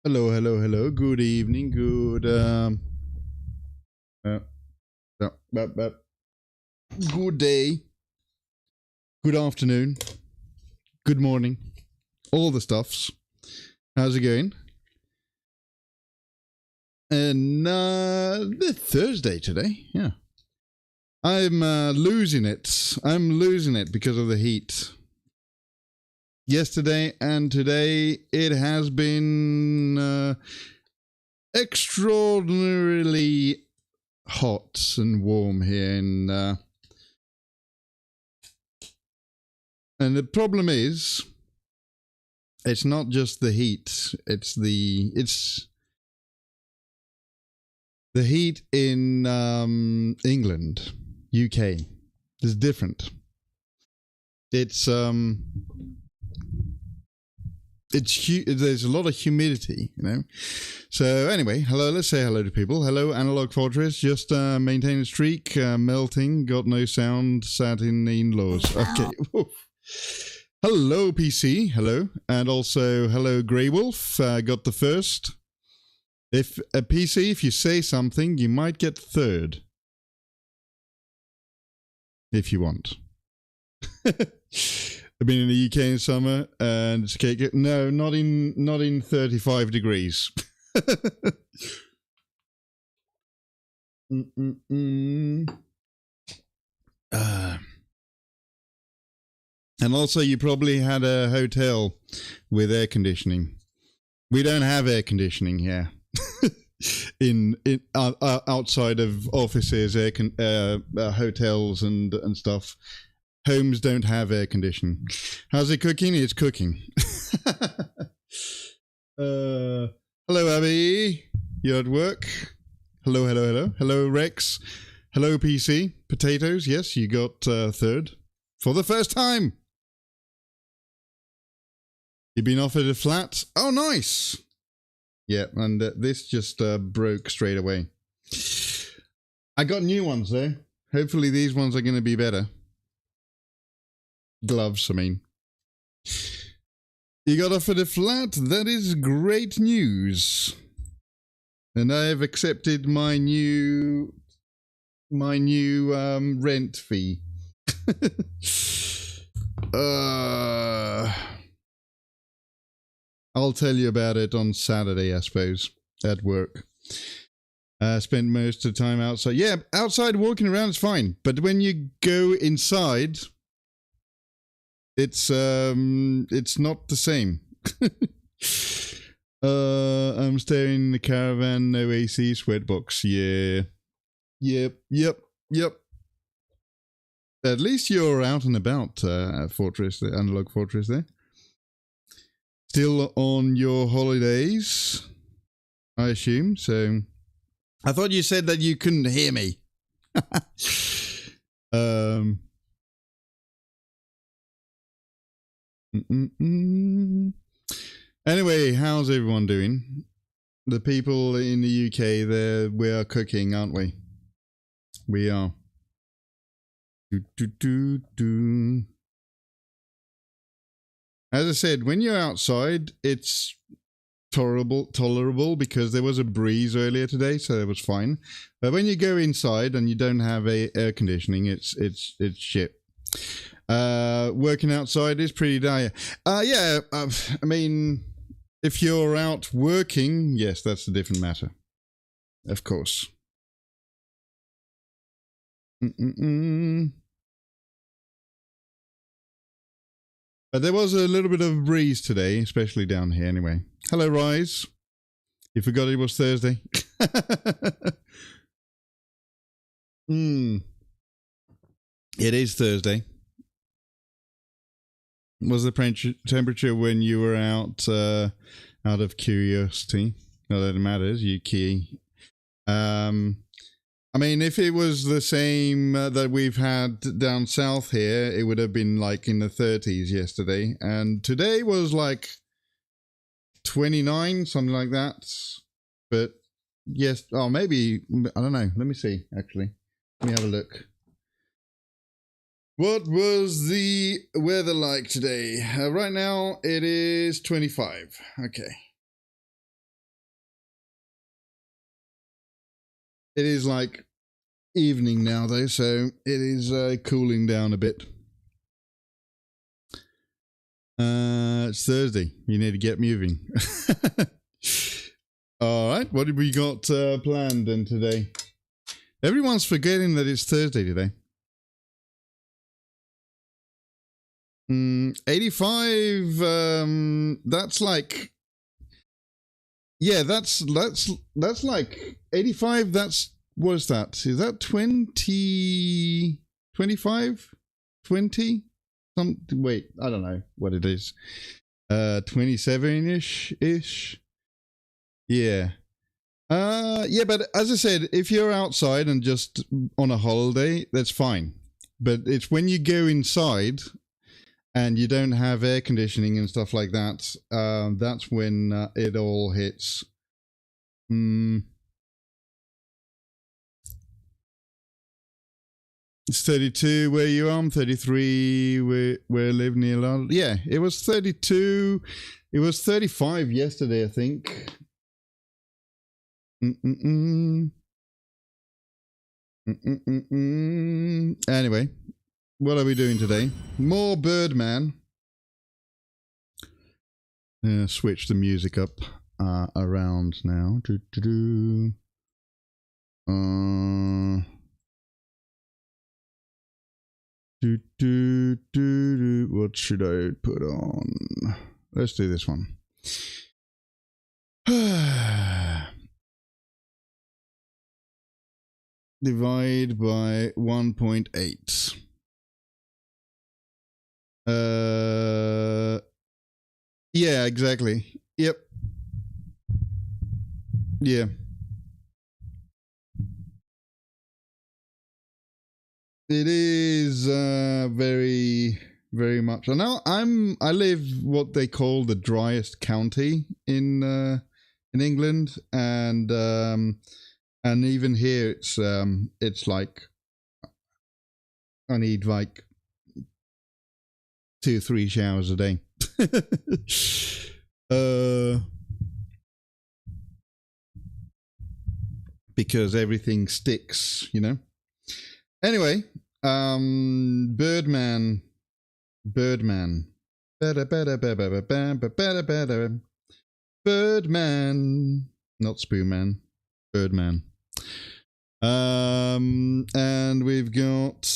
Hello, hello, hello. Good evening. Uh, uh, uh, uh, good day. Good afternoon. Good morning. All the stuffs. How's it going? And the Thursday today. Yeah, I'm losing it. I'm losing it because of the heat. Yesterday and today, it has been extraordinarily hot and warm here and the problem is it's not just the heat, it's the heat in England, UK is different. There's a lot of humidity, you know. So anyway, hello, let's say hello to people. Hello, Analog Fortress, just maintain a streak, melting, got no sound, sat in the in-laws. Okay. Hello, PC, hello, and also hello, Grey Wolf, got the first. If a PC, if you say something, you might get third. If you want. I've been in the UK in summer and it's cake. No, not in 35 degrees. And also, you probably had a hotel with air conditioning. We don't have air conditioning here. in outside of offices, hotels and stuff. Homes don't have air conditioning. How's it cooking? It's cooking. Hello, Abby. You're at work. Hello, hello, hello. Hello, Rex. Hello, PC. Potatoes. Yes, you got third. For the first time. You've been offered a flat. Oh, nice. Yeah, and this just broke straight away. I got new ones, though. Hopefully these ones are going to be better. Gloves, I mean. You got offered a flat? That is great news. And I have accepted my new rent fee. I'll tell you about it on Saturday, I suppose, at work. Spent most of the time outside. Yeah, outside walking around is fine, but when you go inside, it's not the same. I'm staying in the caravan, no AC, sweatbox. Yeah. Yep. At least you're out and about, Fortress, the Analog Fortress there. Still on your holidays, I assume. So, I thought you said that you couldn't hear me. Anyway, how's everyone doing? The people in the UK, we are cooking, aren't we? We are. As I said, when you're outside, it's tolerable because there was a breeze earlier today, so it was fine. But when you go inside and you don't have air conditioning, it's shit. Working outside is pretty dire. I mean, if you're out working, yes, that's a different matter. Of course. But there was a little bit of breeze today, especially down here anyway. Hello, Rise. You forgot it was Thursday. It is Thursday. What was the temperature when you were out of curiosity? Not that it matters, you key. I mean, if it was the same that we've had down south here, it would have been like in the 30s yesterday. And today was like 29, something like that. But yes, maybe, I don't know. Let me see, actually. Let me have a look. What was the weather like today? Right now, it is 25. Okay. It is like evening now though, so it is cooling down a bit. It's Thursday. You need to get moving. All right, what have we got planned then today? Everyone's forgetting that it's Thursday today. 85. That's like, yeah, that's like 85. That's, what is that? Is that 20, 25, 20? Wait, I don't know what it is. 27-ish. Yeah. Yeah, but as I said, if you're outside and just on a holiday, that's fine. But it's when you go inside and you don't have air conditioning and stuff like that, that's when it all hits. It's 32 where you are. I'm 33 where I live near London. Yeah, it was 32. It was 35 yesterday, I think. Anyway, what are we doing today? More Birdman. Switch the music up around now. What should I put on? Let's do this one. Divide by 1.8. Yeah, exactly. Yep. Yeah. It is very, very much. I know I live what they call the driest county in England, and even here it's like I need like 2-3 showers a day. Because everything sticks, you know. Anyway, Birdman. Birdman, not Spoonman, Birdman. And we've got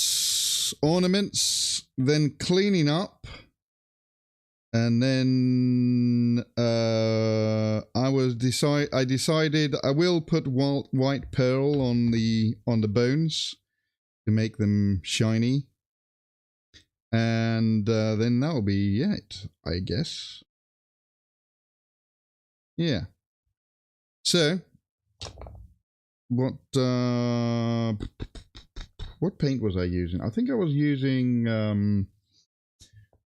ornaments, then cleaning up, and then I decided I will put white pearl on the bones to make them shiny, and then that'll be it, I guess. Yeah. So, what paint was I using? I think I was using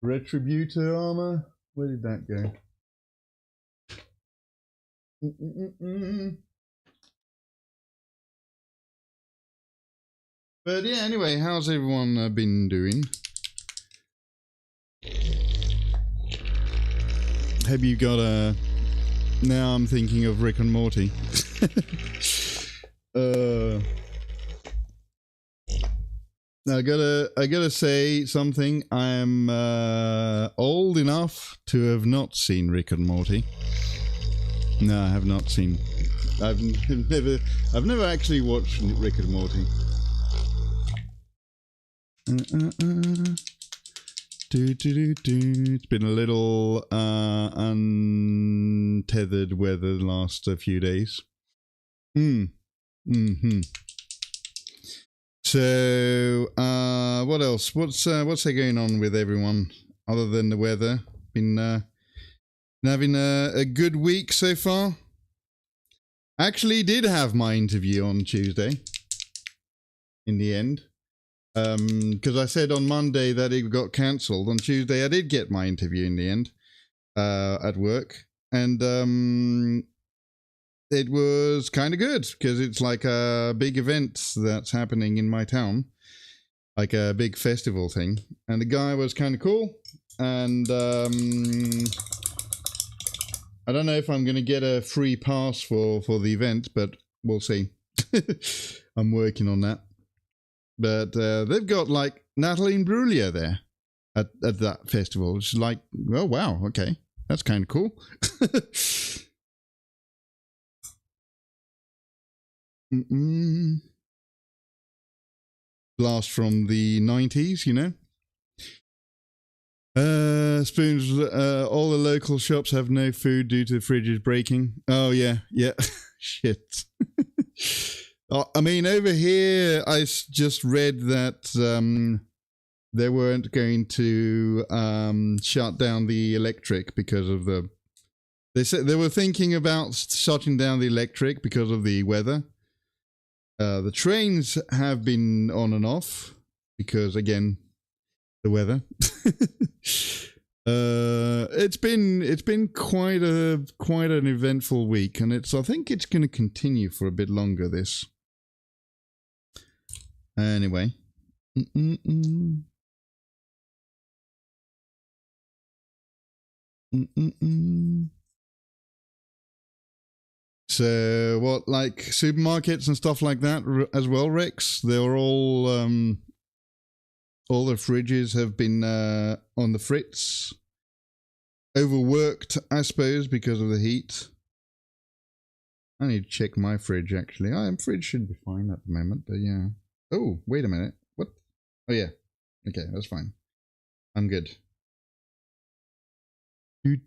Retributor armor. Where did that go? But yeah, anyway, how's everyone been doing? Have you got a... Now I'm thinking of Rick and Morty. I gotta say something. I'm old enough to have not seen Rick and Morty. No, I have not seen. I've never actually watched Rick and Morty. It's been a little untethered weather the last few days. So, what else? What's going on with everyone other than the weather? Been having a good week so far. Actually, did have my interview on Tuesday. In the end. Because I said on Monday that it got cancelled. On Tuesday I did get my interview in the end at work, and it was kind of good because it's like a big event that's happening in my town, like a big festival thing, and the guy was kind of cool, and I don't know if I'm going to get a free pass for the event, but we'll see. I'm working on that. But they've got like Natalie Imbruglia there at that festival. It's like, oh wow, okay, that's kind of cool. Blast from the 90s, you know. Spoons, all the local shops have no food due to fridges breaking. Oh, yeah. Shit. I mean, over here, I just read that they weren't going to shut down the electric because of the... They said they were thinking about shutting down the electric because of the weather. The trains have been on and off because, again, the weather. It's been quite an eventful week, and I think it's going to continue for a bit longer. This anyway. So what, like supermarkets and stuff like that as well, Rex? They're all the fridges have been on the fritz. Overworked, I suppose, because of the heat. I need to check my fridge, actually. My fridge should be fine at the moment, but yeah. Oh, wait a minute. What? Oh, yeah. Okay, that's fine. I'm good. Is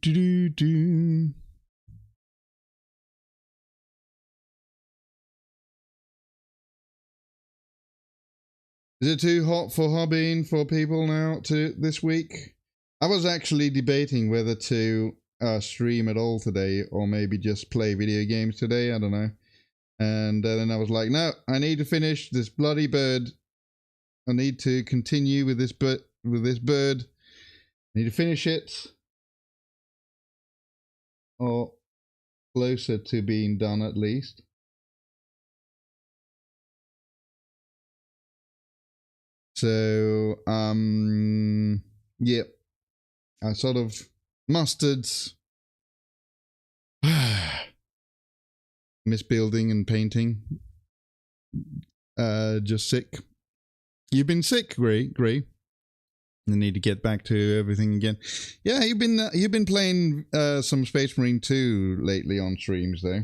it too hot for hobbying for people now this week? I was actually debating whether to stream at all today or maybe just play video games today. I don't know. And then I was like, no, I need to finish this bloody bird. I need to continue with this bird. I need to finish it. Or closer to being done at least. So, yeah, I sort of mustered miss building and painting. Just sick. You've been sick, Gray. I need to get back to everything again. Yeah, you've been playing some Space Marine 2 lately on streams though.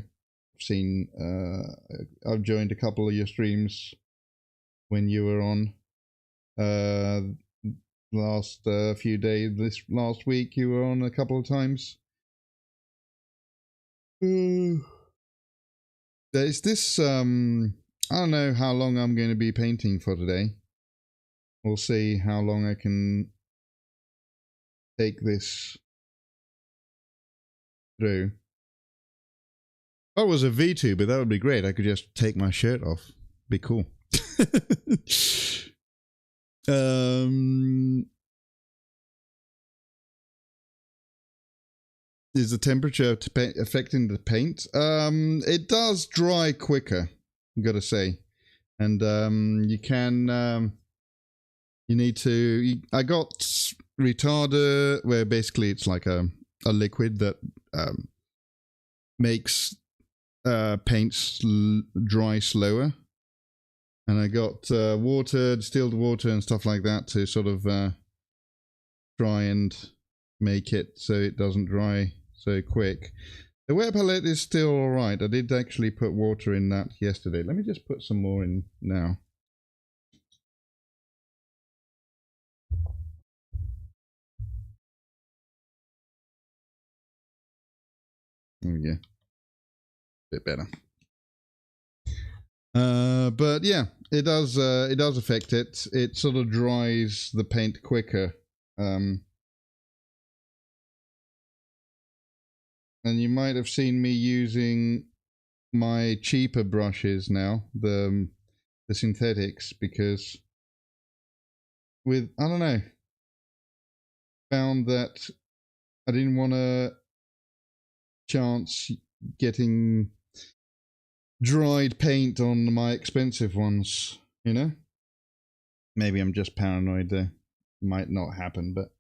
I've joined a couple of your streams when you were on. Last few days, this last week you were on a couple of times. There's this I don't know how long I'm going to be painting for today. We'll see how long I can take this through. If I was a VTuber, that would be great. I could just take my shirt off. Be cool. Is the temperature affecting the paint? It does dry quicker, I've got to say. And you can... you need to... I got retarder, where basically it's like a liquid that makes paints dry slower. And I got water, distilled water and stuff like that to sort of try and make it so it doesn't dry so quick. The wet palette is still alright. I did actually put water in that yesterday. Let me just put some more in now. There we go. Bit better. But yeah, it does affect it. It sort of dries the paint quicker. And you might have seen me using my cheaper brushes now, the synthetics, because I don't know, found that I didn't want to chance getting dried paint on my expensive ones, you know? Maybe I'm just paranoid there. Might not happen, but...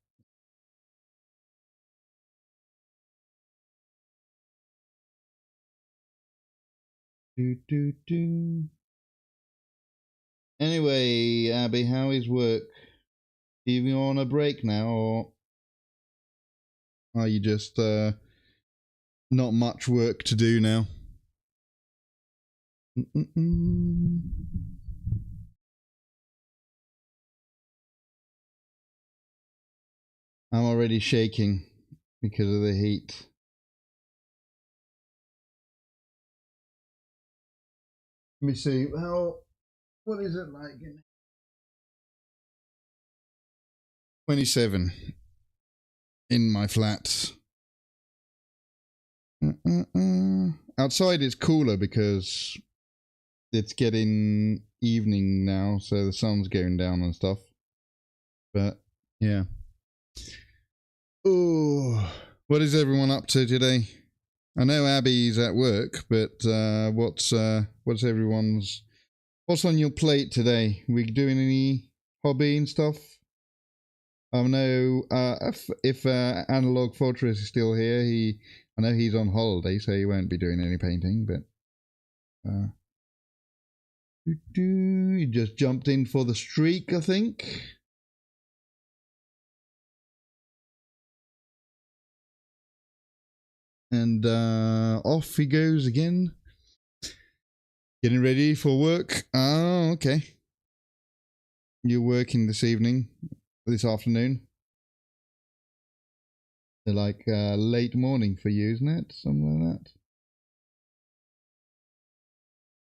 Anyway, Abby, how is work? Are you on a break now, or are you just not much work to do now? I'm already shaking because of the heat. Let me see. What is it like? 27 in my flat. Outside it's cooler because it's getting evening now, so the sun's going down and stuff. But yeah. Oh, what is everyone up to today? I know Abby's at work, but what's everyone's? What's on your plate today? We doing any hobby and stuff? I know if Analog Fortress is still here, I know he's on holiday, so he won't be doing any painting. But he just jumped in for the streak, I think. And off he goes again. Getting ready for work. Oh, okay. You're working this afternoon. They're like late morning for you, isn't it? Something like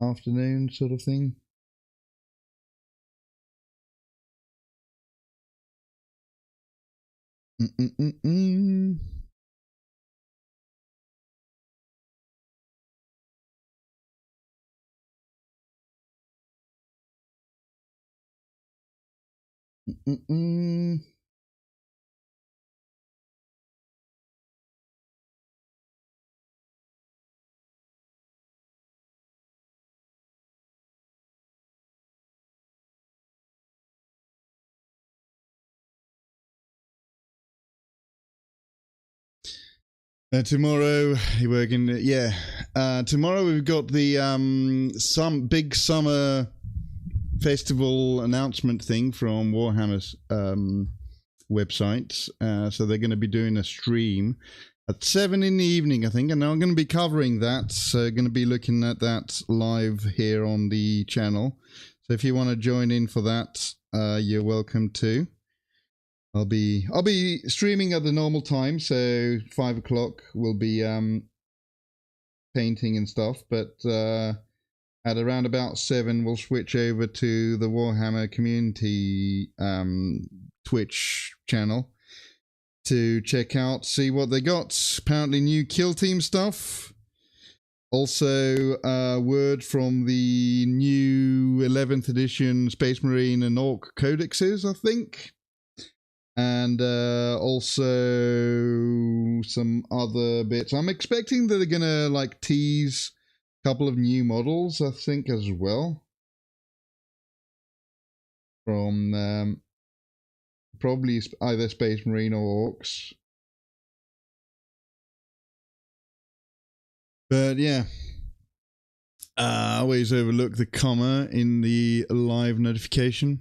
that. Afternoon sort of thing. Tomorrow you're working. Yeah. Tomorrow we've got the some big summer festival announcement thing from Warhammer's website. So they're going to be doing a stream at 7 in the evening, I think, and I'm going to be covering that. So going to be looking at that live here on the channel. So if you want to join in for that, you're welcome to. I'll be streaming at the normal time, so 5 o'clock will be painting and stuff, but at around about 7 we'll switch over to the Warhammer community Twitch channel to check out, see what they got. Apparently new kill team stuff. Also word from the new 11th edition Space Marine and Orc codexes, I think. And also some other bits. I'm expecting that they're gonna like tease a couple of new models, I think, as well, from probably either Space Marine or Orcs. But yeah, I always overlook the comma in the live notification.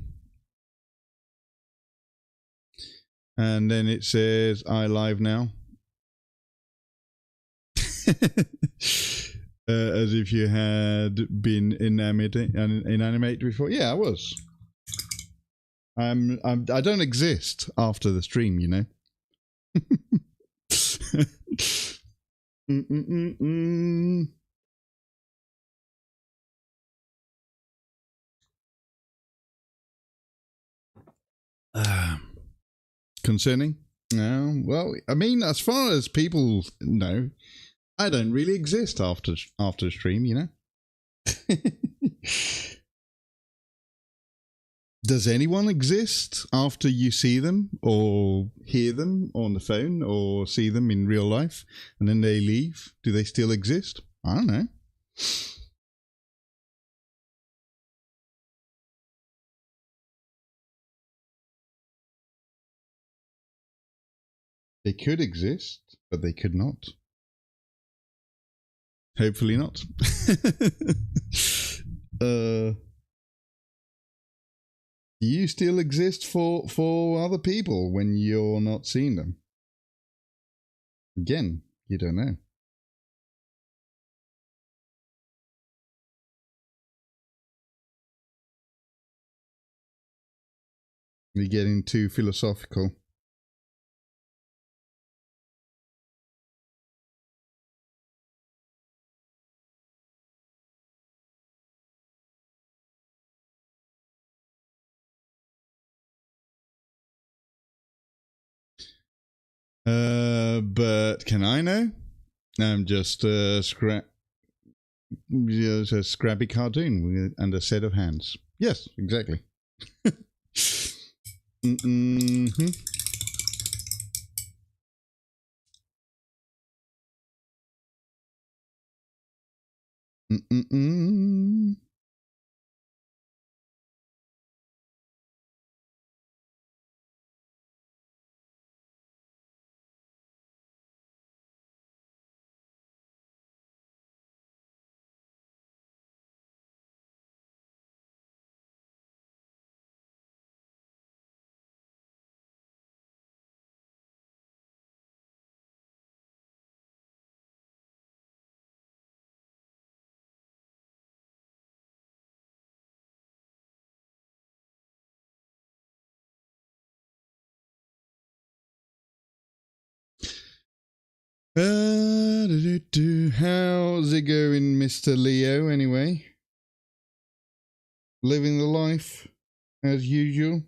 And then it says, I live now. As if you had been inanimate before. Yeah, I was. I don't exist after the stream, you know. Concerning? No, well, I mean, as far as people know, I don't really exist after stream, you know. Does anyone exist after you see them or hear them on the phone or see them in real life and then they leave? Do they still exist? I don't know. They could exist, but they could not. Hopefully not. Do you still exist for other people when you're not seeing them? Again, you don't know. You're getting too philosophical. But can I know? I'm just a scrappy cartoon and a set of hands. Yes, exactly. Mm-hmm. Mm-mm-mm. How's it going, Mr. Leo, anyway? Living the life as usual?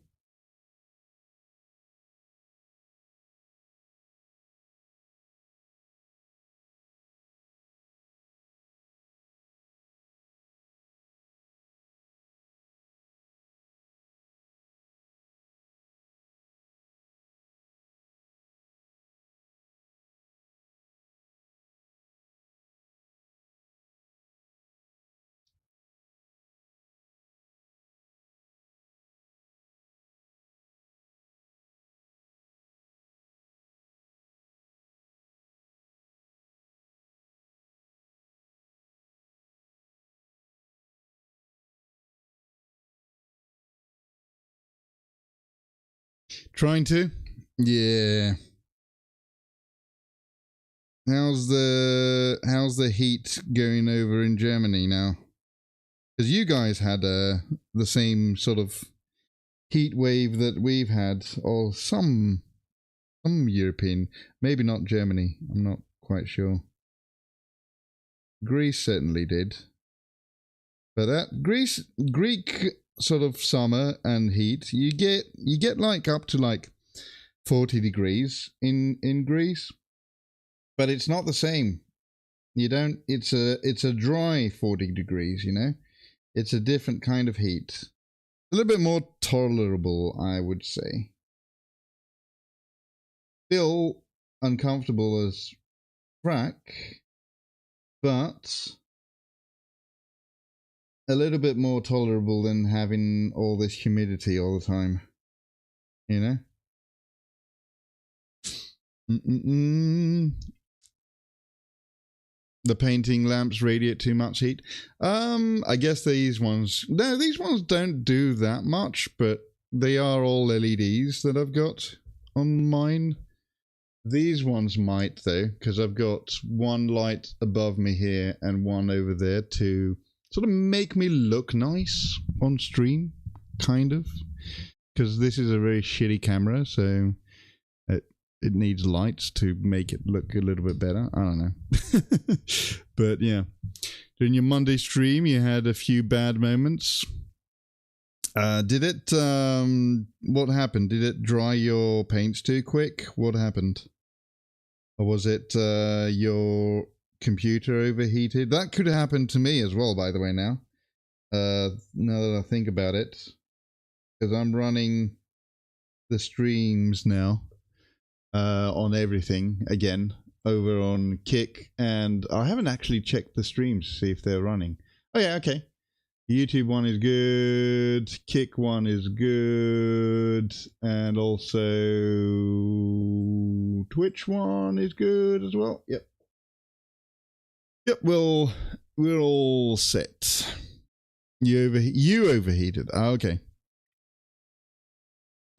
Trying to? Yeah. How's the heat going over in Germany now? Because you guys had the same sort of heat wave that we've had, or some European, maybe not Germany. I'm not quite sure. Greece certainly did, but that Greek sort of summer and heat, you get like up to like 40 degrees in Greece, but it's not the same. You don't. It's a dry 40 degrees. You know, it's a different kind of heat. A little bit more tolerable, I would say. Still uncomfortable as frack, but a little bit more tolerable than having all this humidity all the time. You know? Mm-mm-mm. The painting lamps radiate too much heat. I guess these ones... No, these ones don't do that much, but they are all LEDs that I've got on mine. These ones might, though, because I've got one light above me here and one over there to sort of make me look nice on stream, kind of. Because this is a very shitty camera, so it needs lights to make it look a little bit better. I don't know. But yeah, during your Monday stream, you had a few bad moments. Did it, what happened? Did it dry your paints too quick? What happened? Or was it your computer overheated? That could happen to me as well, by the way, now. Now that I think about it. Because I'm running the streams now on everything again over on Kick, and I haven't actually checked the streams to see if they're running. Oh yeah, okay. The YouTube one is good, Kick one is good, and also Twitch one is good as well. Yep. Yep, well, we're all set. You overheated. Oh, okay.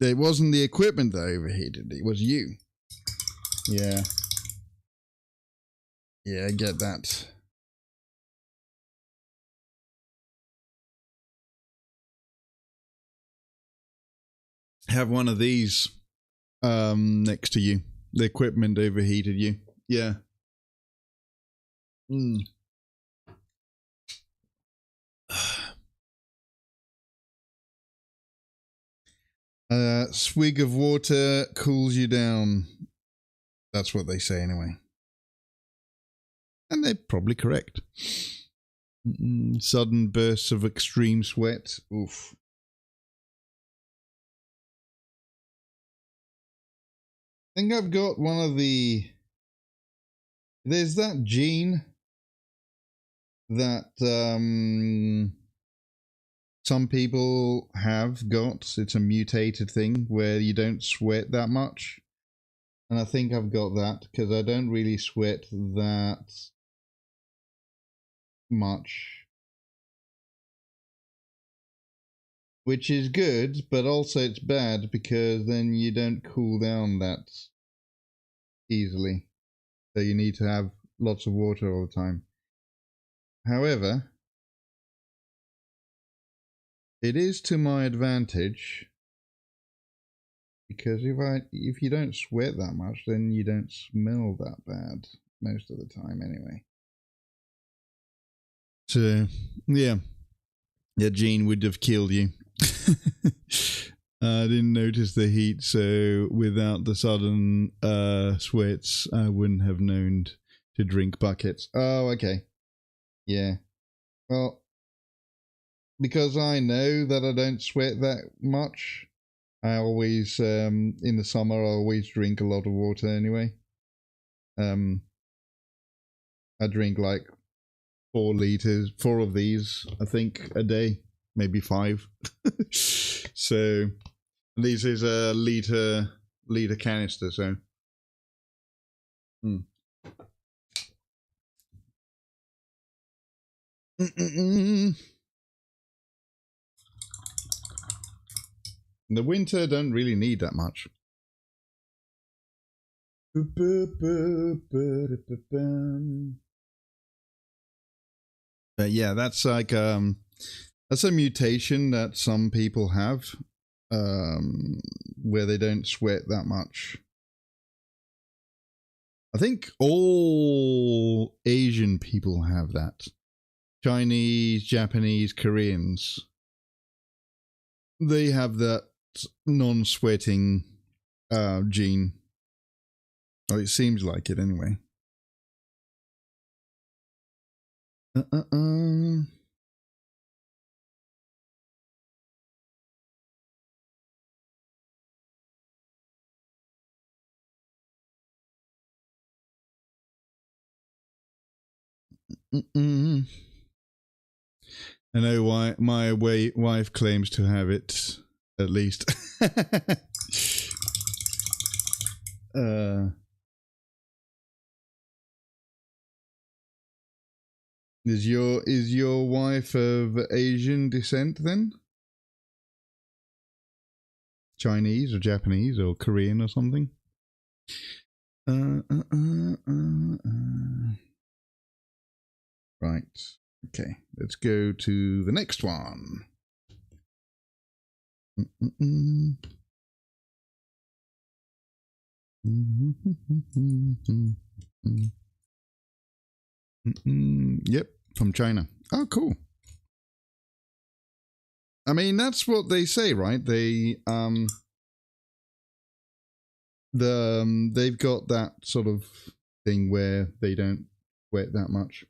It wasn't the equipment that overheated. It was you. Yeah. Yeah, I get that. Have one of these next to you. The equipment overheated you. Yeah. Swig of water cools you down. That's what they say anyway. And they're probably correct. Sudden bursts of extreme sweat. Oof. I think I've got one of the... There's that gene that some people have got. It's a mutated thing where you don't sweat that much. And I think I've got that because I don't really sweat that much. Which is good, but also it's bad because then you don't cool down that easily. So you need to have lots of water all the time. However, it is to my advantage because if you don't sweat that much, then you don't smell that bad most of the time anyway. So yeah, Gene would have killed you. I didn't notice the heat, so without the sudden sweats, I wouldn't have known to drink buckets. Oh, okay. Yeah. Well, because I know that I don't sweat that much, I always, in the summer, I always drink a lot of water anyway. I drink like 4 liters, 4 of these, I think, a day, maybe 5. So this is a liter canister, so. The winter don't really need that much. But yeah, that's like that's a mutation that some people have, where they don't sweat that much. I think all Asian people have that. Chinese, Japanese, Koreans. They have that non-sweating gene. Oh, it seems like it anyway. I know why my wife claims to have it, at least. Is your wife of Asian descent then? Chinese or Japanese or Korean or something? Right. Okay. Let's go to the next one. Yep, from China. Oh, cool. I mean, that's what they say, right? They've got that sort of thing where they don't sweat that much.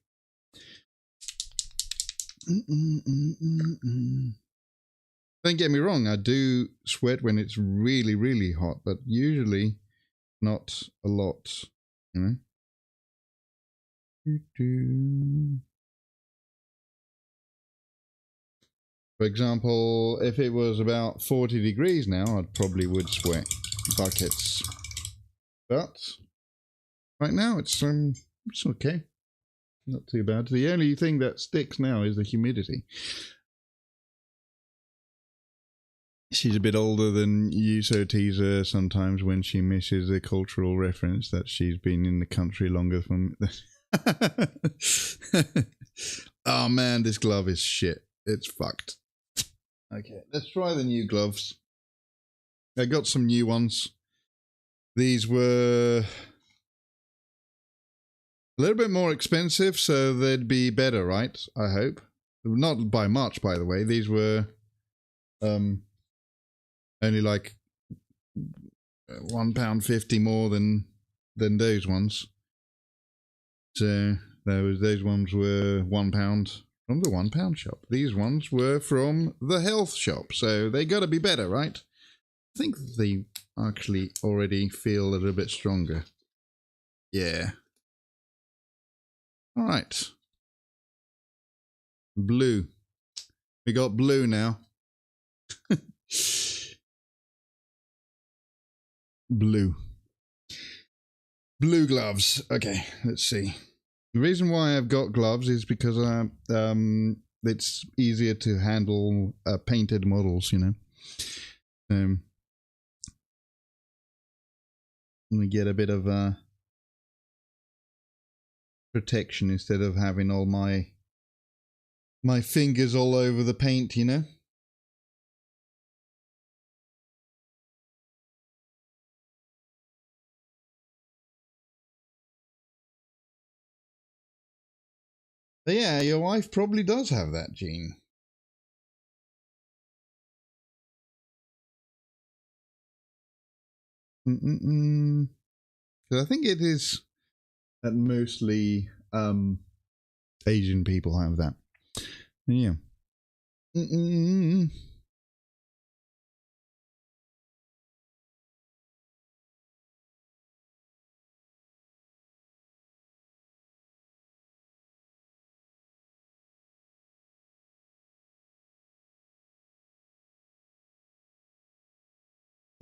Don't get me wrong, I do sweat when it's really, really hot, but usually not a lot, you know. For example, if it was about 40 degrees now, I probably would sweat buckets. But right now it's okay. not too bad. The only thing that sticks now is the humidity. She's a bit older than you, so tease her sometimes when she misses the cultural reference that she's been in the country longer from. Oh man, this glove is shit. It's fucked. Okay, let's try the new gloves. I got some new ones. These were a little bit more expensive, so they'd be better, right? I hope. Not by much, by the way. These were only like £1.50 more than those ones. So those ones were £1 from the £1 shop. These ones were from the health shop, so they got to be better, right? I think they actually already feel a little bit stronger. Yeah. All right. Blue. We got blue now. Blue gloves. Okay, let's see. The reason why I've got gloves is because it's easier to handle painted models, you know. We get a bit of protection instead of having all my fingers all over the paint, you know. But yeah, your wife probably does have that gene. Because I think it is that mostly Asian people have that. Yeah.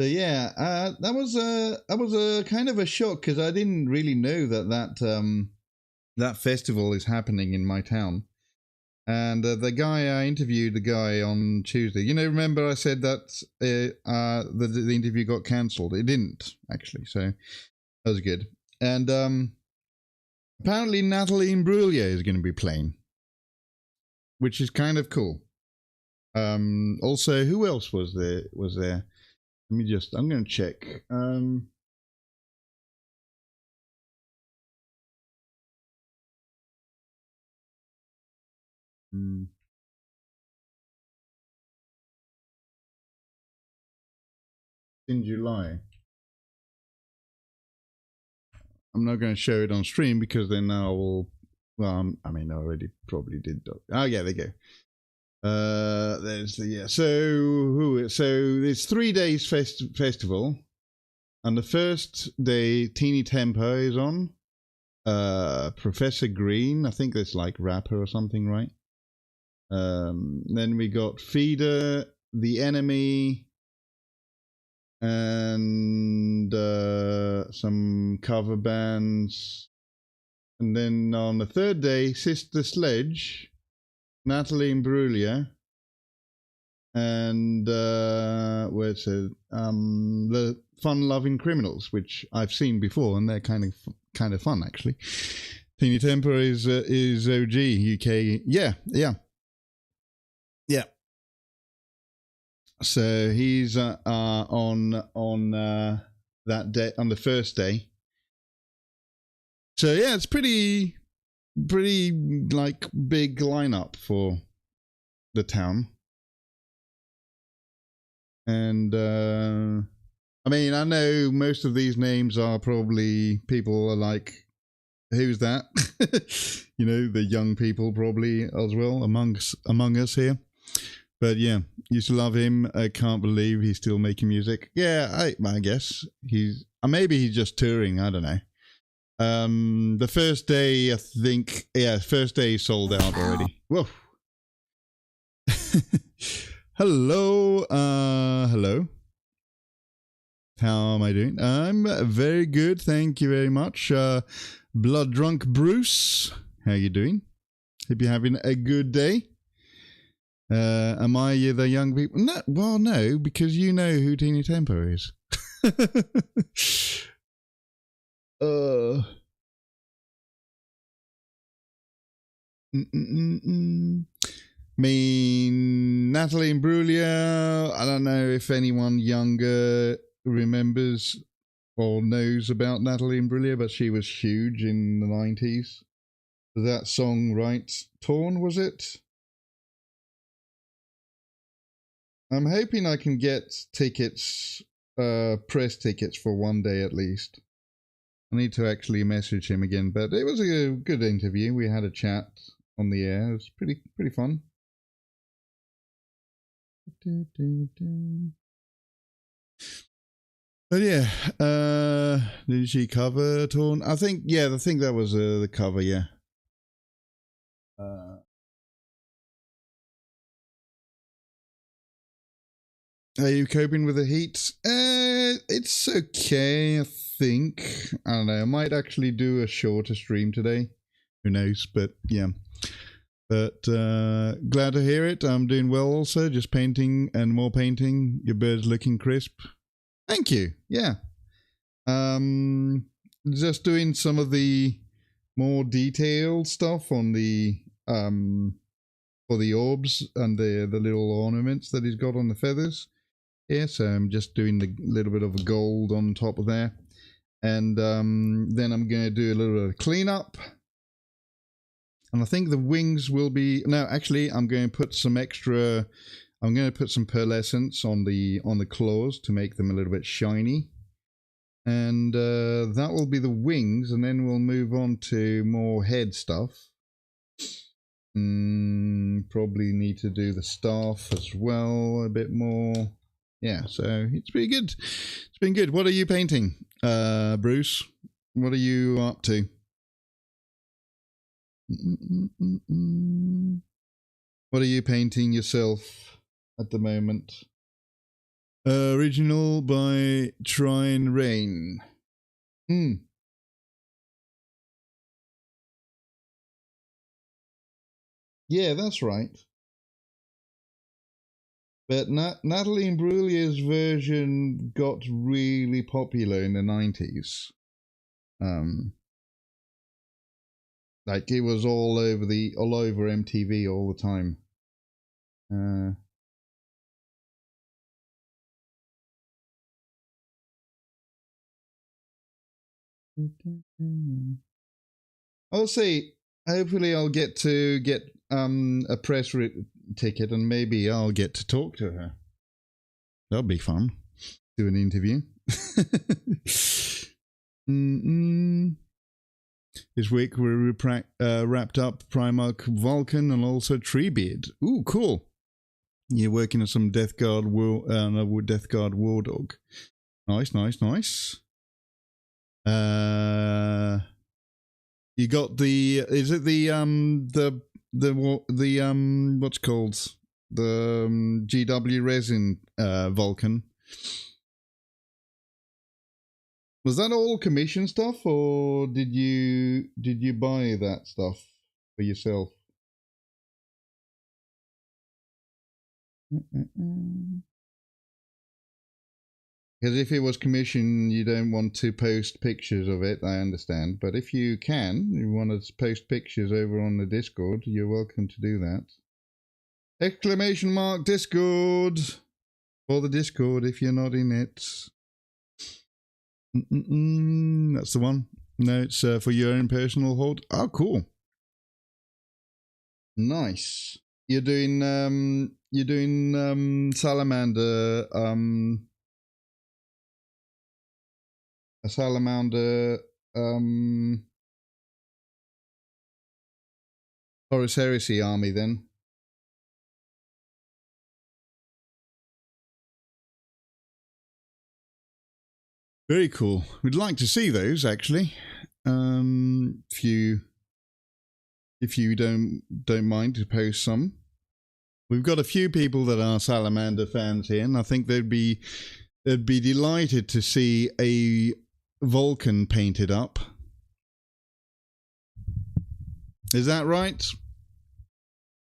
So yeah, that was a kind of a shock because I didn't really know that festival is happening in my town. And the guy I interviewed, the guy on Tuesday, you know, remember I said that the interview got cancelled. It didn't actually, so that was good. And apparently Natalie Imbruglia is going to be playing, which is kind of cool. Also, who else was there? Let me just, I'm going to check. In July. I'm not going to show it on stream because then I will, well, I mean, I already probably did. Oh, yeah, there you go. There's the, yeah. So it's 3 days festival. On the first day, Teeny Tempo is on. Professor Green, I think that's like rapper or something, right? Then we got Feeder, The Enemy, and some cover bands. And then on the third day, Sister Sledge, Natalie Imbruglia, and where's it? The Fun-Loving Criminals, which I've seen before, and they're kind of fun actually. Teeny Temper is OG UK, yeah. So he's on that day, on the first day. So yeah, it's pretty like big lineup for the town. And I mean, I know most of these names are probably people are like, who's that? You know, the young people probably as well among us here. But yeah, used to love him. I can't believe he's still making music. Yeah, I guess he's maybe he's just touring. I don't know. The first day, I think, yeah, first day sold out already. Whoa. Hello, hello. How am I doing? I'm very good, thank you very much. Blood Drunk Bruce, How you doing? Hope you're having a good day. Am I the young people? No, well, no, because you know who Teeny Tempo is. Mean Natalie Imbruglia. I don't know if anyone younger remembers or knows about Natalie Imbruglia, but she was huge in the 90s. That song, right? Torn, was it? I'm hoping I can get tickets, press tickets for one day at least. I need to actually message him again, but it was a good interview. We had a chat on the air. It was pretty fun. But yeah, did she cover Torn? I think that was the cover, yeah. Are you coping with the heat? It's okay, I think. I don't know. I might actually do a shorter stream today. Who knows? But yeah. But glad to hear it. I'm doing well also. Just painting and more painting. Your bird's looking crisp. Thank you. Yeah. Just doing some of the more detailed stuff on the for the orbs and the little ornaments that he's got on the feathers. Yeah, so I'm just doing the little bit of gold on top of there. And then I'm going to do a little bit of cleanup. And I think the wings will be... No, actually, I'm going to put some extra... I'm going to put some pearlescence on the claws to make them a little bit shiny. And that will be the wings. And then we'll move on to more head stuff. Probably need to do the staff as well a bit more. Yeah, so it's pretty good. It's been good. What are you painting, Bruce? What are you up to? What are you painting yourself at the moment? Original by Trine Rain. Yeah, that's right. But Natalie Imbriglia's version got really popular in the 90s. Like it was all over MTV all the time. I'll say hopefully I'll get a press ticket and maybe I'll get to talk to her. That'll be fun. Do an interview. This week we wrapped up Primarch Vulcan and also Treebeard. Ooh, cool. You're working on some Death Guard War Dog. Nice. You got the what's called the GW resin Vulcan. Was that all commission stuff, or did you buy that stuff for yourself? Because if it was commission, you don't want to post pictures of it, I understand. But if you want to post pictures over on the Discord, you're welcome to do that. Exclamation mark Discord! For the Discord if you're not in it. That's the one. No, it's for your own personal hold. Oh, cool. Nice. You're doing salamander a salamander Horus Heresy army then. Very cool. We'd like to see those actually. If you don't mind to post some. We've got a few people that are Salamander fans here, and I think they'd be delighted to see a Vulcan painted up. Is that right,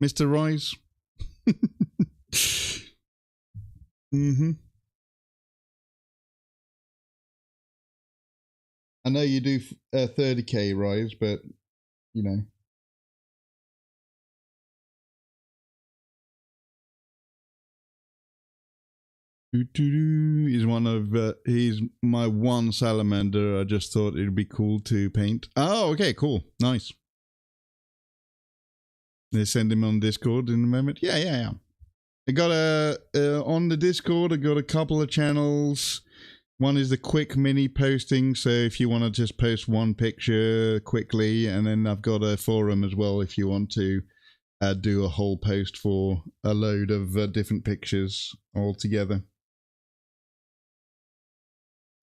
Mr. Rise? Mm-hmm. I know you do 30k Rise, but you know. He's he's my one salamander. I just thought it'd be cool to paint. Oh, okay, cool, nice. They send him on Discord in a moment. Yeah. I got on the Discord. I got a couple of channels. One is the quick mini posting, so if you want to just post one picture quickly, and then I've got a forum as well if you want to do a whole post for a load of different pictures all together.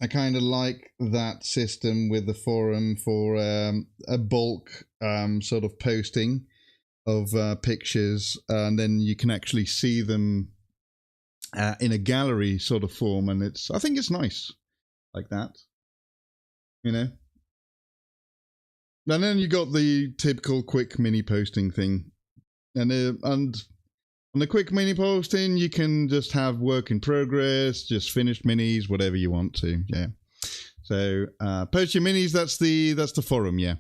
I kind of like that system with the forum for a bulk sort of posting of pictures, and then you can actually see them in a gallery sort of form, and I think it's nice like that, you know. And then you got the typical quick mini posting thing, and on the quick mini posting you can just have work in progress, just finished minis, whatever you want to. Yeah, so post your minis. That's the forum. Yeah.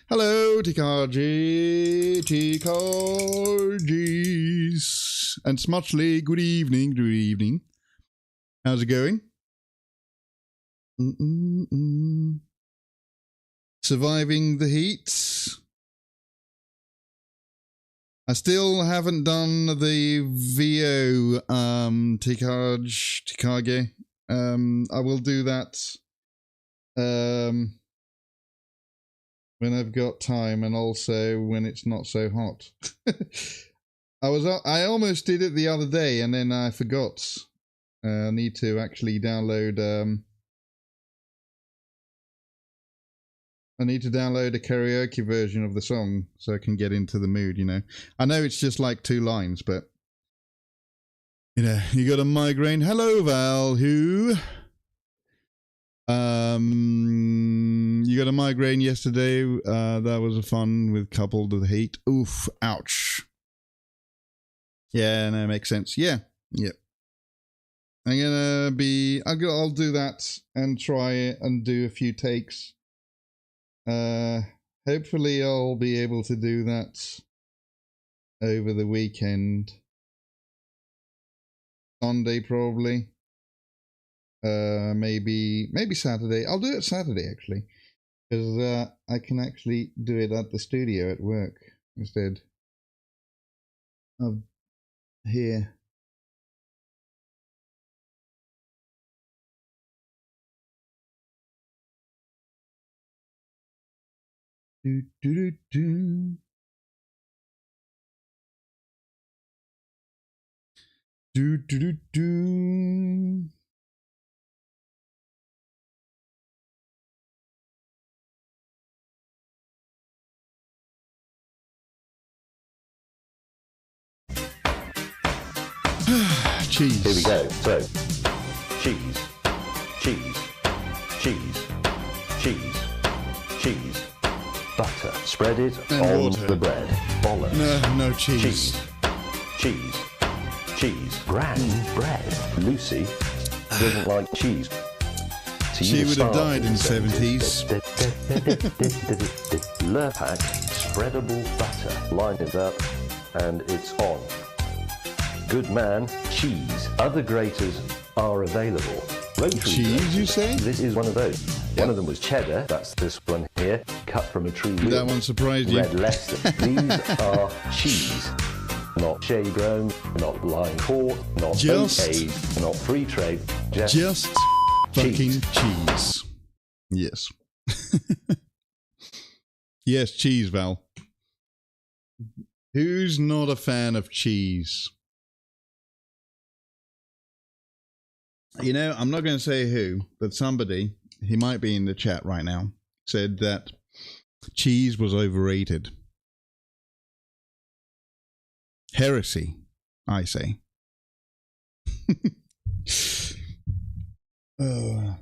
Hello, TKG, TKGs, and Smutchley. Good evening. How's it going? Surviving the heat. I still haven't done the VO Tikage. I will do that when I've got time, and also when it's not so hot. I almost did it the other day, and then I forgot. I need to actually download. I need to download a karaoke version of the song so I can get into the mood. You know, I know it's just like 2 lines, but you know, you got a migraine. Hello, Val. Who? You got a migraine yesterday. That was a fun with coupled with heat. Oof, ouch. Yeah, no, makes sense. Yeah. I'm gonna be. I'll do that and try it and do a few takes. Hopefully I'll be able to do that over the weekend. Sunday probably. Maybe Saturday. I'll do it Saturday actually, because I can actually do it at the studio at work instead of here. Do. Cheese. Here we go. So, cheese. Butter. Spread it and on water. The bread. Bollocks. No cheese. Cheese. Bran bread. Lucy doesn't like cheese. So She would have died in the 70s. Lurpak, spreadable butter. Line it up, and it's on. Good man, cheese. Other graters are available. Rotary Cheese, graters. you say? This is one of those. Yep. One of them was cheddar. That's this one here, cut from a true wheel. That one surprised you. Red Leicester. These are cheese. Not shade grown, not line caught, not Just- aged, not free trade. Just fucking cheese. Yes. Yes, cheese, Val. Who's not a fan of cheese? You know, I'm not going to say who, but somebody, he might be in the chat right now, said that cheese was overrated. Heresy, I say. Oh.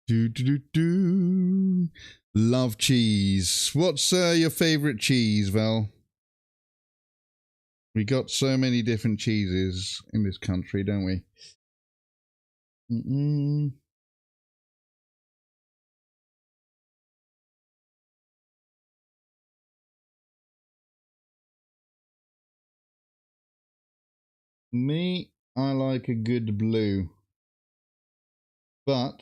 Do do do do. Love cheese. What's your favorite cheese, Val? We got so many different cheeses in this country, don't we? Me, I like a good blue, but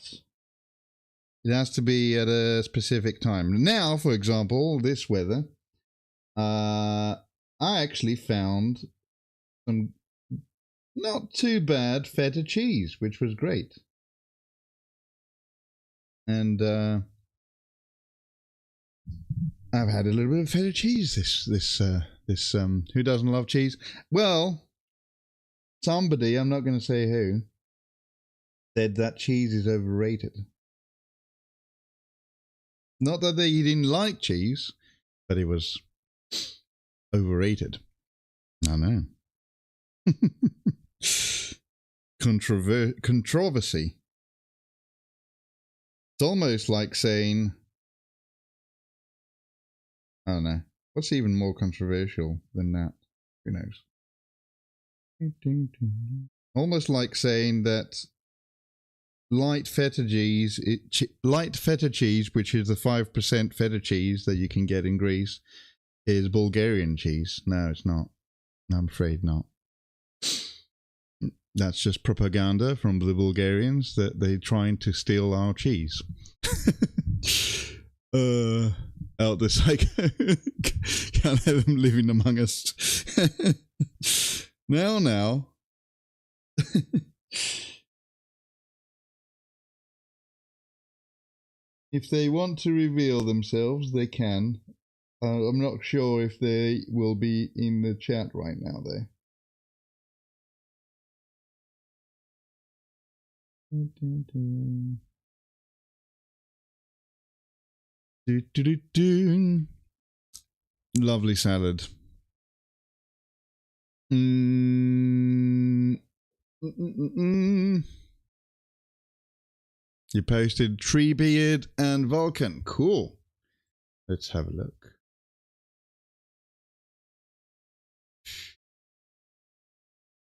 it has to be at a specific time. Now, for example, this weather, I actually found some not too bad feta cheese, which was great. And I've had a little bit of feta cheese this who doesn't love cheese? Well, somebody, I'm not going to say who, said that cheese is overrated. Not that he didn't like cheese, but it was overrated. I know. Controversy. It's almost like saying, I don't know, what's even more controversial than that? Who knows? Almost like saying that light feta cheese, which is the 5% feta cheese that you can get in Greece, is Bulgarian cheese. No, it's not. I'm afraid not. That's just propaganda from the Bulgarians that they're trying to steal our cheese. Out the psycho. Can't have them living among us. Now. If they want to reveal themselves, they can. I'm not sure if they will be in the chat right now, though. Lovely salad. You posted Treebeard and Vulcan. Cool. Let's have a look.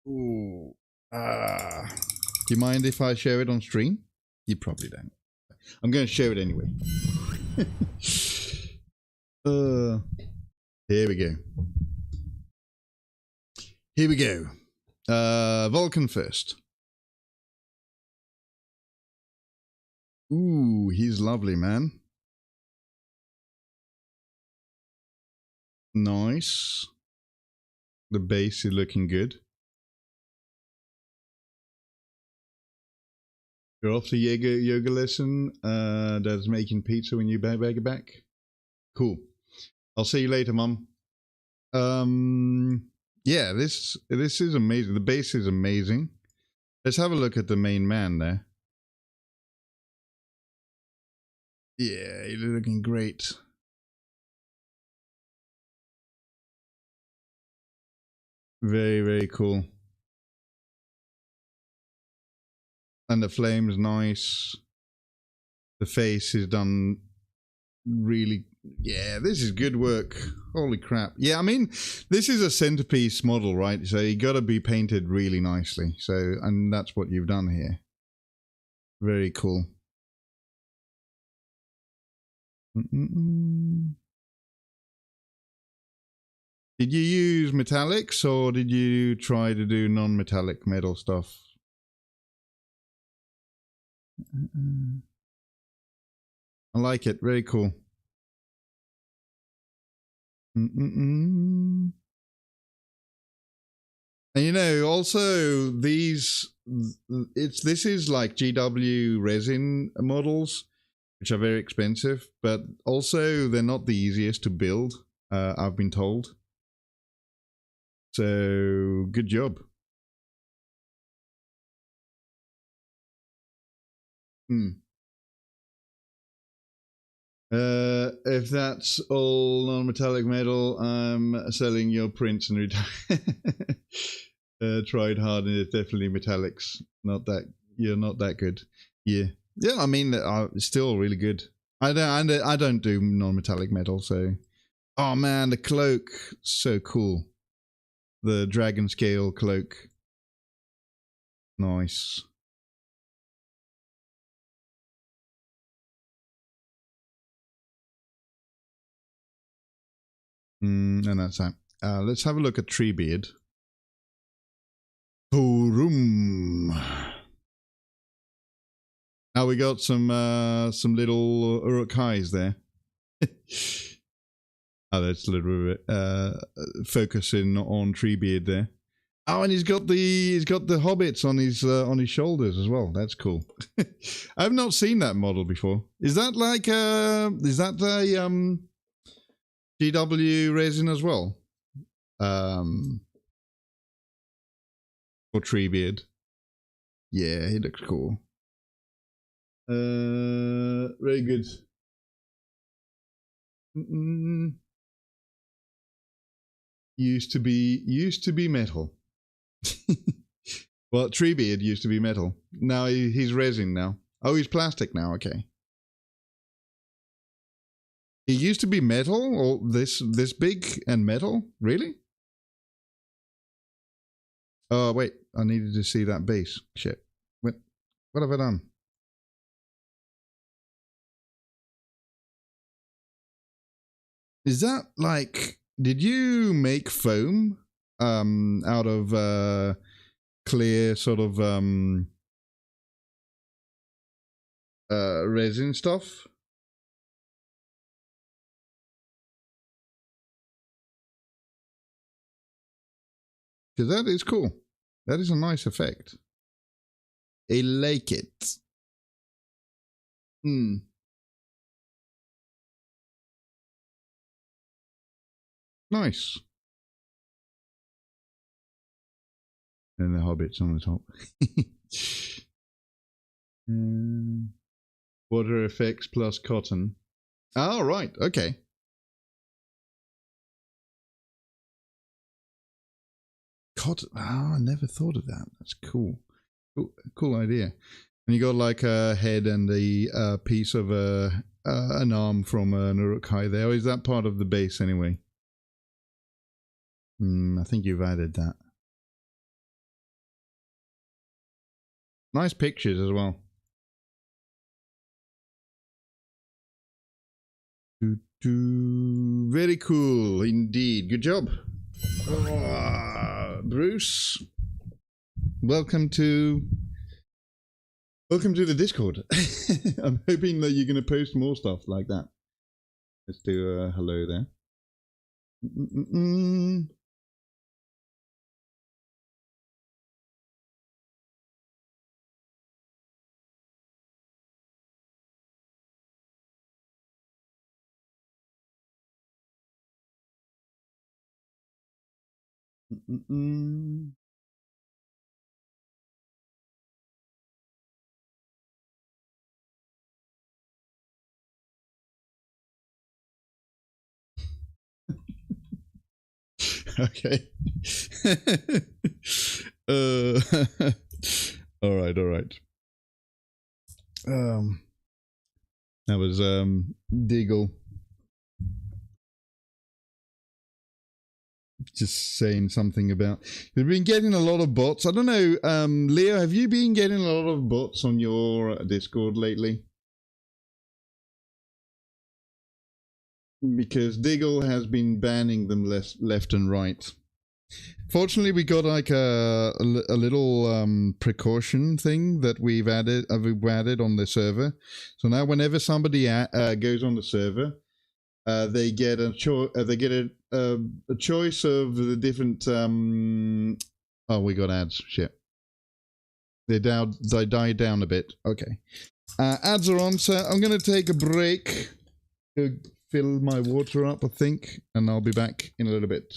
Ooh. Do you mind if I show it on stream? You probably don't. I'm going to show it anyway. Here we go. Here we go. Vulcan first. Ooh, he's lovely, man. Nice. The base is looking good. You're off to yoga lesson. Dad's making pizza when you back back. Cool. I'll see you later, Mum. Yeah, this is amazing. The base is amazing. Let's have a look at the main man there. Yeah, he's looking great. Very, very cool. And the flame's nice. The face is done really... Yeah, this is good work. Holy crap. Yeah, I mean, this is a centerpiece model, right? So you got to be painted really nicely. So, and that's what you've done here. Very cool. Did you use metallics or did you try to do non-metallic metal stuff? I like it. Very cool. And you know, also these, this is like GW resin models, which are very expensive, but also they're not the easiest to build, I've been told. So good job. If that's all non-metallic metal, I'm selling your prints and tried hard and it's definitely metallics. Not that, you're not that good. Yeah, Yeah, I mean, it's still really good. I don't do non-metallic metal, so. Oh man, the cloak, so cool. The dragon scale cloak, nice. And that's that. Let's have a look at Treebeard. Boom. Now we got some little Urukhais there. Oh, that's a little bit focusing on Treebeard there. Oh, and he's got the hobbits on his shoulders as well. That's cool. I've not seen that model before. Is that like is that a GW resin as well? For Treebeard. Yeah, he looks cool. Very good. Used to be metal. Well, Treebeard used to be metal. Now he's resin now. Oh, he's plastic now. Okay. He used to be metal, or this big and metal. Really? Oh wait, I needed to see that base. Shit. What have I done? Is that like? Did you make foam out of clear sort of resin stuff? Because that is cool. That is a nice effect. I like it. Nice. And the hobbits on the top. Water effects plus cotton. Oh, right. Okay. Cotton. Oh, I never thought of that. That's cool. Cool idea. And you got like a head and a piece of an arm from an Uruk-hai there. Or is that part of the base anyway? I think you've added that. Nice pictures as well. Very cool indeed. Good job. Bruce, welcome to the Discord. I'm hoping that you're going to post more stuff like that. Let's do a hello there. Okay. All right. That was Diggle. Just saying something about we've been getting a lot of bots. I don't know, Leo, have you been getting a lot of bots on your Discord lately? Because Diggle has been banning them left and right. Fortunately, we got like a little precaution thing that we've added on the server. So now whenever somebody goes on the server, they get a choice of the different oh, we got ads. Shit. They died down a bit. Okay. Ads are on, so I'm gonna take a break to fill my water up, I think, and I'll be back in a little bit.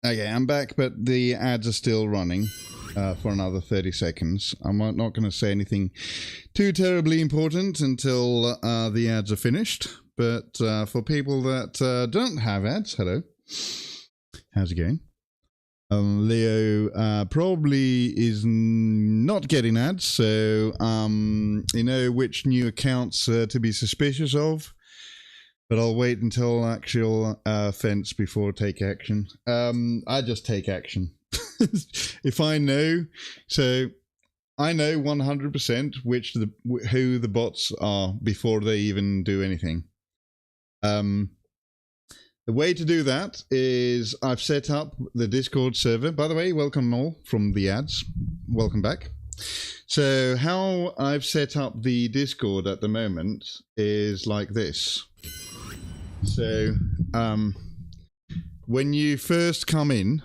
Okay, I'm back, but the ads are still running for another 30 seconds. I'm not going to say anything too terribly important until the ads are finished. But for people that don't have ads, hello. How's it going? Leo probably is not getting ads, so you know which new accounts to be suspicious of. But I'll wait until actual offense before take action. I just take action. If I know, so I know 100% who the bots are before they even do anything. The way to do that is I've set up the Discord server. By the way, welcome all from the ads. Welcome back. So how I've set up the Discord at the moment is like this. So when you first come in,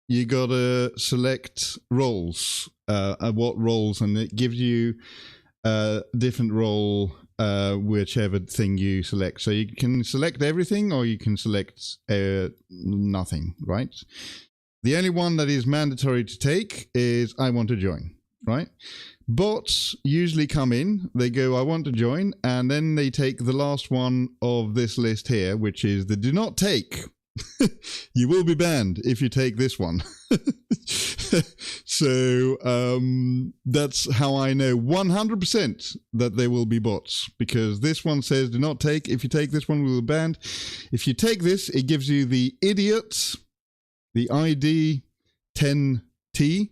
you gotta select roles, what roles, and it gives you a different role, whichever thing you select. So you can select everything, or you can select nothing, right? The only one that is mandatory to take is I want to join, right? Bots usually come in, they go, I want to join, and then they take the last one of this list here, which is the do not take. You will be banned if you take this one. So that's how I know 100% that there will be bots, because this one says do not take. If you take this one, we will be banned. If you take this, it gives you the idiot, the ID 10T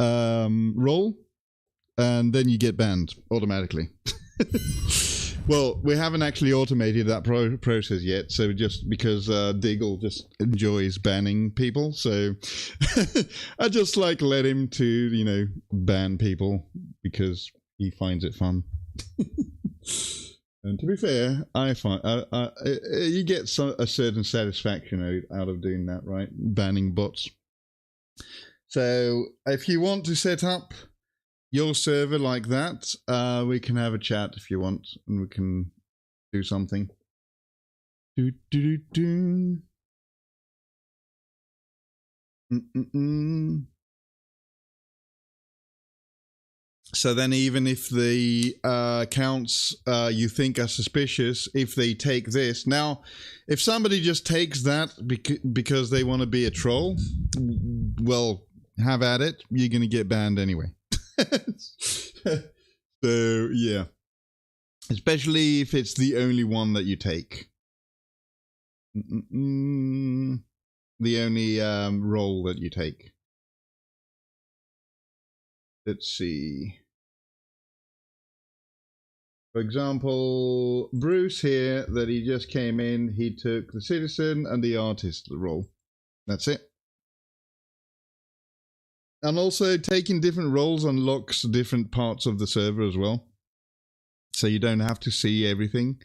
role, and then you get banned automatically. Well, we haven't actually automated that process yet, so just because Diggle just enjoys banning people, so I just like let him to, you know, ban people because he finds it fun. And to be fair, I find you get a certain satisfaction out of doing that, right? Banning bots. So if you want to set up your server like that, we can have a chat if you want, and we can do something. So then even if the accounts you think are suspicious, if they take this, now if somebody just takes that because they want to be a troll, well, have at it, you're going to get banned anyway. So yeah, especially if it's the only one that you take, the only role that you take. Let's see, for example, Bruce here, that he just came in, he took the citizen and the artist role. That's it. And also taking different roles unlocks different parts of the server as well. So you don't have to see everything.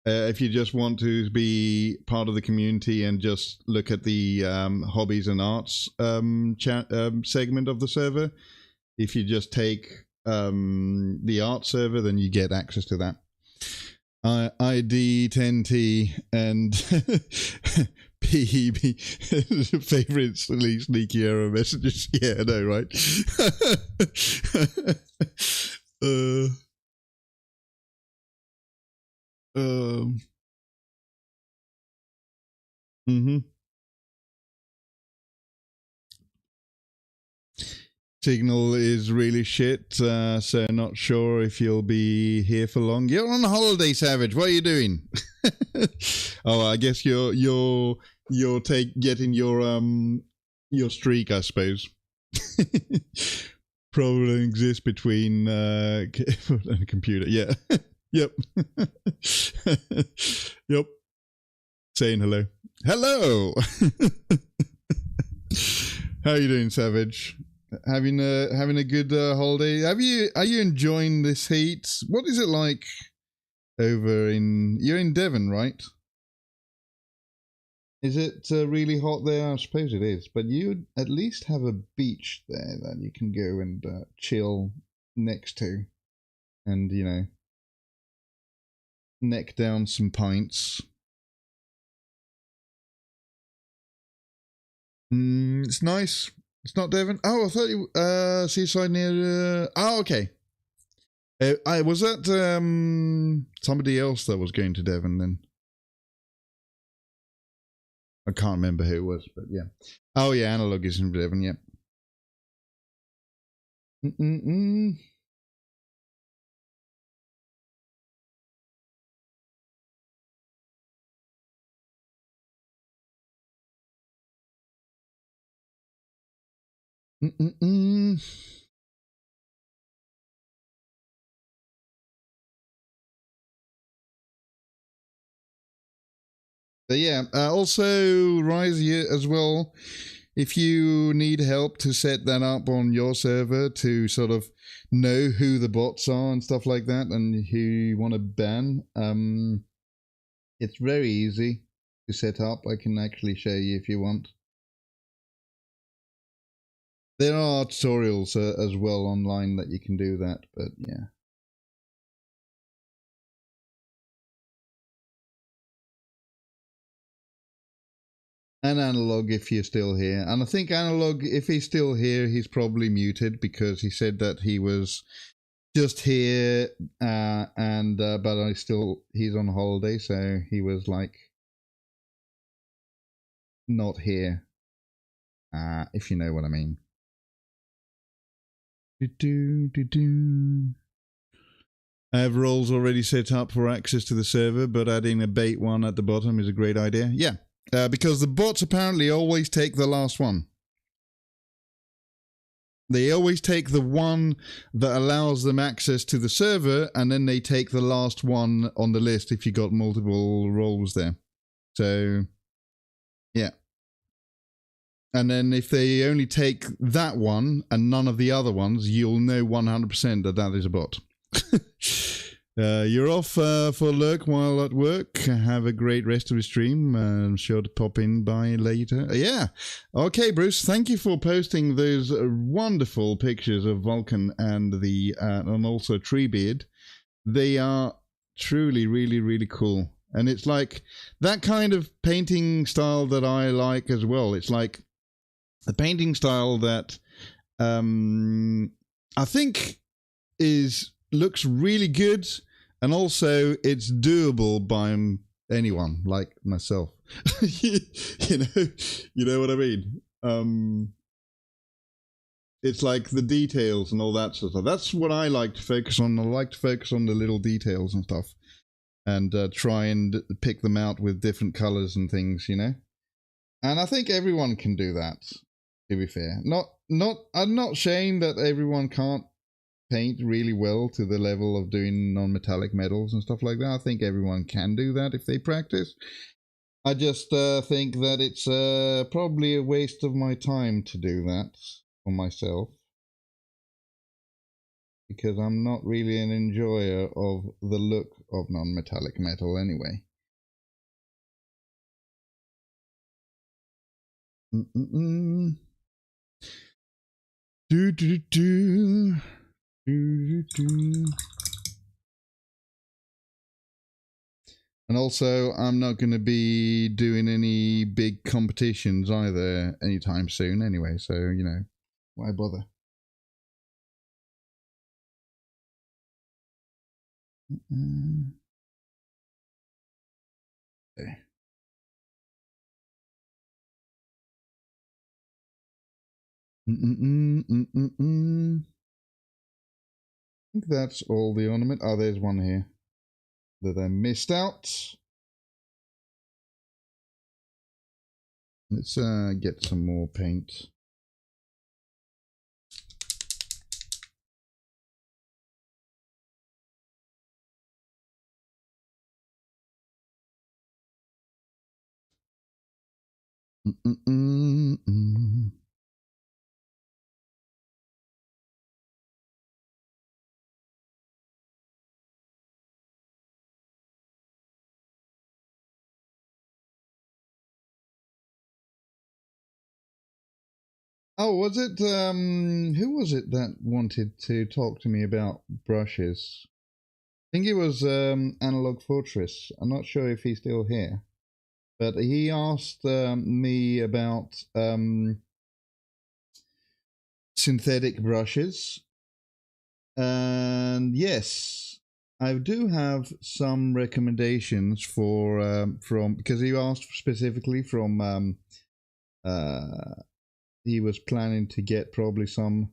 If you just want to be part of the community and just look at the hobbies and arts segment of the server, if you just take the art server, then you get access to that. ID 10T and PEB favorite sneaky error messages. Yeah, I know, right? Signal is really shit, so not sure if you'll be here for long. You're on holiday, Savage. What are you doing? Oh, I guess you're getting your streak, I suppose. Probably exists between keyboard and computer. Yeah. Yep. Yep. Saying hello. Hello. How are you doing, Savage? Having a good holiday? Are you enjoying this heat? What is it like over you're in Devon, right? Is it really hot there? I suppose it is, but you at least have a beach there that you can go and chill next to, and you know, neck down some pints. It's nice. It's not Devon. Oh, I thought you seaside near. Oh, okay. I was that somebody else that was going to Devon then. I can't remember who it was, but yeah. Oh yeah, Analog is in Devon. Yeah. But yeah, also Rise as well. If you need help to set that up on your server to sort of know who the bots are and stuff like that, and who you want to ban, it's very easy to set up. I can actually show you if you want. There are tutorials as well online that you can do that, but yeah. And Analog, if you're still here. And I think Analog, if he's still here, he's probably muted because he said that he was just here, but he's on holiday, so he was like not here, if you know what I mean. I have roles already set up for access to the server, but adding a bait one at the bottom is a great idea. Yeah, because the bots apparently always take the last one. They always take the one that allows them access to the server, and then they take the last one on the list if you got multiple roles there. So, yeah. And then if they only take that one and none of the other ones, you'll know 100% that that is a bot. You're off for lurk while at work. Have a great rest of the stream. I'm sure to pop in by later. Yeah. Okay, Bruce. Thank you for posting those wonderful pictures of Vulcan and and also Treebeard. They are truly, really, really cool. And it's like that kind of painting style that I like as well. It's like the painting style that I think looks really good, and also it's doable by anyone like myself. you know what I mean. It's like the details and all that sort of stuff. That's what I like to focus on. I like to focus on the little details and stuff, and try and pick them out with different colors and things, and I think everyone can do that, to be fair. I'm not saying that everyone can't paint really well to the level of doing non-metallic metals and stuff like that. I think everyone can do that if they practice. I just think that it's probably a waste of my time to do that for myself, because I'm not really an enjoyer of the look of non-metallic metal anyway. And also, I'm not going to be doing any big competitions either anytime soon anyway, so, why bother? Okay. I think that's all the ornament. Oh, there's one here that I missed out. Let's get some more paint. Oh, was it, who was it that wanted to talk to me about brushes? I think it was Analog Fortress. I'm not sure if he's still here. But he asked me about synthetic brushes, and yes, I do have some recommendations for from, because he asked specifically from he was planning to get probably some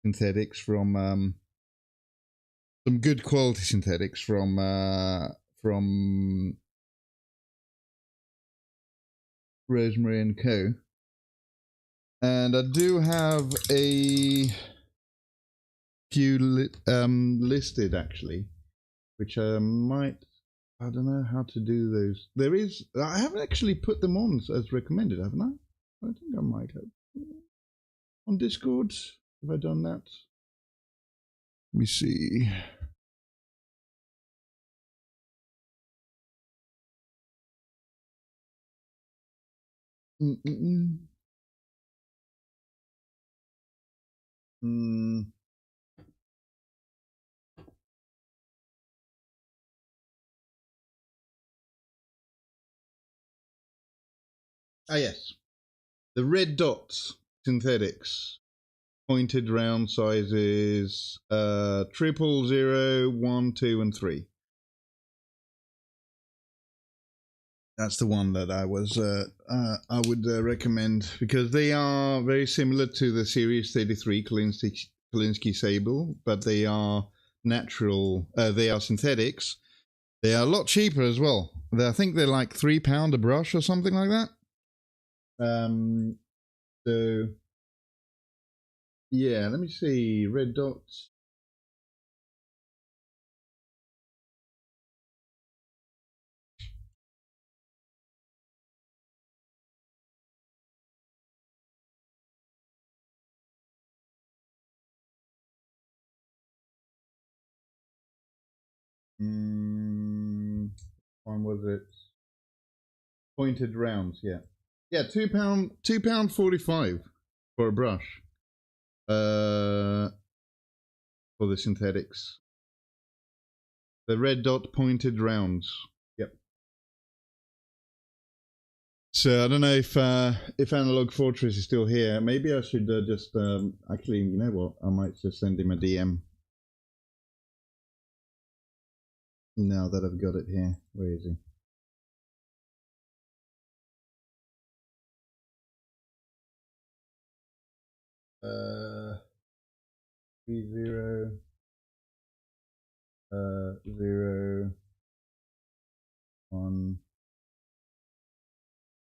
synthetics from some good quality synthetics from Rosemary Co. And I do have a few listed actually, which I might. I don't know how to do those. There is. I haven't actually put them on as recommended, haven't I? I think I might have. On Discord, have I done that? Let me see. Ah, yes. The red dots synthetics, pointed round sizes, 000, 1, 2, and 3. That's the one that I would recommend, because they are very similar to the Series 33 Kolinsky Sable, but they are natural. They are synthetics. They are a lot cheaper as well. I think they're like £3 a brush or something like that. So yeah, let me see. Red dots. One was it? Pointed rounds, yeah. Yeah, £2, £2.45 for a brush. For the synthetics. The red dot pointed rounds. Yep. So I don't know if Analog Fortress is still here. Maybe I should just actually, you know what? I might just send him a DM. Now that I've got it here. Where is he? Uh, 30 0 1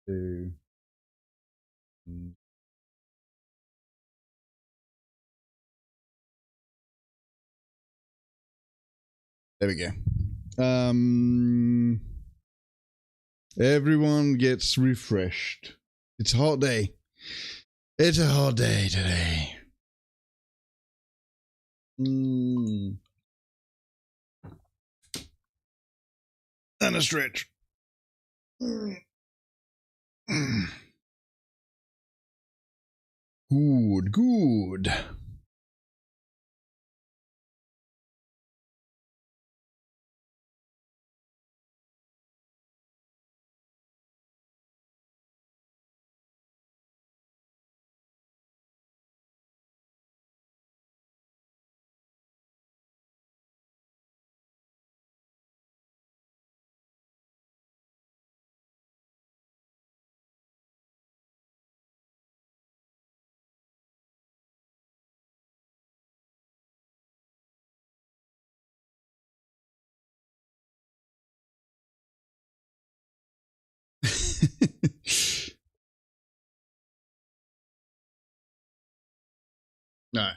2. There we go. Everyone gets refreshed. It's a hot day. It's a hot day today. And a stretch. Good, good. No.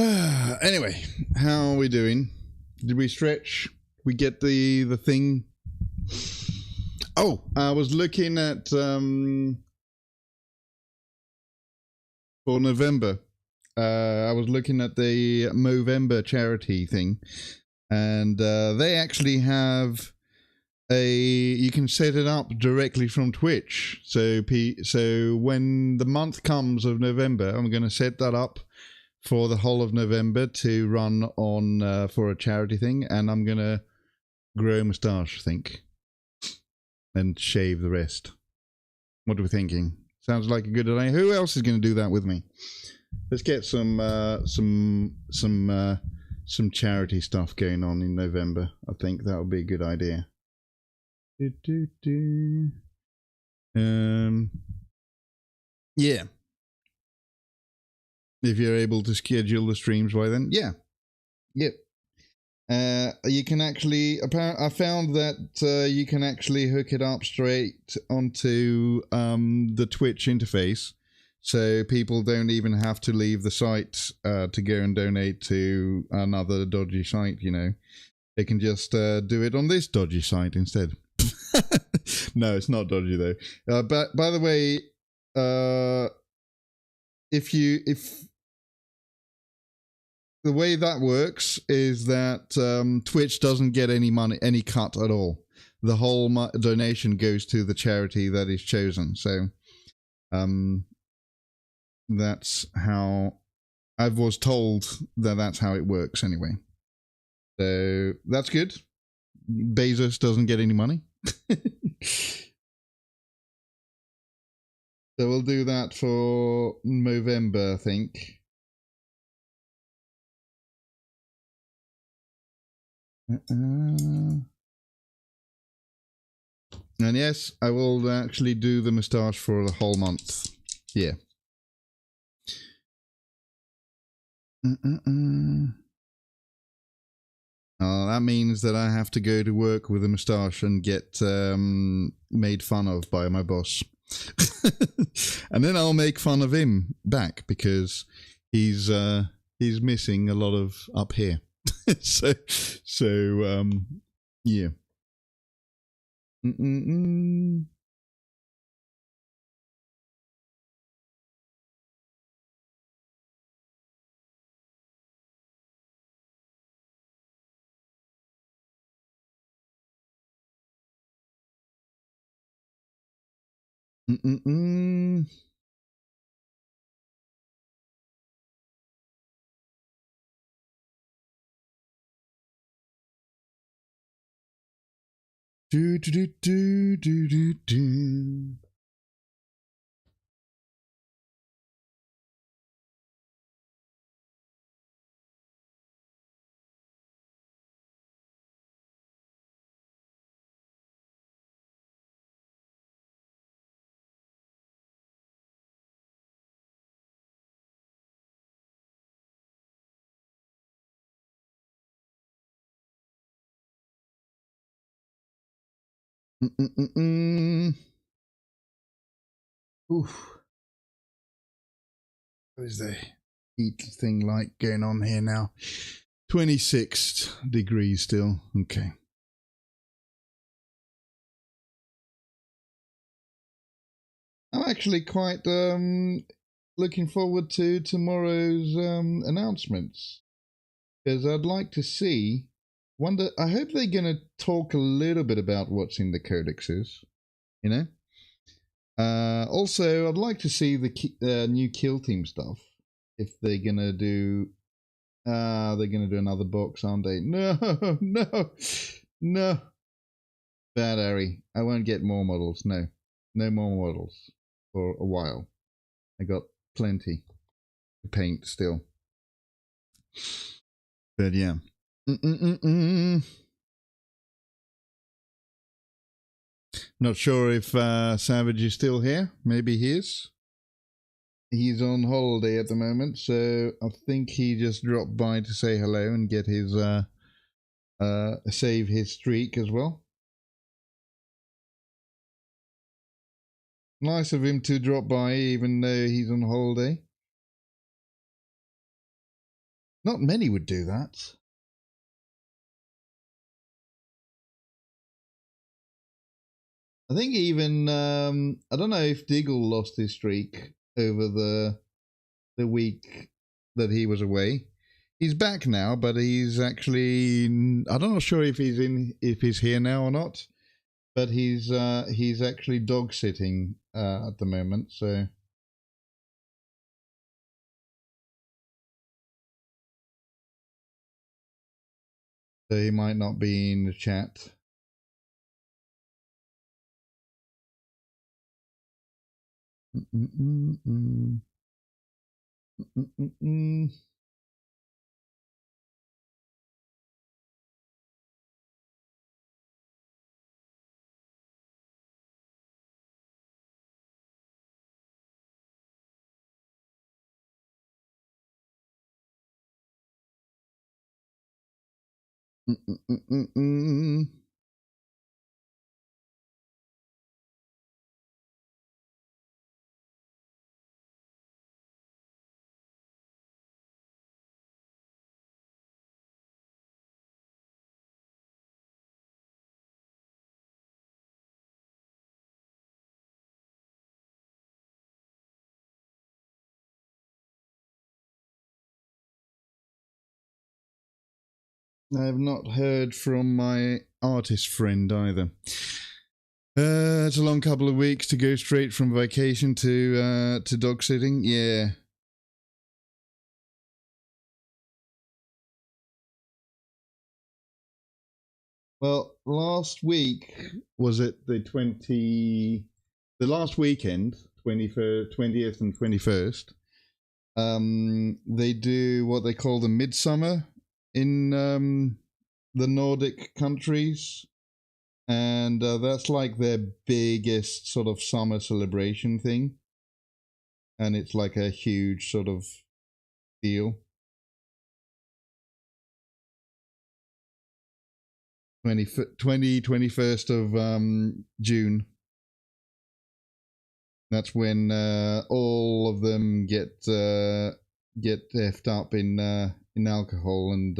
Anyway, how are we doing? Did we stretch? We get the thing? Oh, I was looking at for November. I was looking at the Movember charity thing, and they actually have you can set it up directly from Twitch. So when the month comes of November, I'm going to set that up for the whole of November to run on for a charity thing, and I'm going to grow a moustache, I think, and shave the rest. What are we thinking? Sounds like a good idea. Who else is going to do that with me? Let's get some charity stuff going on in November. I think that would be a good idea. Yeah. If you're able to schedule the streams by then, yeah. Yep. You can actually, I found that you can actually hook it up straight onto the Twitch interface, so people don't even have to leave the site to go and donate to another dodgy site, you know. They can just do it on this dodgy site instead. No, it's not dodgy though. But by the way, if the way that works is that Twitch doesn't get any money, any cut at all. The whole donation goes to the charity that is chosen. So that's how I was told that's how it works anyway. So that's good. Bezos doesn't get any money. So we'll do that for November, I think. And yes, I will actually do the moustache for the whole month. Yeah. That means that I have to go to work with a moustache and get made fun of by my boss. And then I'll make fun of him back because he's missing a lot of up here. so yeah. Do do do do do do. Oof. What is the heat thing like going on here now? 26 degrees still. Okay. I'm actually quite looking forward to tomorrow's announcements, because I'd like to see. I hope they're going to talk a little bit about what's in the codexes, you know. Also, I'd like to see the new kill team stuff. If they're gonna do, they're gonna do another box, aren't they? No, no, no. Bad Harry. I won't get more models. No, no more models for a while. I got plenty to paint still. But yeah. Not sure if Savage is still here. Maybe he is. He's on holiday at the moment, so I think he just dropped by to say hello and get his save his streak as well. Nice of him to drop by even though he's on holiday. Not many would do that. I think even I don't know if Diggle lost his streak over the week that he was away. He's back now, but he's actually, I'm not sure if he's here now or not. But he's actually dog sitting at the moment, so. So he might not be in the chat. I have not heard from my artist friend either. It's a long couple of weeks to go straight from vacation to dog sitting. Yeah. Well, last week was it the last weekend, 20th and 21st. They do what they call the midsummer in the Nordic countries, and that's like their biggest sort of summer celebration thing, and it's like a huge sort of deal. 21st of June. That's when all of them get effed up in alcohol and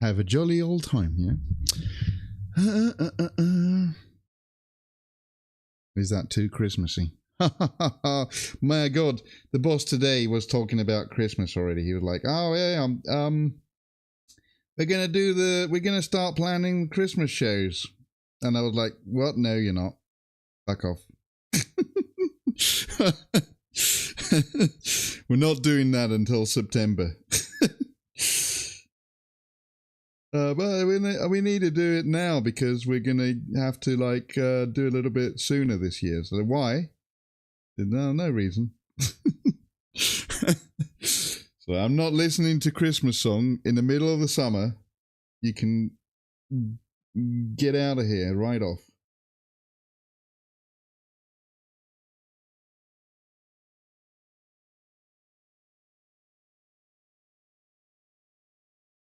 have a jolly old time, yeah. Is that too Christmassy? My God, the boss today was talking about Christmas already. He was like, "Oh yeah, we're gonna start planning Christmas shows," and I was like, "What? No, you're not. Fuck off." We're not doing that until September. But we need to do it now because we're gonna have to do a little bit sooner this year. So why? No reason. So I'm not listening to Christmas song in the middle of the summer. You can get out of here right off.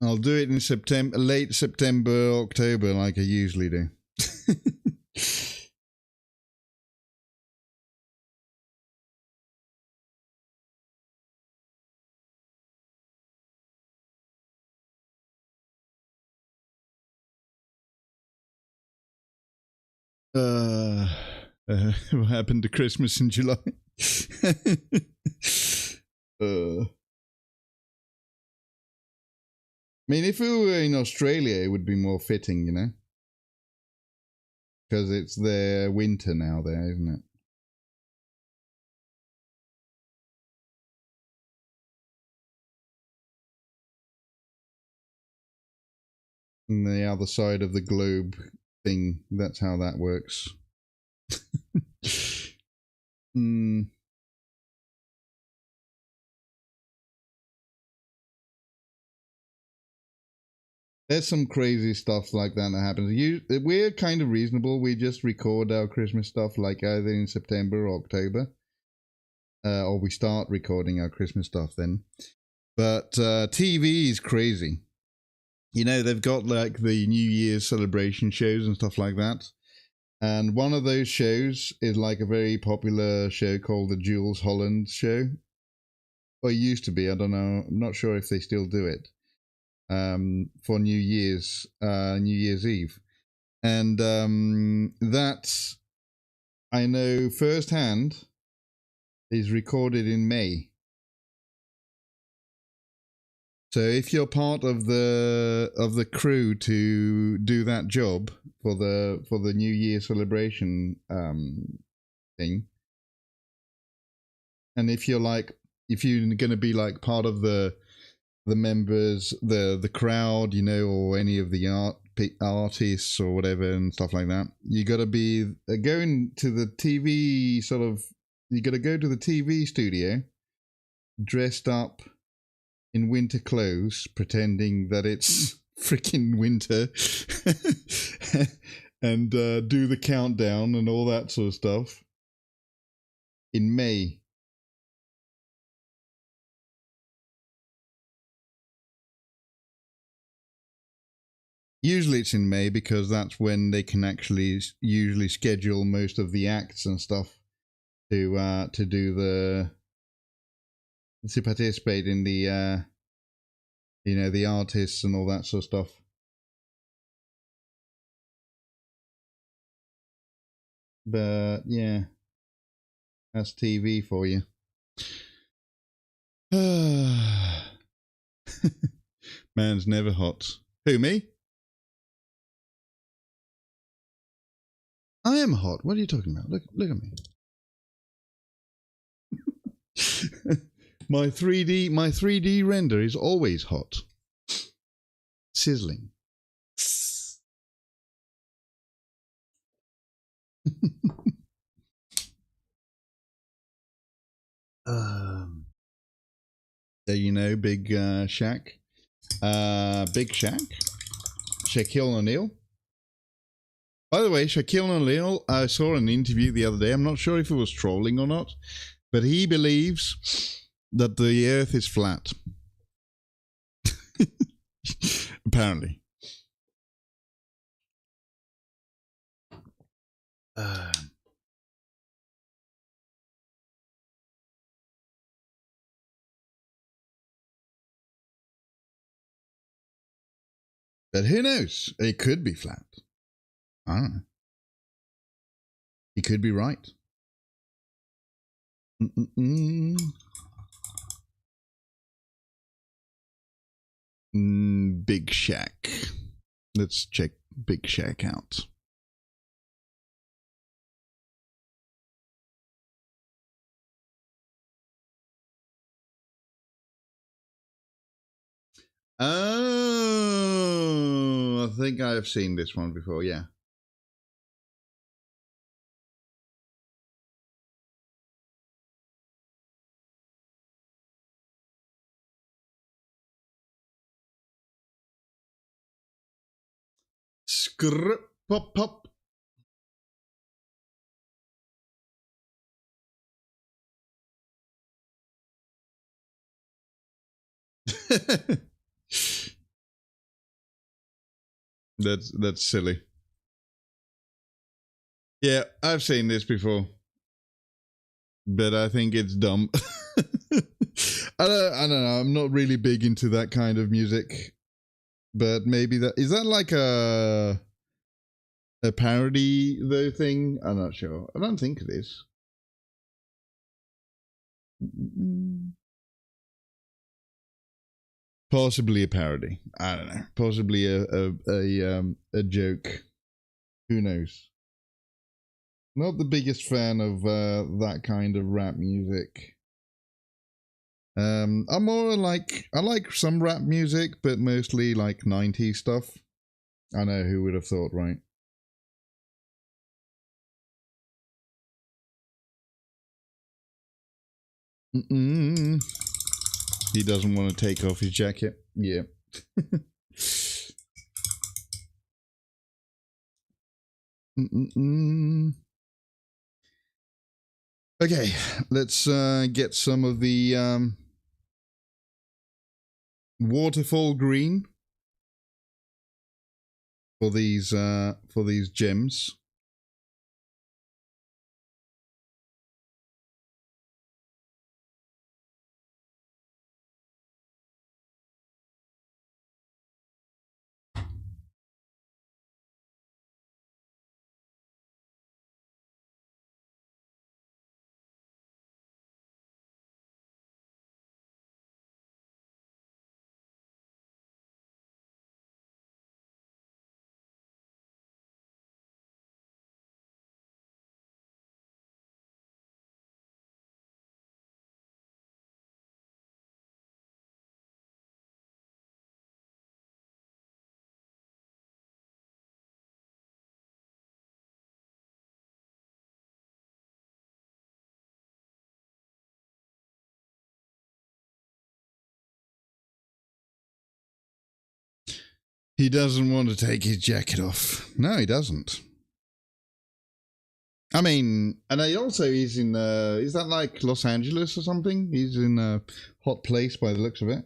I'll do it in September, late September, October, like I usually do. What happened to Christmas in July? I mean, if we were in Australia, it would be more fitting, you know? Because it's their winter now there, isn't it? On the other side of the globe thing, that's how that works. There's some crazy stuff like that happens. We're kind of reasonable. We just record our Christmas stuff like either in September or October. Or we start recording our Christmas stuff then. But TV is crazy. You know, they've got like the New Year's celebration shows and stuff like that. And one of those shows is like a very popular show called the Jules Holland Show. Or it used to be, I don't know. I'm not sure if they still do it. For New Year's Eve. And that, I know firsthand, is recorded in May. So if you're part of the crew to do that job for the New Year celebration thing, and if you're going to be like part of the members, the crowd, you know, or any of the artists or whatever and stuff like that, you got to be going to the TV sort of. You got to go to the TV studio dressed up in winter clothes, pretending that it's freaking winter, and do the countdown and all that sort of stuff in May. Usually it's in May because that's when they can actually usually schedule most of the acts and stuff to do to participate in the you know, the artists and all that sort of stuff. But yeah, that's TV for you. Man's never hot. Who, me? I am hot. What are you talking about? Look at me. My 3D render is always hot. Sizzling. There, you know, Big Shaq. Big Shaq. Shaquille O'Neal. By the way, Shaquille O'Neal, I saw an interview the other day. I'm not sure if it was trolling or not, but he believes that the Earth is flat. Apparently. But who knows? It could be flat. I don't know. He could be right. Big Shaq. Let's check Big Shaq out. Oh, I think I have seen this one before, yeah. Pop pop. That's silly. Yeah, I've seen this before, but I think it's dumb. I don't know. I'm not really big into that kind of music, but maybe that is that like a parody though thing. I'm not sure. I don't think it is. Possibly a parody. I don't know. Possibly a joke. Who knows? Not the biggest fan of that kind of rap music. I'm more like, I like some rap music, but mostly like 90s stuff. I know, who would have thought, right? He doesn't want to take off his jacket. Yeah. Okay, let's get some of the waterfall green for these gems. He doesn't want to take his jacket off. No, he doesn't. I mean, and he's in, is that like Los Angeles or something? He's in a hot place by the looks of it.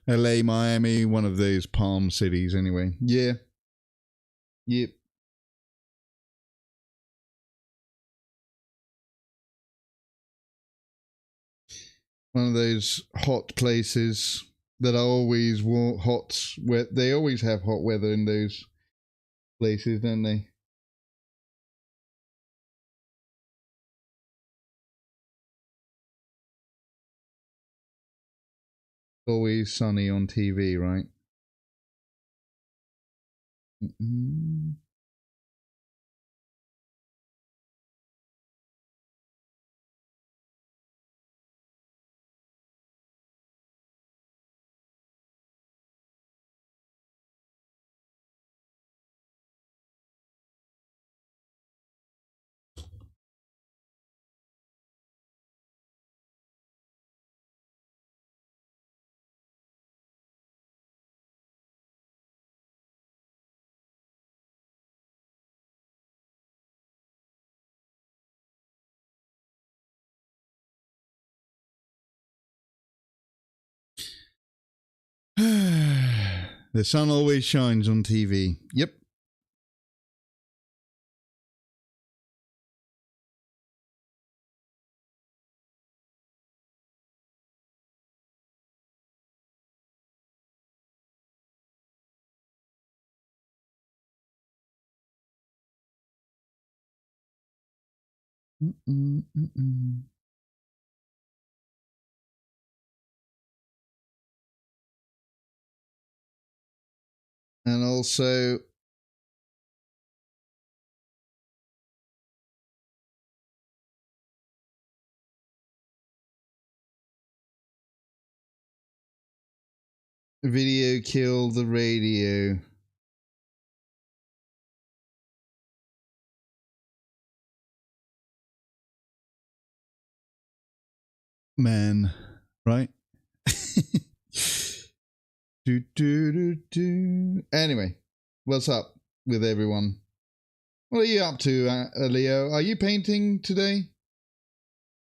LA, Miami, one of those palm cities anyway. Yeah. Yep. One of those hot places that are always hot. Where they always have hot weather in those places, don't they? Always sunny on TV, right? Mm-mm. The sun always shines on TV. Yep. Mm-mm. And also, video killed the radio. Man, right? Anyway, what's up with everyone? What are you up to, Leo? Are you painting today?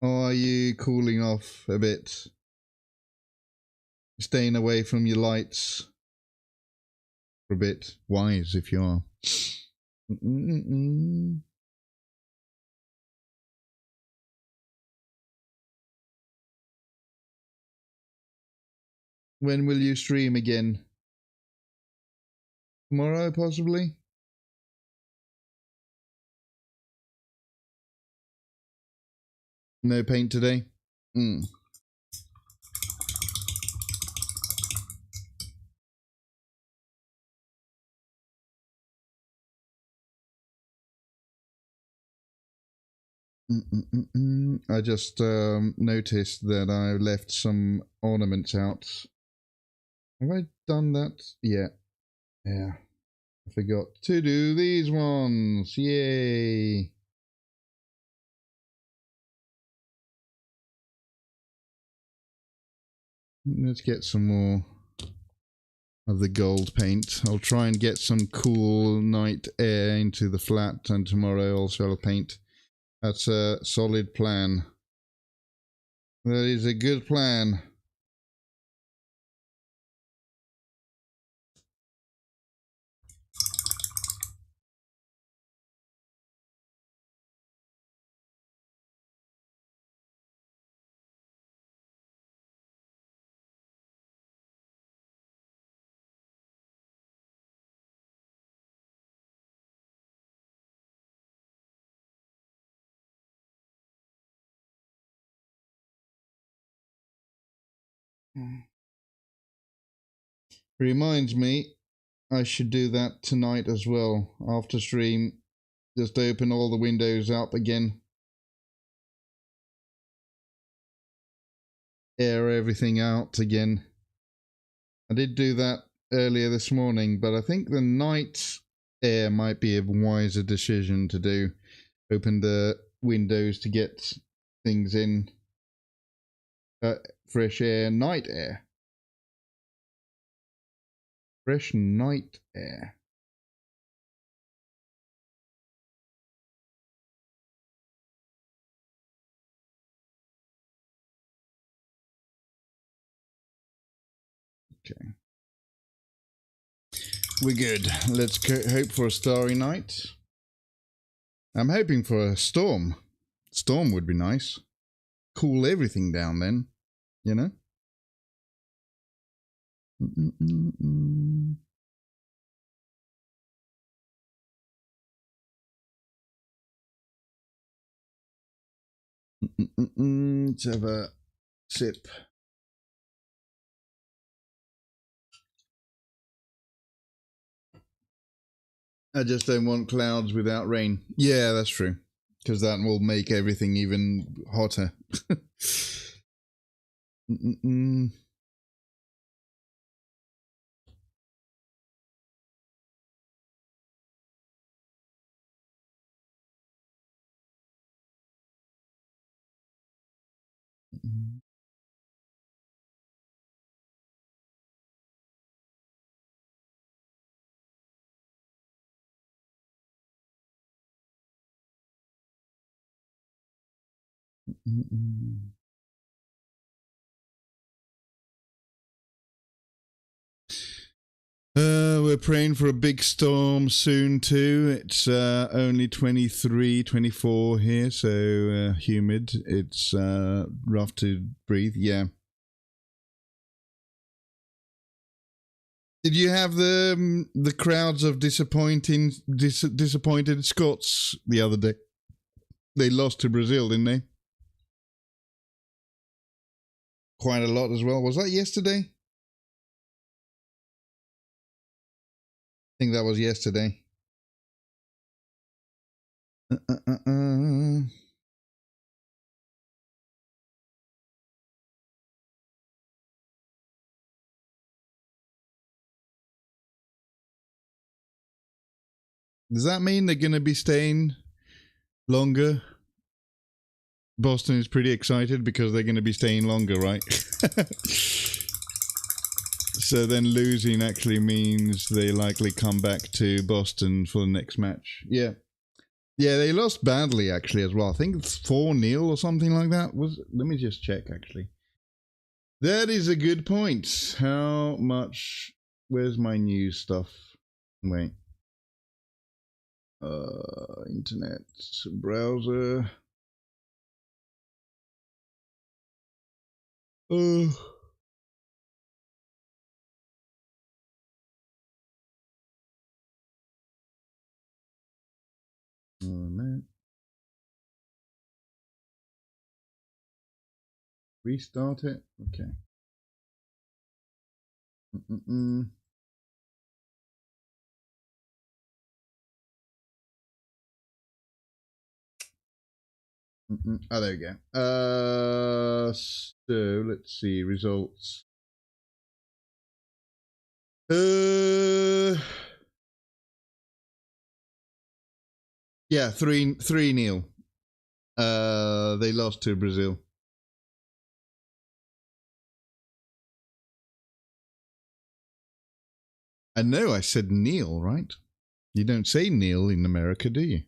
Or are you cooling off a bit? Staying away from your lights for a bit? Wise if you are. When will you stream again? Tomorrow, possibly? No paint today? I just noticed that I left some ornaments out. Have I done that? Yeah. I forgot to do these ones. Yay. Let's get some more of the gold paint. I'll try and get some cool night air into the flat, and tomorrow also I'll paint. That's a solid plan. That is a good plan. Reminds me, I should do that tonight as well. After stream, just open all the windows up again. air everything out again. I did do that earlier this morning, but I think the night air might be a wiser decision to do. Open the windows to get things in. Fresh air, night air. Fresh night air. Okay. We're good. Let's hope for a starry night. I'm hoping for a storm. Storm would be nice. Cool everything down then, you know? Let's have a sip. I just don't want clouds without rain. Yeah, that's true. Because that will make everything even hotter. We're praying for a big storm soon too. It's only 23, 24 here, so humid. It's rough to breathe. Yeah. Did you have the crowds of disappointed Scots the other day? They lost to Brazil, didn't they? Quite a lot as well. Was that yesterday? I think that was yesterday. Does that mean they're going to be staying longer? Boston is pretty excited because they're going to be staying longer, right? So then losing actually means they likely come back to Boston for the next match. Yeah. Yeah, they lost badly actually as well. I think it's 4-0 or something like that. Let me just check actually. That is a good point. How much? Where's my news stuff? Wait. Internet browser. Man. Restart it. Okay. Oh, there we go. So let's see results. Yeah, 3-0. They lost to Brazil. I know I said Neil, right? You don't say Neil in America, do you?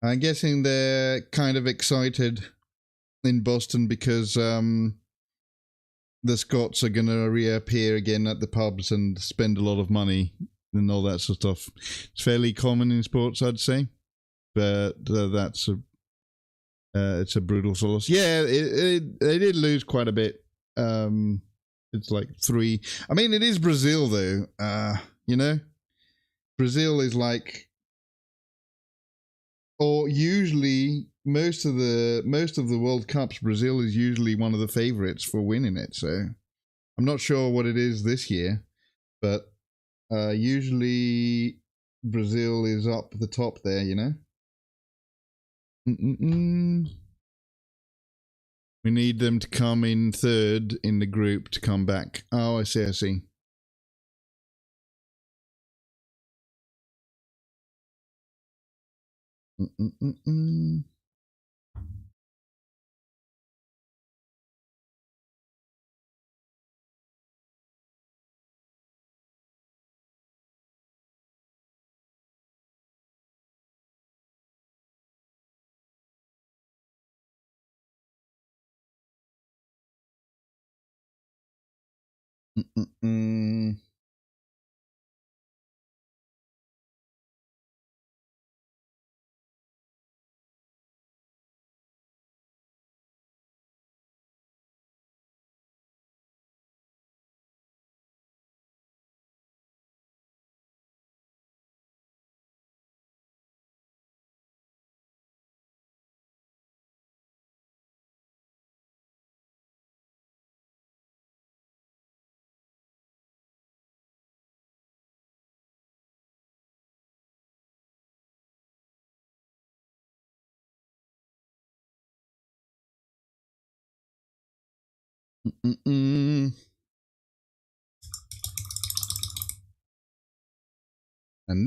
I'm guessing they're kind of excited in Boston because the Scots are going to reappear again at the pubs and spend a lot of money and all that sort of stuff. It's fairly common in sports, I'd say, but that's It's a brutal loss. Yeah, they did lose quite a bit. It's like 3. I mean, it is Brazil though. You know, Brazil is like, or usually most of the World Cups, Brazil is usually one of the favorites for winning it. So I'm not sure what it is this year, but usually Brazil is up the top there. You know. We need them to come in third in the group to come back. Oh, I see, I see. And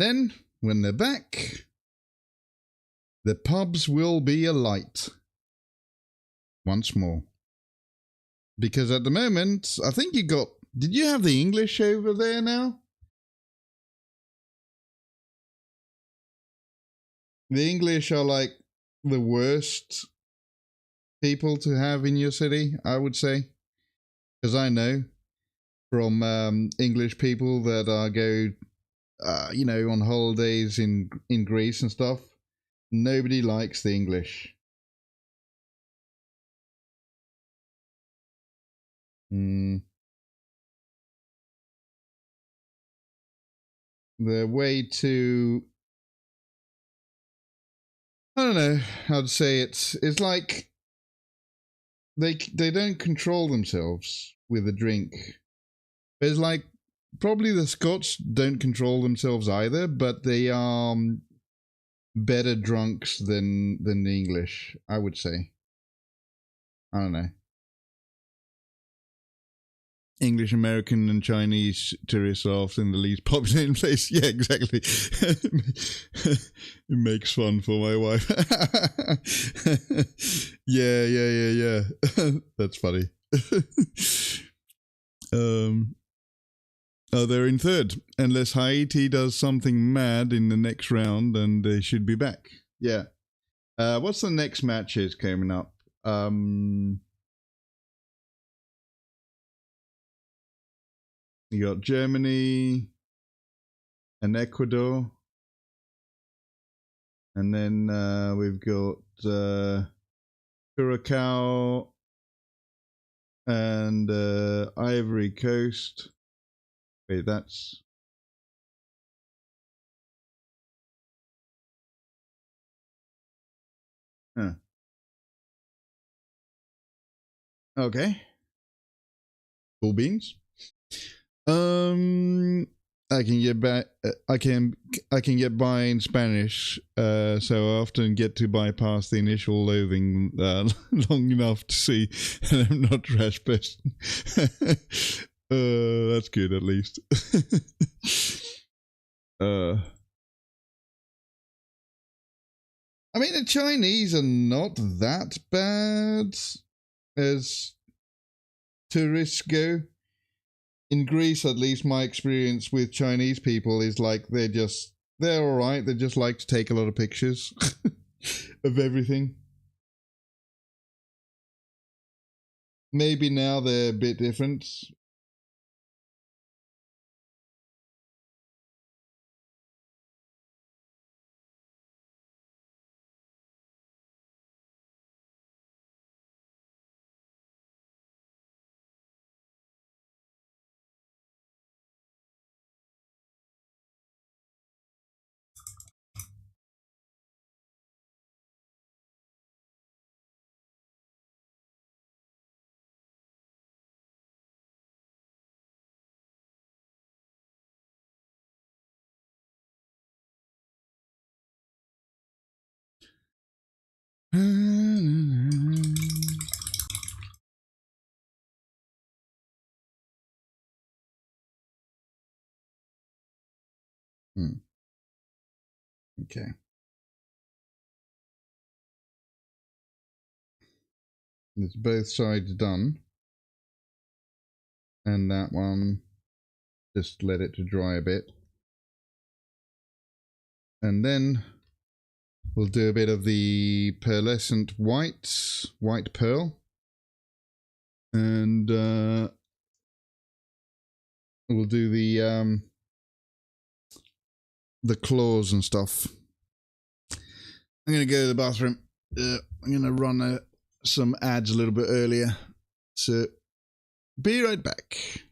then, when they're back, the pubs will be alight once more. Because at the moment, I think you got... Did you have the English over there now? The English are like the worst people to have in your city, I would say. Because I know from English people that go... you know, on holidays in Greece and stuff, nobody likes the English. They're way too... I don't know how to say it. It's like they don't control themselves with a drink. It's like probably the Scots don't control themselves either, but they are better drunks than the English, I would say. I don't know. English, American, and Chinese tourists are often the least populated place. Yeah, exactly. It makes fun for my wife. Yeah. That's funny. Oh, they're in third. Unless Haiti does something mad in the next round, and they should be back. Yeah. What's the next matches coming up? You got Germany and Ecuador. And then we've got Curacao and Ivory Coast. Wait, that's... Huh. Okay. Cool beans. I can get back. I can get by in Spanish, so I often get to bypass the initial loathing long enough to see that I'm not trash person. That's good, at least. I mean, the Chinese are not that bad as tourists go. In Greece, at least, my experience with Chinese people is like they're all right. They just like to take a lot of pictures of everything. Maybe now they're a bit different. Okay. It's both sides done. And that one, just let it to dry a bit. And then we'll do a bit of the pearlescent white pearl. And we'll do the claws and stuff. I'm going to go to the bathroom. I'm going to run some ads a little bit earlier. So, be right back.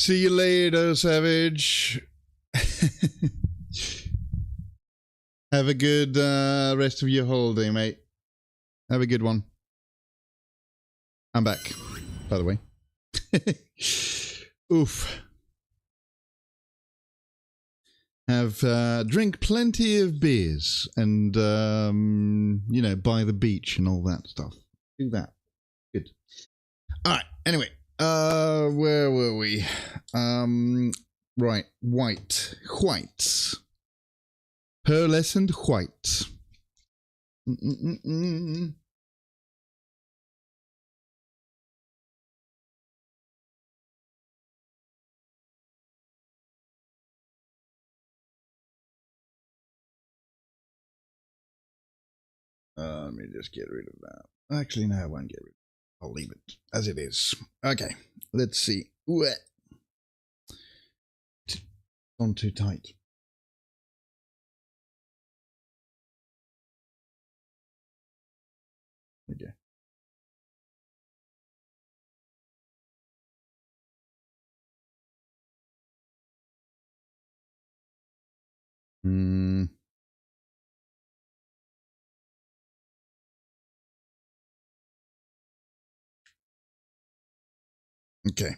See you later, Savage. Have a good rest of your holiday, mate. Have a good one. I'm back, by the way. Oof. Have drink plenty of beers and you know, by the beach and all that stuff. Do that. Good. All right. Anyway, where were we? Right, white, pearlescent white. Let me just get rid of that. Actually, no, I won't get rid of it. I'll leave it as it is. Okay, let's see. On too tight. Okay. Okay.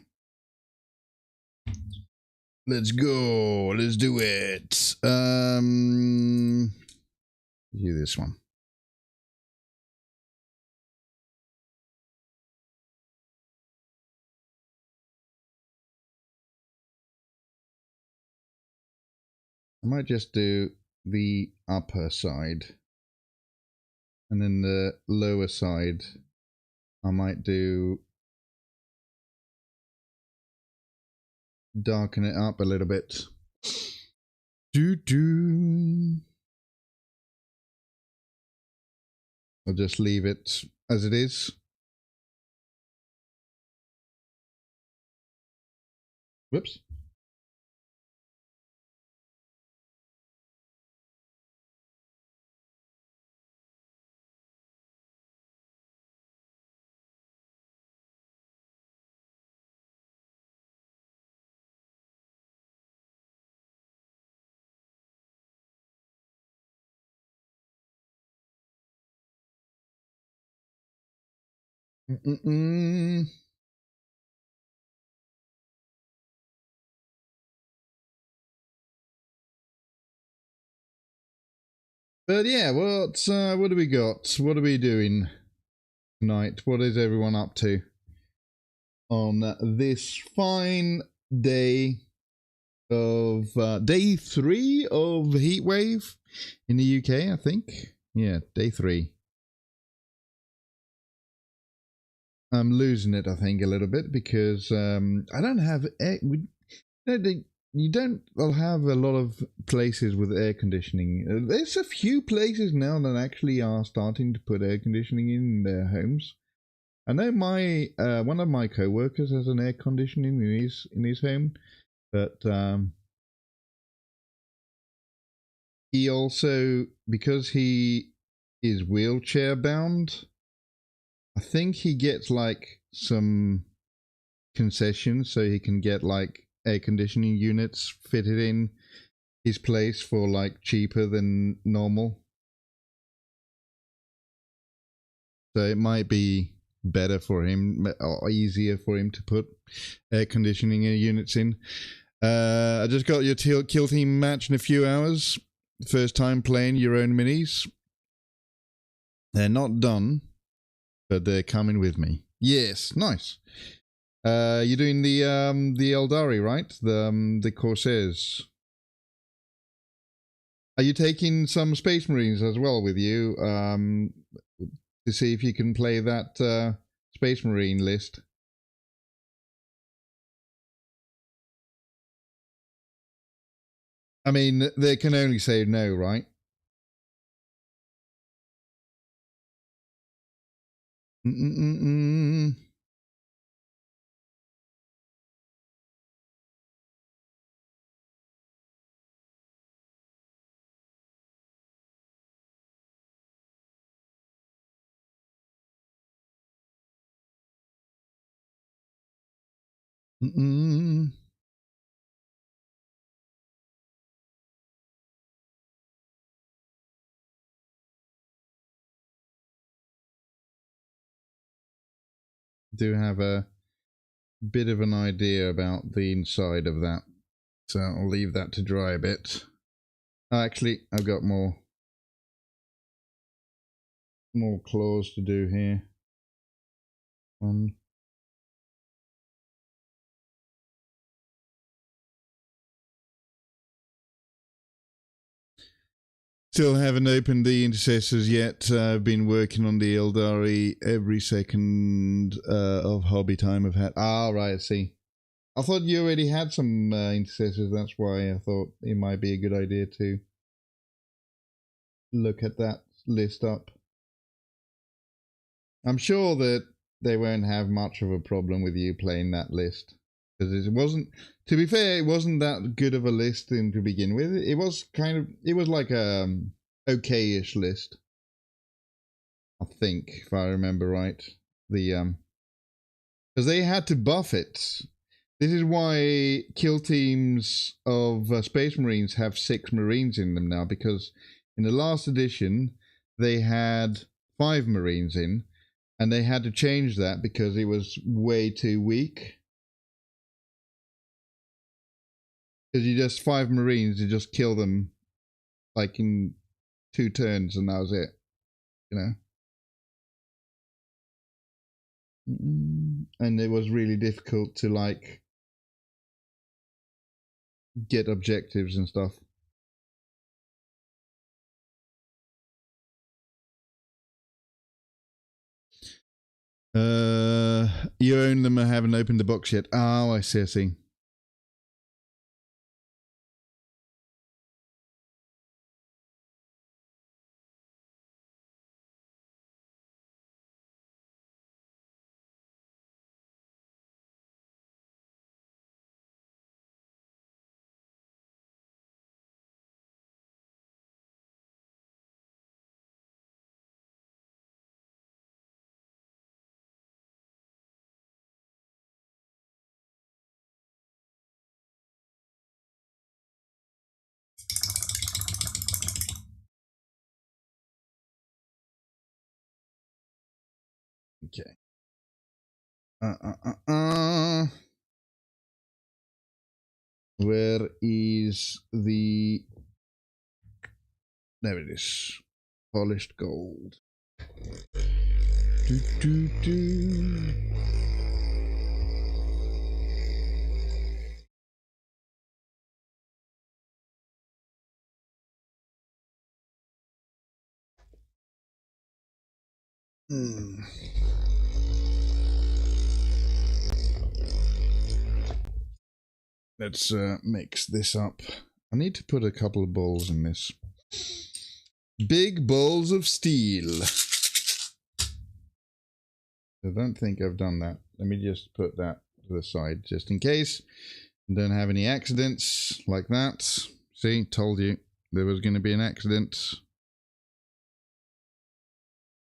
Let's go. Let's do it. Do this one. I might just do the upper side. And then the lower side, I might do darken it up a little bit. I'll just leave it as it is. Whoops. But yeah, what do we got? What are we doing tonight? What is everyone up to on this fine day of day 3 of Heatwave in the UK? I think, yeah, day 3. I'm losing it, I think, a little bit because I don't have you don't have a lot of places with air conditioning. There's a few places now that actually are starting to put air conditioning in their homes. I know my one of my co-workers has an air conditioning in his home, but he also, because he is wheelchair bound, I think he gets like some concessions so he can get like air conditioning units fitted in his place for like cheaper than normal. So it might be better for him or easier for him to put air conditioning units in. I just got your kill team match in a few hours. First time playing your own minis. They're not done, but they're coming with me. Yes, nice. You're doing the Eldari, right? The Corsairs. Are you taking some Space Marines as well with you? To see if you can play that Space Marine list. I mean, they can only say no, right? Do have a bit of an idea about the inside of that, so I'll leave that to dry a bit. Actually, I've got more claws to do here. Still haven't opened the intercessors yet. I've been working on the Eldari every second of hobby time I've had. Ah, right, I see. I thought you already had some intercessors. That's why I thought it might be a good idea to look at that list up. I'm sure that they won't have much of a problem with you playing that list. Because it wasn't, to be fair, it wasn't that good of a list to begin with. It was kind of, it was like a okay-ish list. I think, if I remember right. The, because they had to buff it. This is why kill teams of Space Marines have 6 Marines in them now, because in the last edition, they had 5 Marines in, and they had to change that because it was way too weak. Because you just 5 Marines, you just kill them like in 2 turns, and that was it. You know? And it was really difficult to like get objectives and stuff. You own them and haven't opened the box yet. Oh, I see, I see. Okay. Where is the... There it is. Polished gold. Do, do, do. Let's mix this up. I need to put a couple of bowls in this. Big bowls of steel. I don't think I've done that. Let me just put that to the side just in case. Don't have any accidents like that. See, told you there was going to be an accident.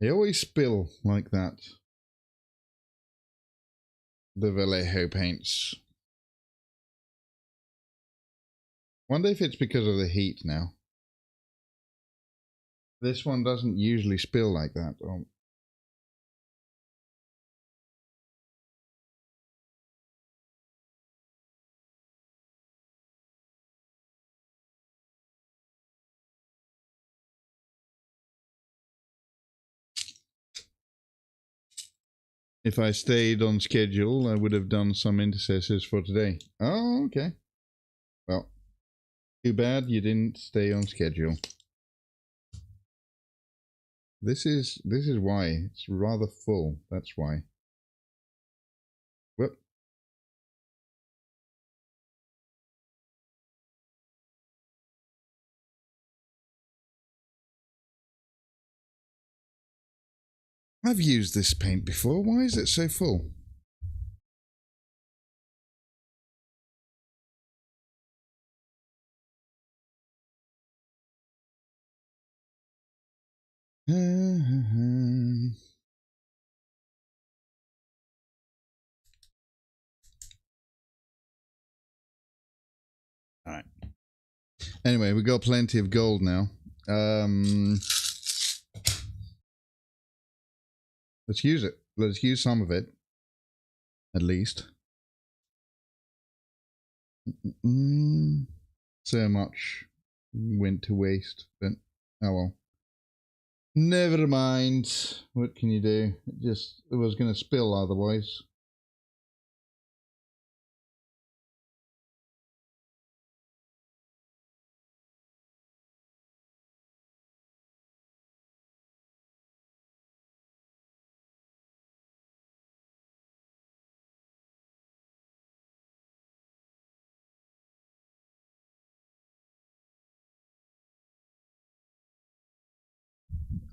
They always spill like that. The Vallejo paints. Wonder if it's because of the heat now. This one doesn't usually spill like that. Oh. If I stayed on schedule, I would have done some intercessors for today. Oh, okay. Well, too bad you didn't stay on schedule. This is why. It's rather full. That's why. Whoop. I've used this paint before. Why is it so full? Alright. Anyway, we got plenty of gold now. Let's use it. Let's use some of it. At least. So much went to waste, but oh well. Never mind. What can you do? It was going to spill otherwise.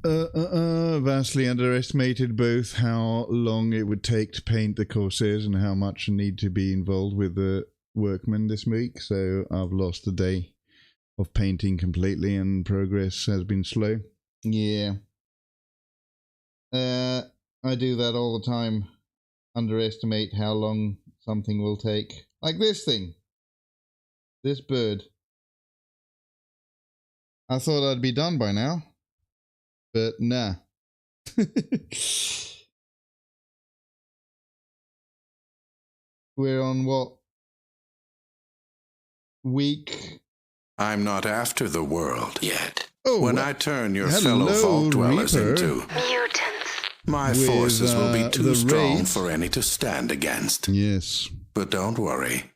Vastly underestimated both how long it would take to paint the Corsairs and how much I need to be involved with the workmen this week. So I've lost a day of painting completely and progress has been slow. Yeah. I do that all the time. Underestimate how long something will take. Like this thing. This bird. I thought I'd be done by now. But nah. We're on what? Week? I'm not after the world yet. Oh, when I turn your hello, fellow vault dwellers Reaper. into mutants, my With, forces will be too the strong raid. for any to stand against. Yes. But don't worry.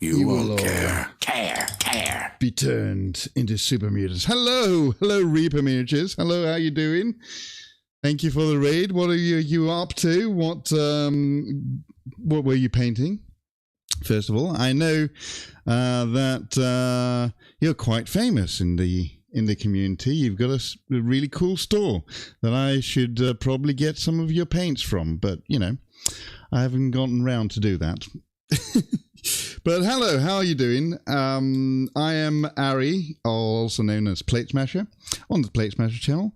You You won't will care. Be turned into super mutants. Hello, Reaper miniatures. Hello, how you doing? Thank you for the raid. What are you up to? What were you painting? First of all, I know that you're quite famous in the community. You've got a really cool store that I should probably get some of your paints from, but you know, I haven't gotten round to do that. But hello, how are you doing? I am Ari, also known as Plate Smasher, on the Plate Smasher channel.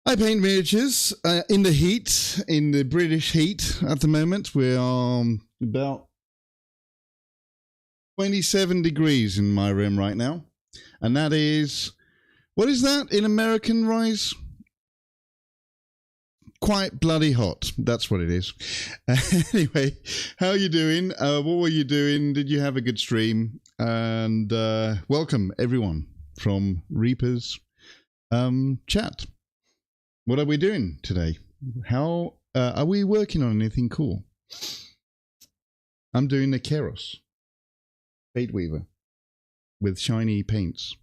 I paint miniatures in the heat, in the British heat at the moment. We are about 27 degrees in my room right now. And that is, what is that in American rise? Quite bloody hot. That's what it is. Anyway, how are you doing? What were you doing? Did you have a good stream? And welcome everyone from Reaper's chat. What are we doing today? How are we working on anything cool? I'm doing the Kairos Fateweaver with shiny paints.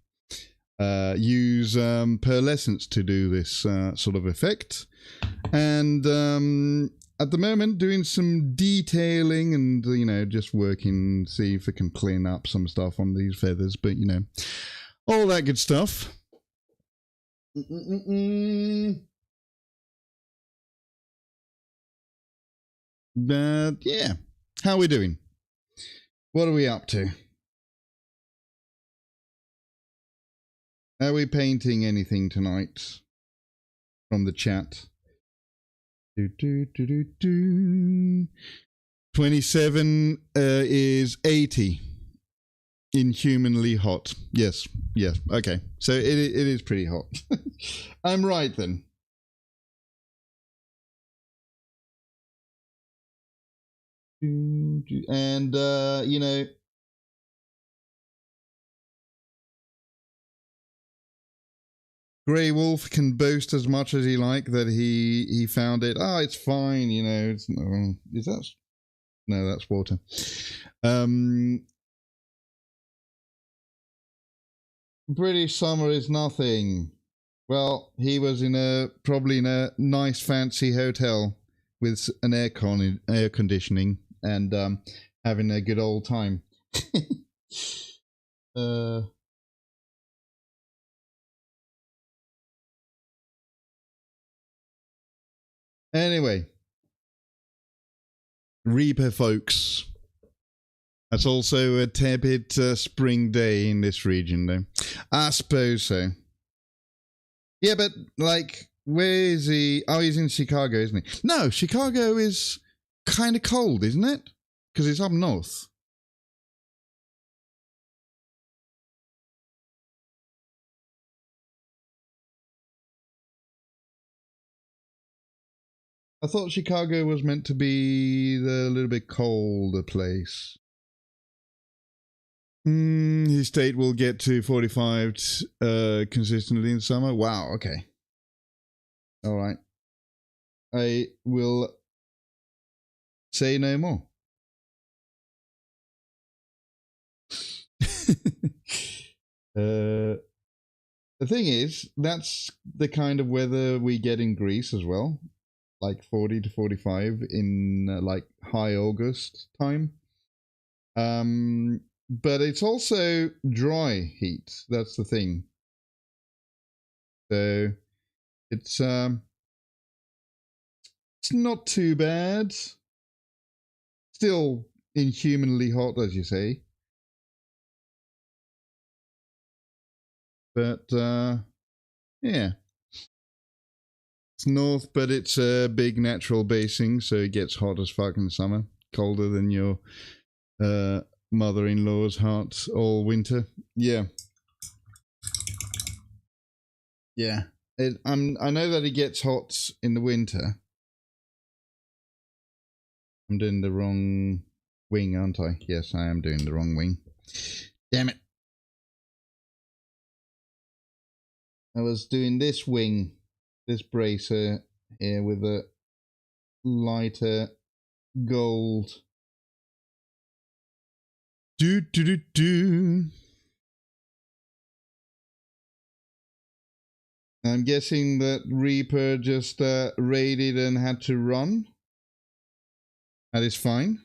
Use pearlescence to do this sort of effect. And at the moment, doing some detailing and, you know, just working, see if I can clean up some stuff on these feathers. But, you know, all that good stuff. But, yeah. How are we doing? What are we up to? Are we painting anything tonight from the chat? 27 is 80. Inhumanly hot. Yes. Okay. So it is pretty hot. I'm right then. And you know, Grey Wolf can boast as much as he like that he found it. Oh, it's fine, you know. It's is that? No, that's water. British summer is nothing. Well, he was probably in a nice fancy hotel with an air conditioning and having a good old time. Anyway, Reaper folks. That's also a tepid spring day in this region, though. I suppose so. Yeah, but, like, where is he? Oh, he's in Chicago, isn't he? No, Chicago is kind of cold, isn't it? Because it's up north. I thought Chicago was meant to be the little bit colder place. His state will get to 45 consistently in summer. Wow, okay. All right. I will say no more. The thing is, that's the kind of weather we get in Greece as well. Like 40 to 45 in like high August time. But it's also dry heat. That's the thing. So It's not too bad. Still inhumanly hot, as you say. But yeah. It's north, but it's a big natural basing, so it gets hot as fuck in the summer. Colder than your mother-in-law's heart all winter. Yeah. Yeah. I know that it gets hot in the winter. I'm doing the wrong wing, aren't I? Yes, I am doing the wrong wing. Damn it. I was doing this wing, this bracer here with a lighter gold. I'm guessing that Reaper just raided and had to run. That is fine.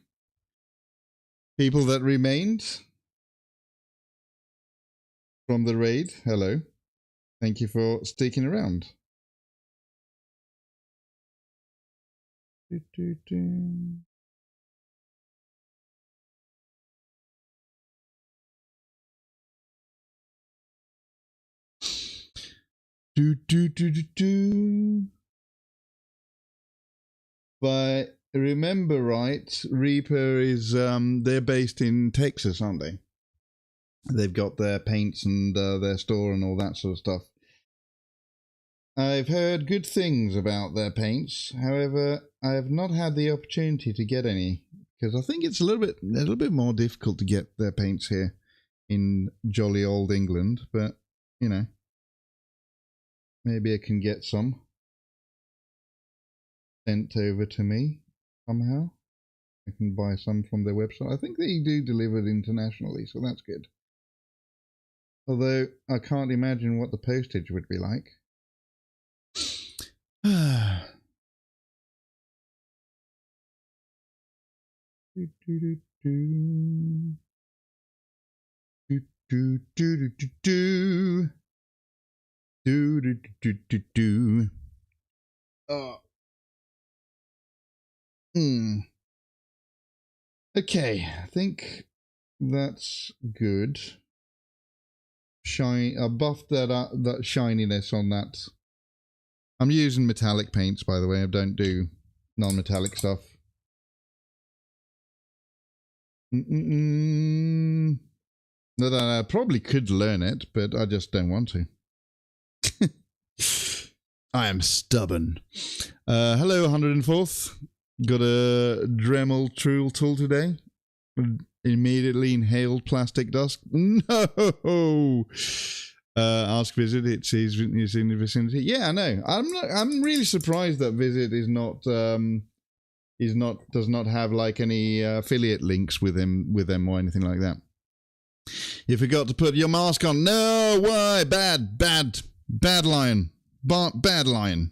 People that remained from the raid, hello. Thank you for sticking around. If I remember right, Reaper is they're based in Texas, aren't they? They've got their paints and their store and all that sort of stuff. I've heard good things about their paints. However, I have not had the opportunity to get any because I think it's a little bit more difficult to get their paints here in jolly old England. But you know, maybe I can get some sent over to me somehow. I can buy some from their website. I think they do deliver it internationally, so that's good. Although I can't imagine what the postage would be like. Okay, I think that's good. I buffed that shininess on that. I'm using metallic paints, by the way. I don't do non-metallic stuff. No, that I probably could learn it, but I just don't want to. I am stubborn. Hello, 104th. Got a Dremel tool today. Immediately inhaled plastic dust. No. Ask Visit. It's in the vicinity. Yeah, I know. I'm really surprised that Visit is not does not have like any affiliate links with them or anything like that. You forgot to put your mask on. No, why? Bad lion. Bad lion.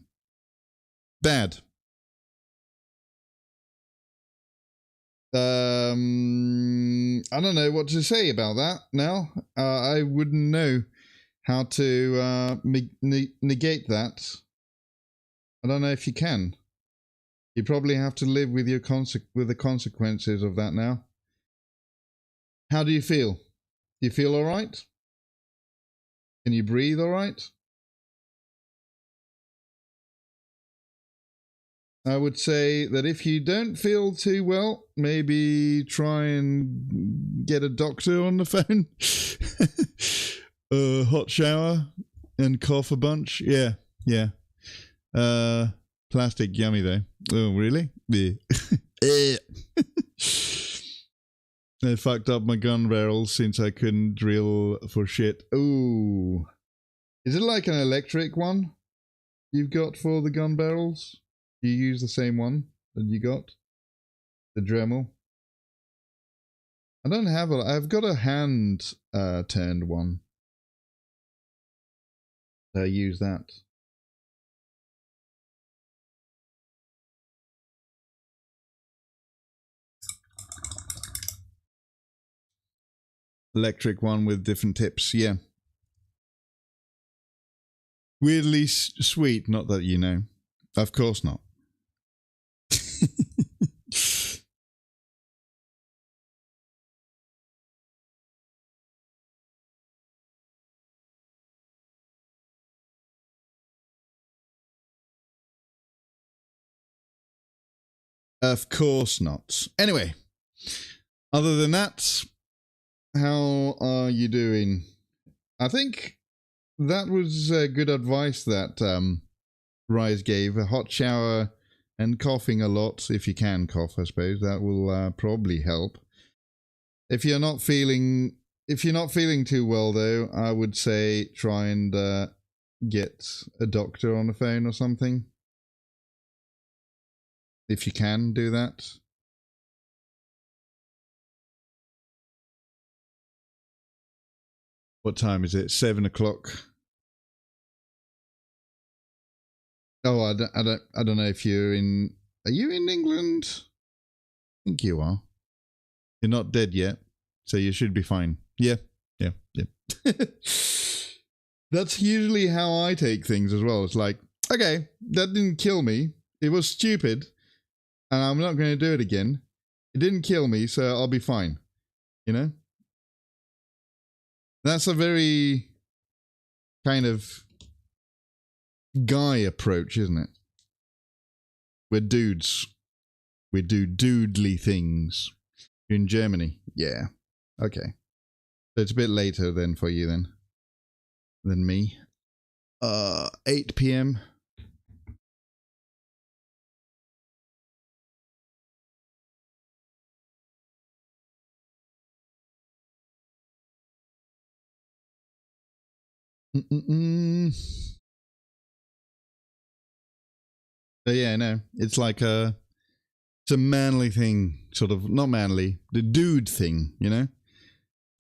Bad. I don't know what to say about that now. I wouldn't know how to negate that. I don't know if you can. You probably have to live with the consequences of that now. How do you feel? Do you feel all right? Can you breathe all right? I would say that if you don't feel too well, maybe try and get a doctor on the phone. Hot shower and cough a bunch. Yeah. Plastic yummy though. Oh, really? Yeah. I fucked up my gun barrels since I couldn't drill for shit. Ooh. Is it like an electric one you've got for the gun barrels? You use the same one that you got? The Dremel? I don't have I've got a hand turned one. I use that. Electric one with different tips, yeah. Weirdly sweet, not that you know. Of course not. Of course not. Anyway, other than that, how are you doing? I think that was good advice that Rise gave. A hot shower and coughing a lot, if you can cough, I suppose. That will probably help. If you're not feeling too well, though, I would say try and get a doctor on the phone or something. If you can do that. What time is it? 7 o'clock. Oh, I don't know if you're in. Are you in England? I think you are. You're not dead yet, so you should be fine. Yeah. That's usually how I take things as well. It's like, okay, that didn't kill me. It was stupid, and I'm not going to do it again. It didn't kill me, so I'll be fine. You know? That's a very kind of guy approach, isn't it? We're dudes. We do dudely things. You're in Germany? Yeah. Okay. So it's a bit later then for you then. Than me. 8 p.m. So yeah, no, it's like it's a manly thing, sort of, not manly, the dude thing, you know?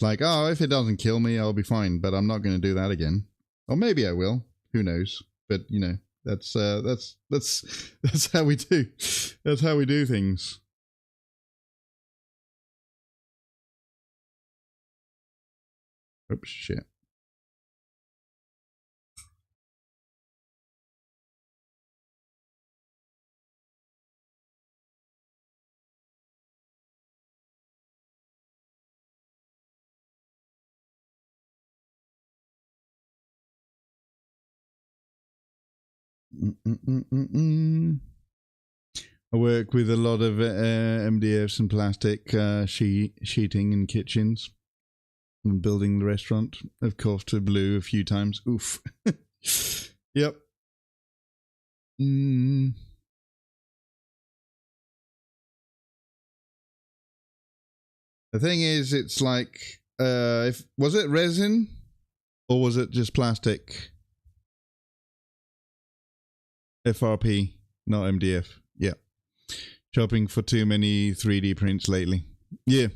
Like, oh, if it doesn't kill me, I'll be fine, but I'm not going to do that again. Or maybe I will. Who knows? But, you know, that's how we do. That's how we do things. Oops, shit. I work with a lot of MDFs and plastic sheeting in kitchens and building the restaurant. Of course, to blue a few times. Oof. Yep. The thing is, it's like, was it resin or was it just plastic? FRP, not MDF. Yeah. Shopping for too many 3D prints lately. Yeah.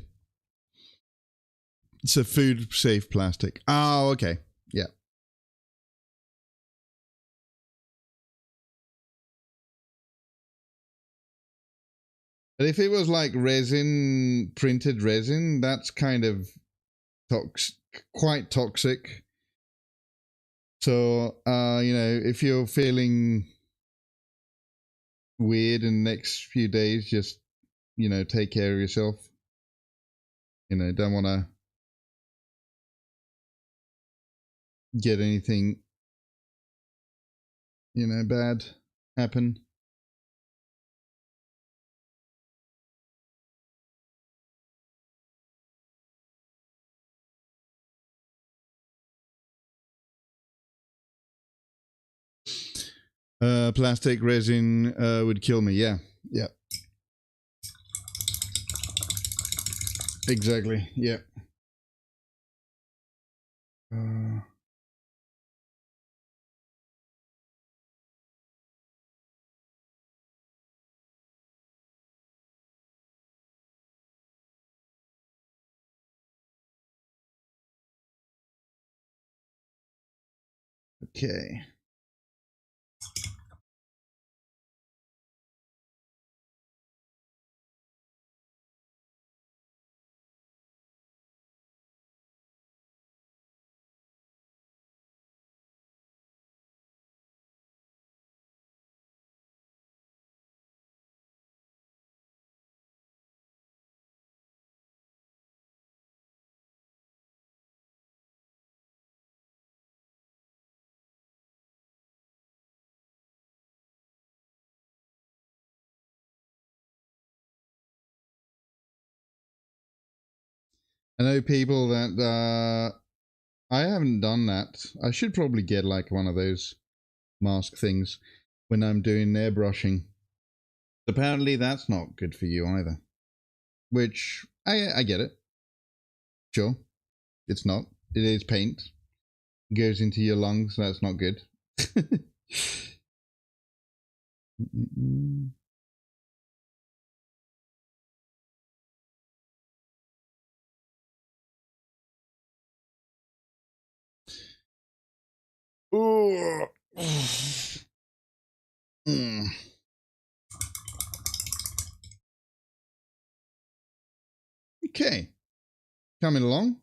It's a food safe plastic. Oh, okay. Yeah. But if it was like resin, printed resin, that's kind of quite toxic. So, you know, if you're feeling weird in the next few days, just, you know, take care of yourself. You know, don't want to get anything, you know, bad happen. Plastic resin would kill me. Yeah. Yeah. Exactly. Yeah. Okay. I know people that I haven't done that. I should probably get like one of those mask things when I'm doing airbrushing. Apparently that's not good for you either. Which I get it. Sure. It's not. It is paint. It goes into your lungs. That's not good. Oh. Okay. Coming along.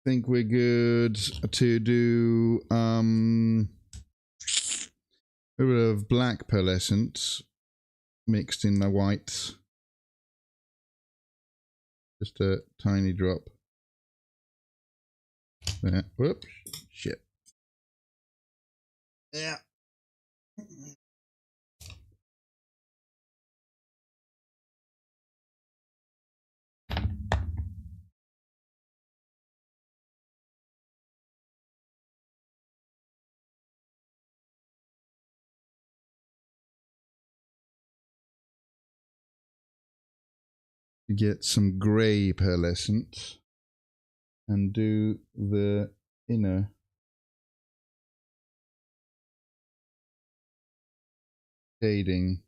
Think we're good to do a bit of black pearlescent mixed in the white. Just a tiny drop. There. Whoops. Shit. Yeah. Get some grey pearlescent and do the inner shading.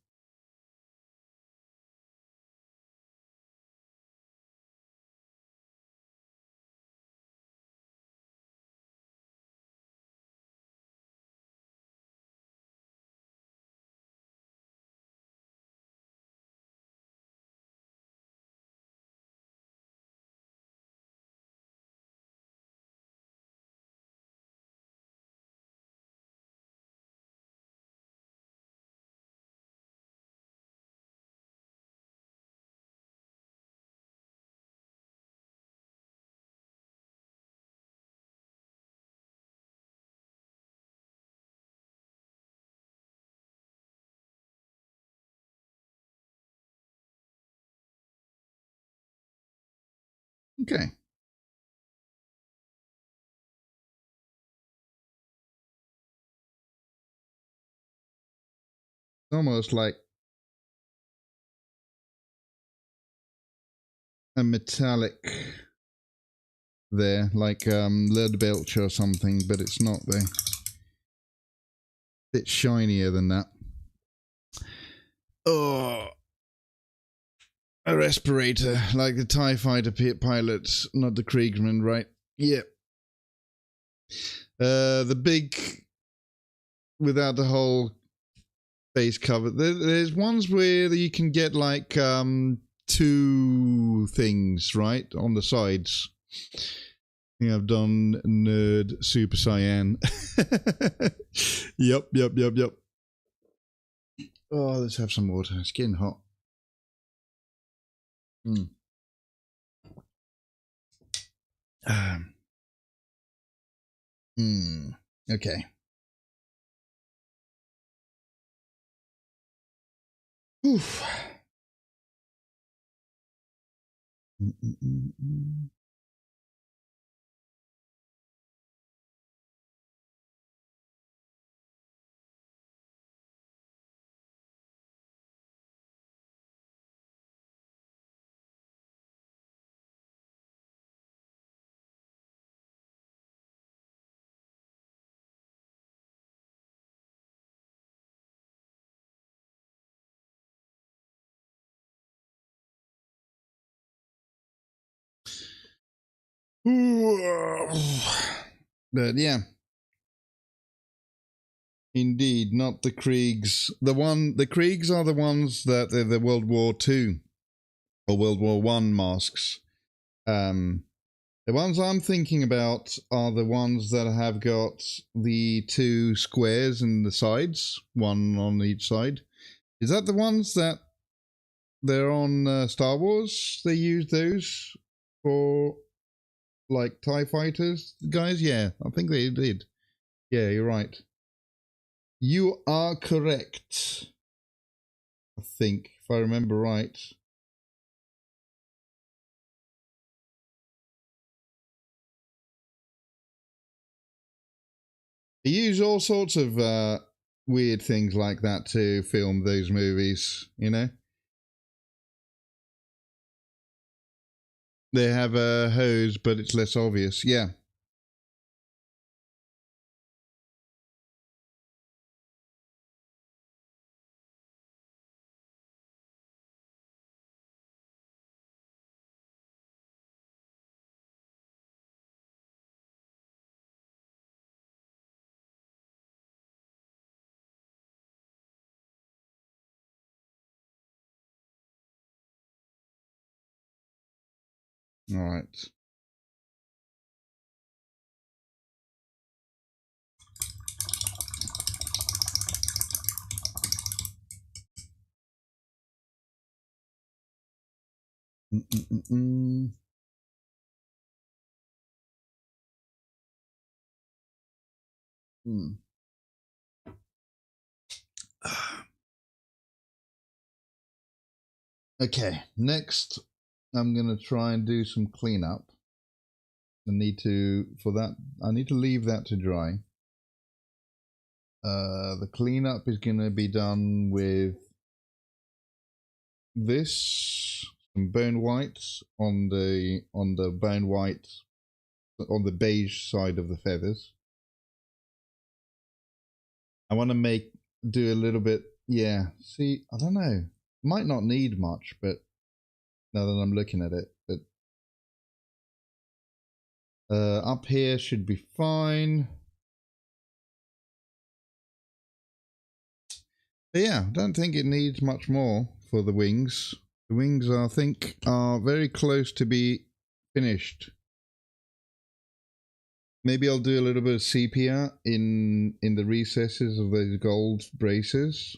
Okay. Almost like a metallic there, like lead belch or something, but it's not there. Bit shinier than that. Oh, a respirator, like the TIE fighter pilots, not the Kriegsman, right? Yep. The big, without the whole face cover. There's ones where you can get like 2 things, right, on the sides. I think I've done Nerd Super Cyan. Yep. Oh, let's have some water. It's getting hot. Okay. Oof. But yeah, indeed, not the Kriegs. The Kriegs are the ones that they're the World War II or World War One masks. The ones I'm thinking about are the ones that have got the 2 squares in the sides, one on each side. Is that the ones that they're on Star Wars? They use those for like TIE fighters, guys? Yeah, I think they did. Yeah, you're right. You are correct. I think, if I remember right. They use all sorts of weird things like that to film those movies, you know? They have a hose, but it's less obvious. Yeah. All right. Okay, next I'm gonna try and do some cleanup. I need to leave that to dry. The cleanup is gonna be done with this, some bone whites on the bone white, on the beige side of the feathers. I want to do a little bit. Yeah, see, I don't know, might not need much, but now that I'm looking at it, but up here should be fine. But yeah, I don't think it needs much more for the wings. The wings, I think, are very close to be finished. Maybe I'll do a little bit of sepia in the recesses of those gold braces.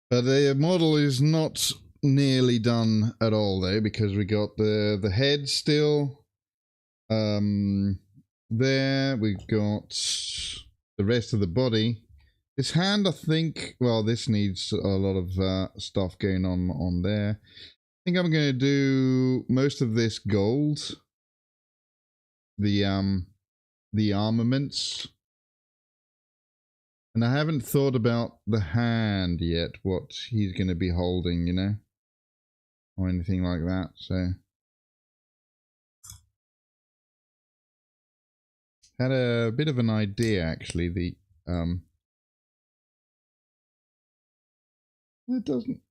But the model is not nearly done at all though, because we got the head still there. We've got the rest of the body. This hand, I think, well, this needs a lot of stuff going on there. I think I'm going to do most of this gold. The armaments. And I haven't thought about the hand yet, what he's going to be holding, you know, or anything like that, so. Had a bit of an idea, actually, it doesn't,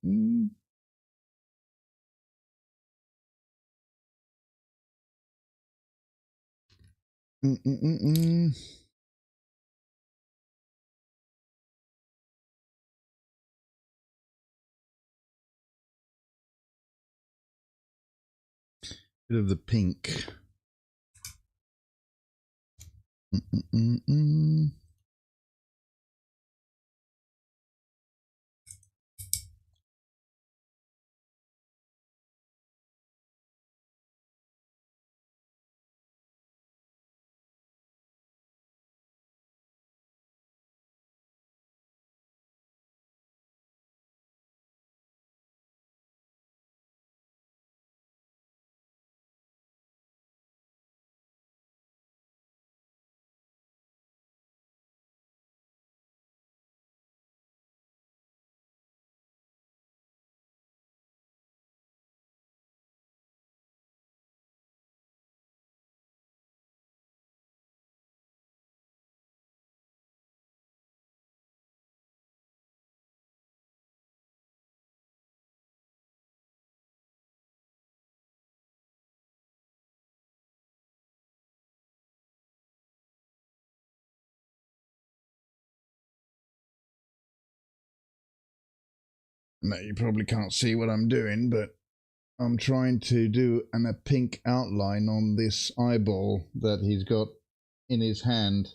Bit of the pink. No, you probably can't see what I'm doing, but I'm trying to do a pink outline on this eyeball that he's got in his hand.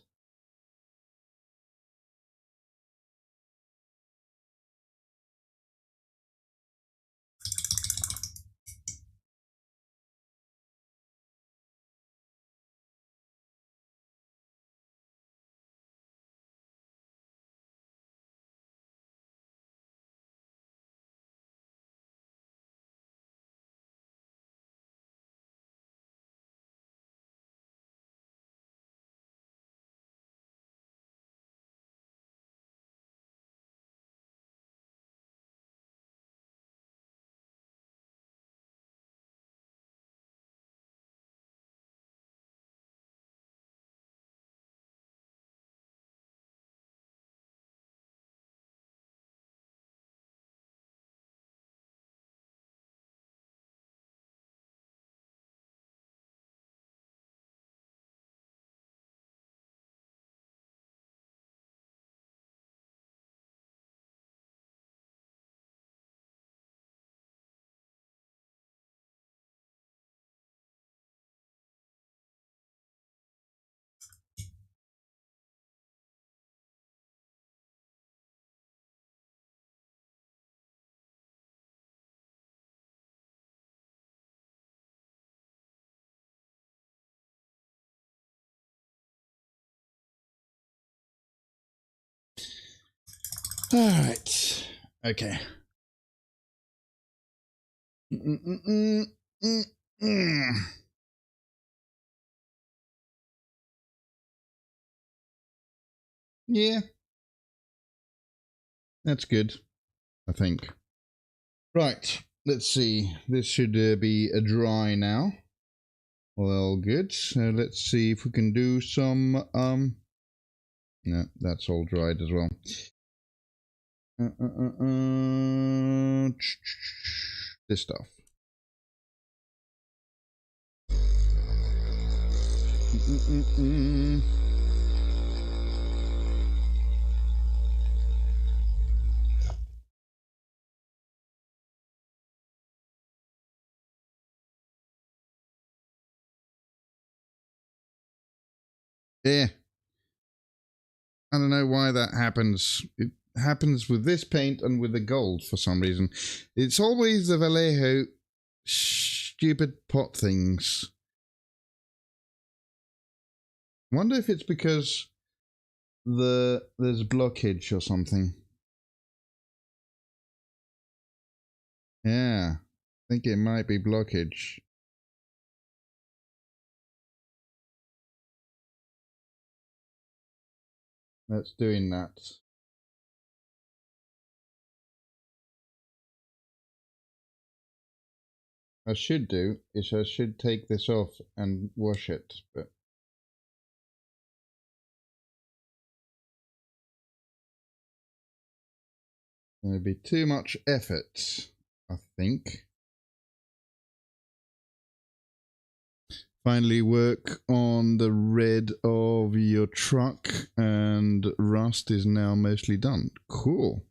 All right. Okay. Yeah, that's good, I think. Right, let's see. This should be a dry now. Well, good. So let's see if we can do some. No, that's all dried as well. This stuff. Yeah. I don't know why that happens. It happens with this paint and with the gold for some reason. It's always the Vallejo stupid pot things. Wonder if it's because there's blockage or something. Yeah, I think it might be blockage. That's doing that. I should do is I should take this off and wash it, but it'd be too much effort, I think. Finally work on the red of your truck, and rust is now mostly done. Cool.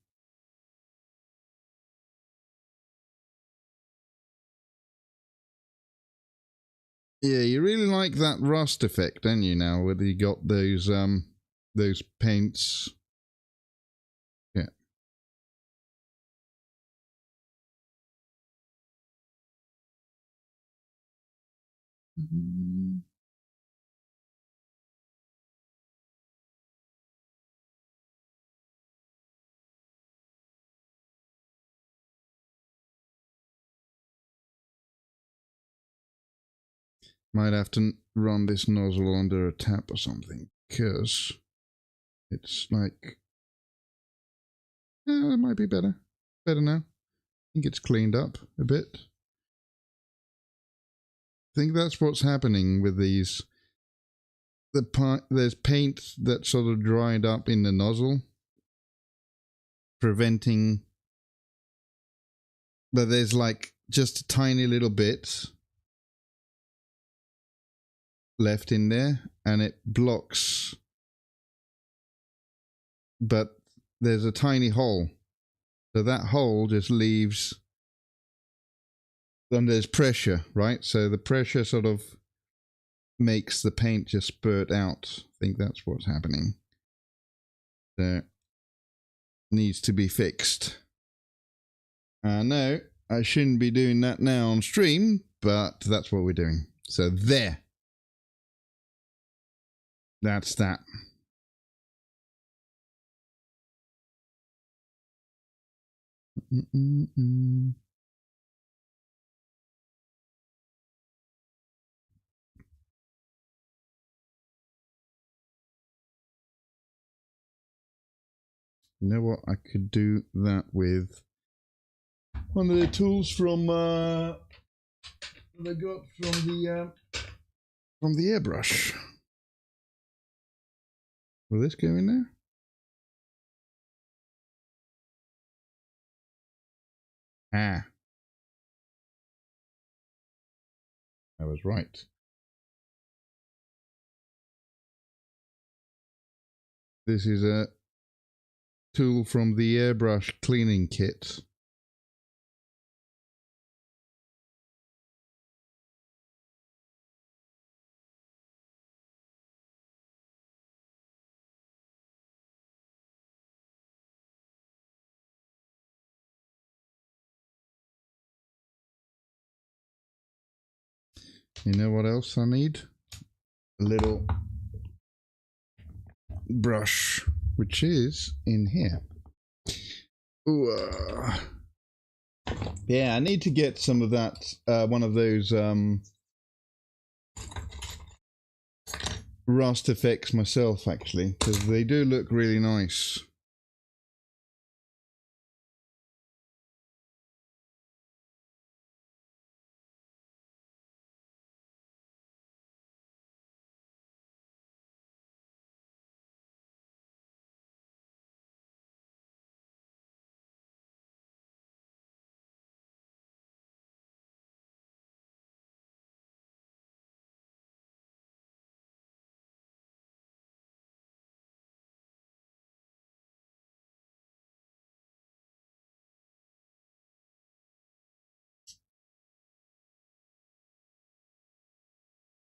Yeah, you really like that rust effect, don't you, now, whether you got those paints. Yeah. Might have to run this nozzle under a tap or something, because it's like, it might be better. Better now. I think it's cleaned up a bit. I think that's what's happening with these. There's paint that sort of dried up in the nozzle, preventing. But there's like just a tiny little bit left in there, and it blocks. But there's a tiny hole, so that hole just leaves then there's pressure, right? So the pressure sort of makes the paint just spurt out. I think that's what's happening. So needs to be fixed. No, I shouldn't be doing that now on stream, but that's what we're doing. So there. That's that. You know what? I could do that with one of the tools from that I got from the airbrush. Will this go in there? Ah, I was right. This is a tool from the airbrush cleaning kit. You know what else I need? A little brush, which is in here. Ooh, yeah, I need to get some of that, one of those rust effects myself, actually, because they do look really nice.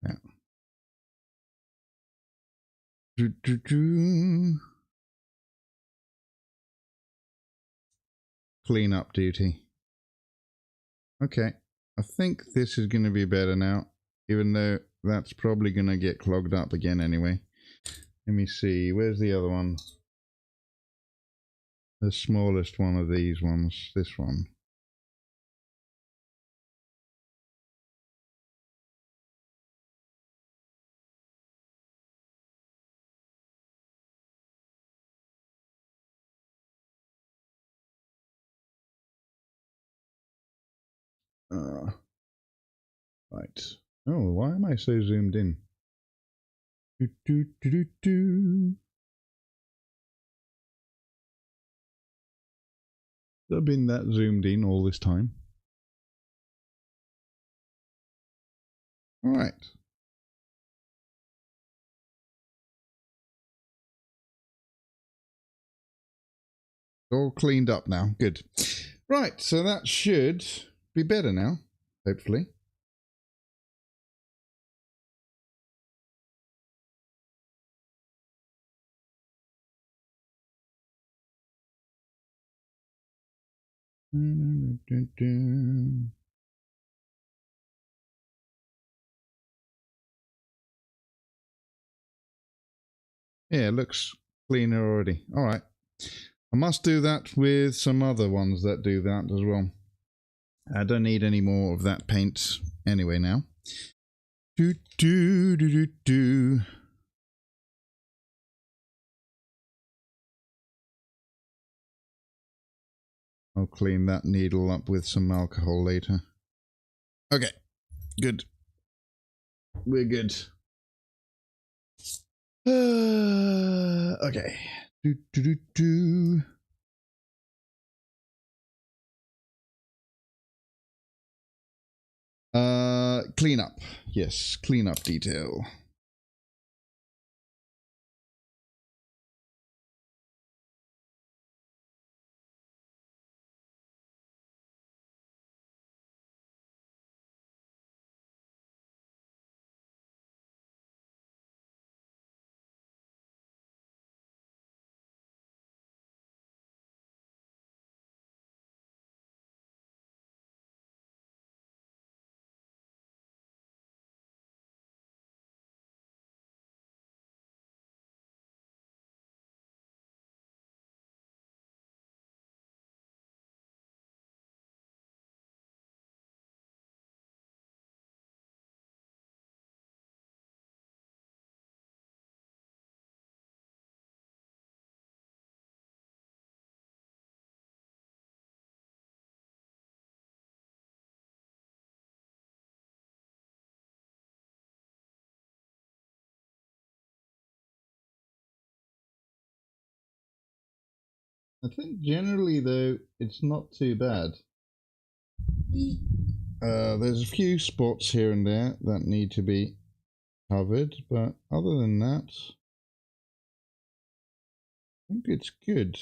Yeah. Clean up duty. Okay, I think this is going to be better now, even though that's probably going to get clogged up again anyway. Let me see, where's the other one? The smallest one of these ones, this one. Right. Oh, why am I so zoomed in? I've been that zoomed in all this time. All right. All cleaned up now. Good. Right, so that should be better now, hopefully. Yeah, it looks cleaner already. All right. I must do that with some other ones that do that as well. I don't need any more of that paint anyway now. I'll clean that needle up with some alcohol later. Okay, good. We're good. Okay. Clean up. Yes, clean up detail. I think generally, though, it's not too bad. There's a few spots here and there that need to be covered, but other than that, I think it's good.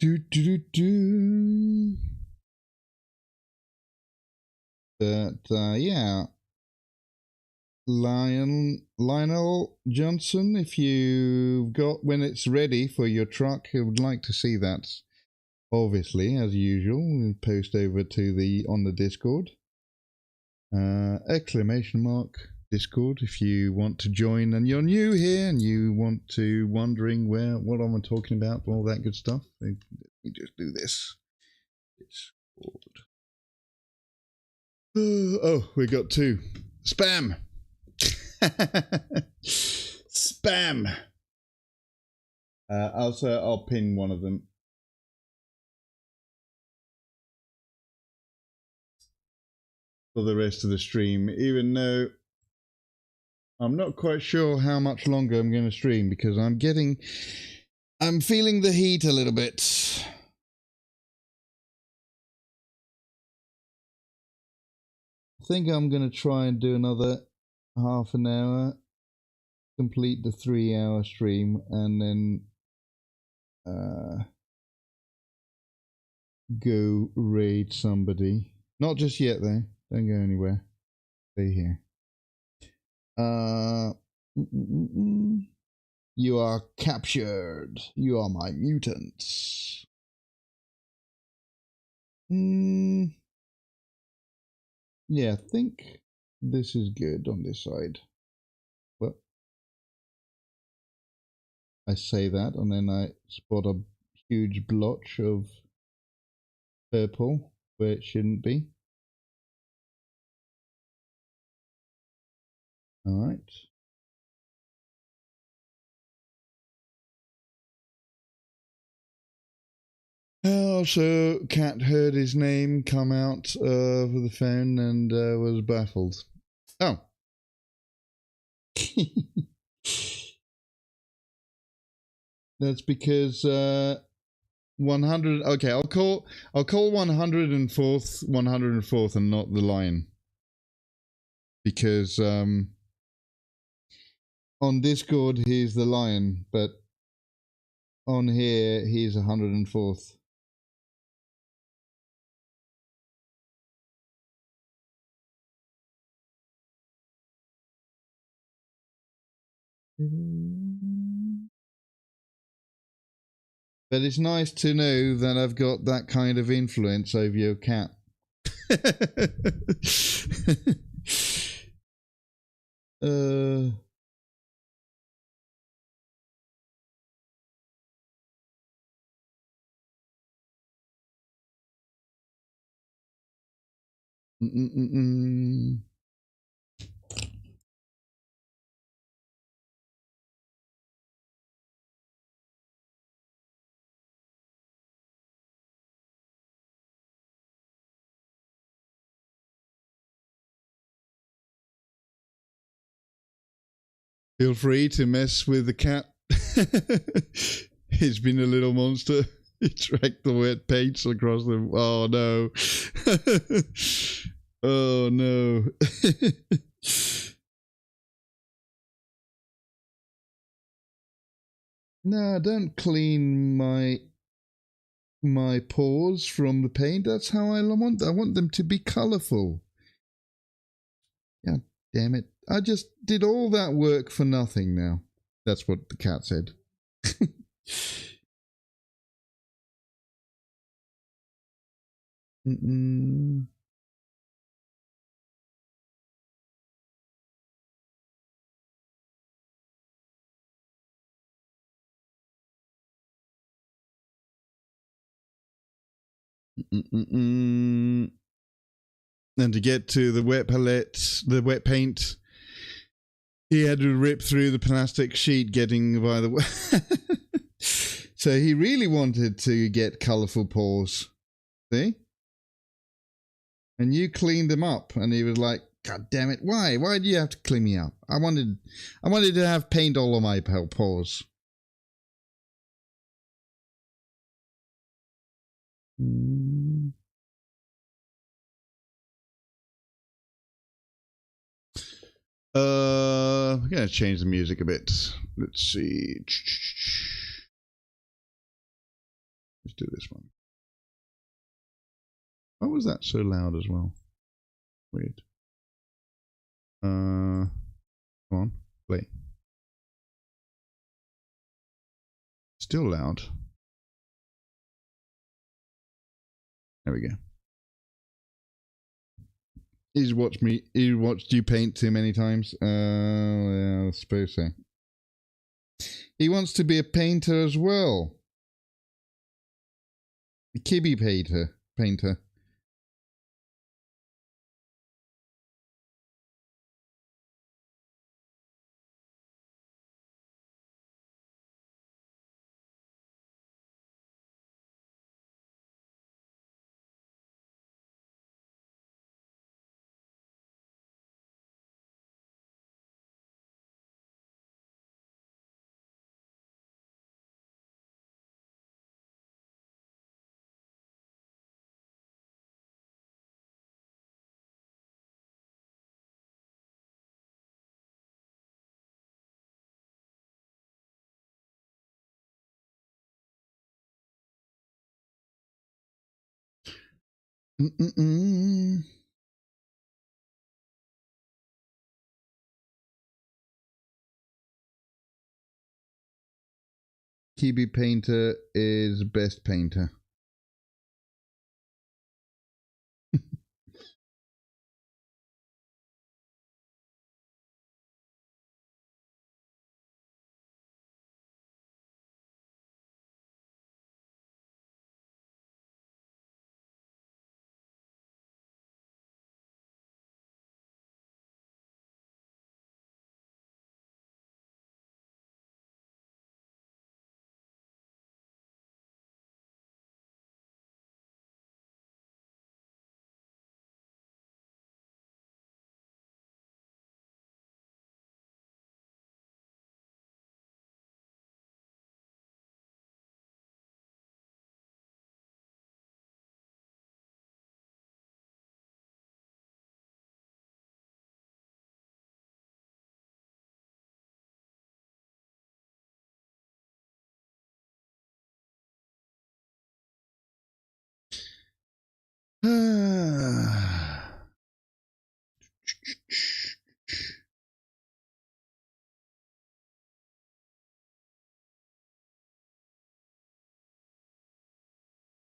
Yeah. Lionel Johnson, if you've got, when it's ready for your truck, I would like to see that. Obviously, as usual, we'll post over to on the Discord. Exclamation mark Discord if you want to join and you're new here and you want to wondering what I'm talking about, all that good stuff. We just do this. Discord. Oh, we got two. Spam. Spam. I'll pin one of them. For the rest of the stream, even though I'm not quite sure how much longer I'm going to stream because I'm feeling the heat a little bit. I think I'm going to try and do another half an hour, complete the 3-hour stream, and then go raid somebody. Not just yet though. Don't go anywhere. Stay here. You are captured. You are my mutants. Yeah, I think this is good on this side. Well, I say that and then I spot a huge blotch of purple where it shouldn't be. All right. Also, Cat heard his name come out over the phone and was baffled. Oh. That's because 100. Okay, I'll call 104th and not the lion. Because on Discord he's the lion, but on here he's 104th. But it's nice to know that I've got that kind of influence over your cat. Feel free to mess with the cat. He's been a little monster. He tracked the wet paints across the... Oh, no. Oh, no. No, don't clean my paws from the paint. That's how I want. I want them to be colourful. God damn it. I just did all that work for nothing now. That's what the cat said. And to get to the wet palette, the wet paint, he had to rip through the plastic sheet getting by the So he really wanted to get colourful paws. See? And you cleaned them up, and he was like, God damn it, why? Why do you have to clean me up? I wanted to have paint all on my paws. I'm gonna change the music a bit. Let's see. Let's do this one. Why was that so loud as well? Weird. Come on, play. Still loud. There we go. He's watched you paint too many times. Yeah, I suppose so. He wants to be a painter as well. A kibby painter. Kibi painter is best painter.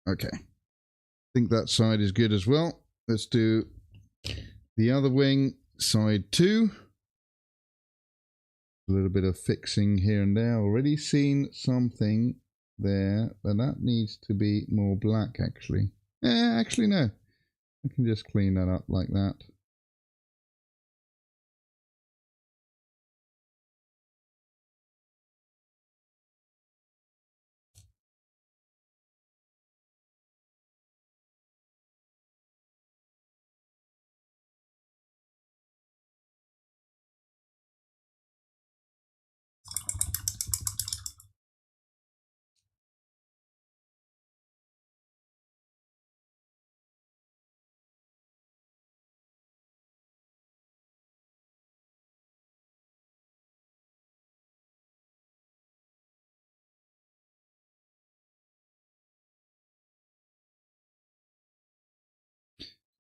Okay. I think that side is good as well. Let's do the other wing, side 2. A little bit of fixing here and there. Already seen something there, but that needs to be more black actually. Actually no. I can just clean that up like that.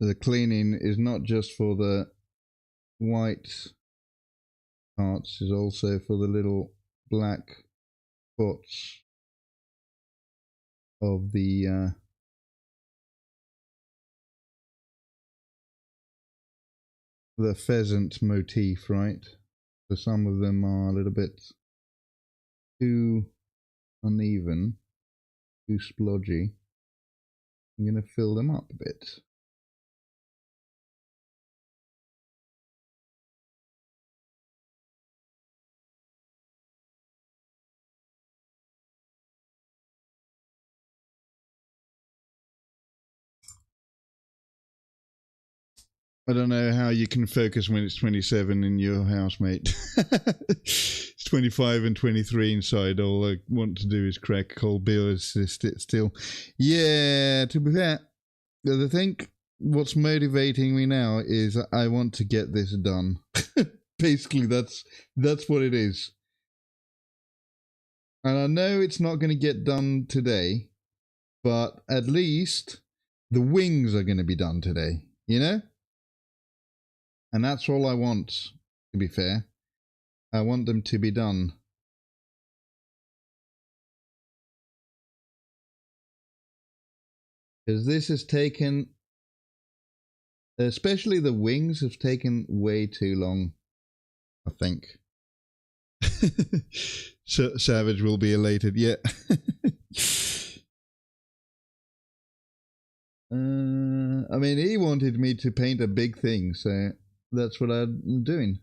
The cleaning is not just for the white parts, is also for the little black spots of the pheasant motif, right? So some of them are a little bit too uneven, too splodgy. I'm going to fill them up a bit. I don't know how you can focus when it's 27 in your house, mate. It's 25 and 23 inside. All I want to do is crack cold beers still. Yeah, to be fair, I think what's motivating me now is I want to get this done. Basically, that's what it is. And I know it's not going to get done today, but at least the wings are going to be done today, you know? And that's all I want, to be fair. I want them to be done. Because this has taken, especially the wings have taken way too long, I think. So Savage will be elated, yeah. I mean, he wanted me to paint a big thing, so that's what I'm doing.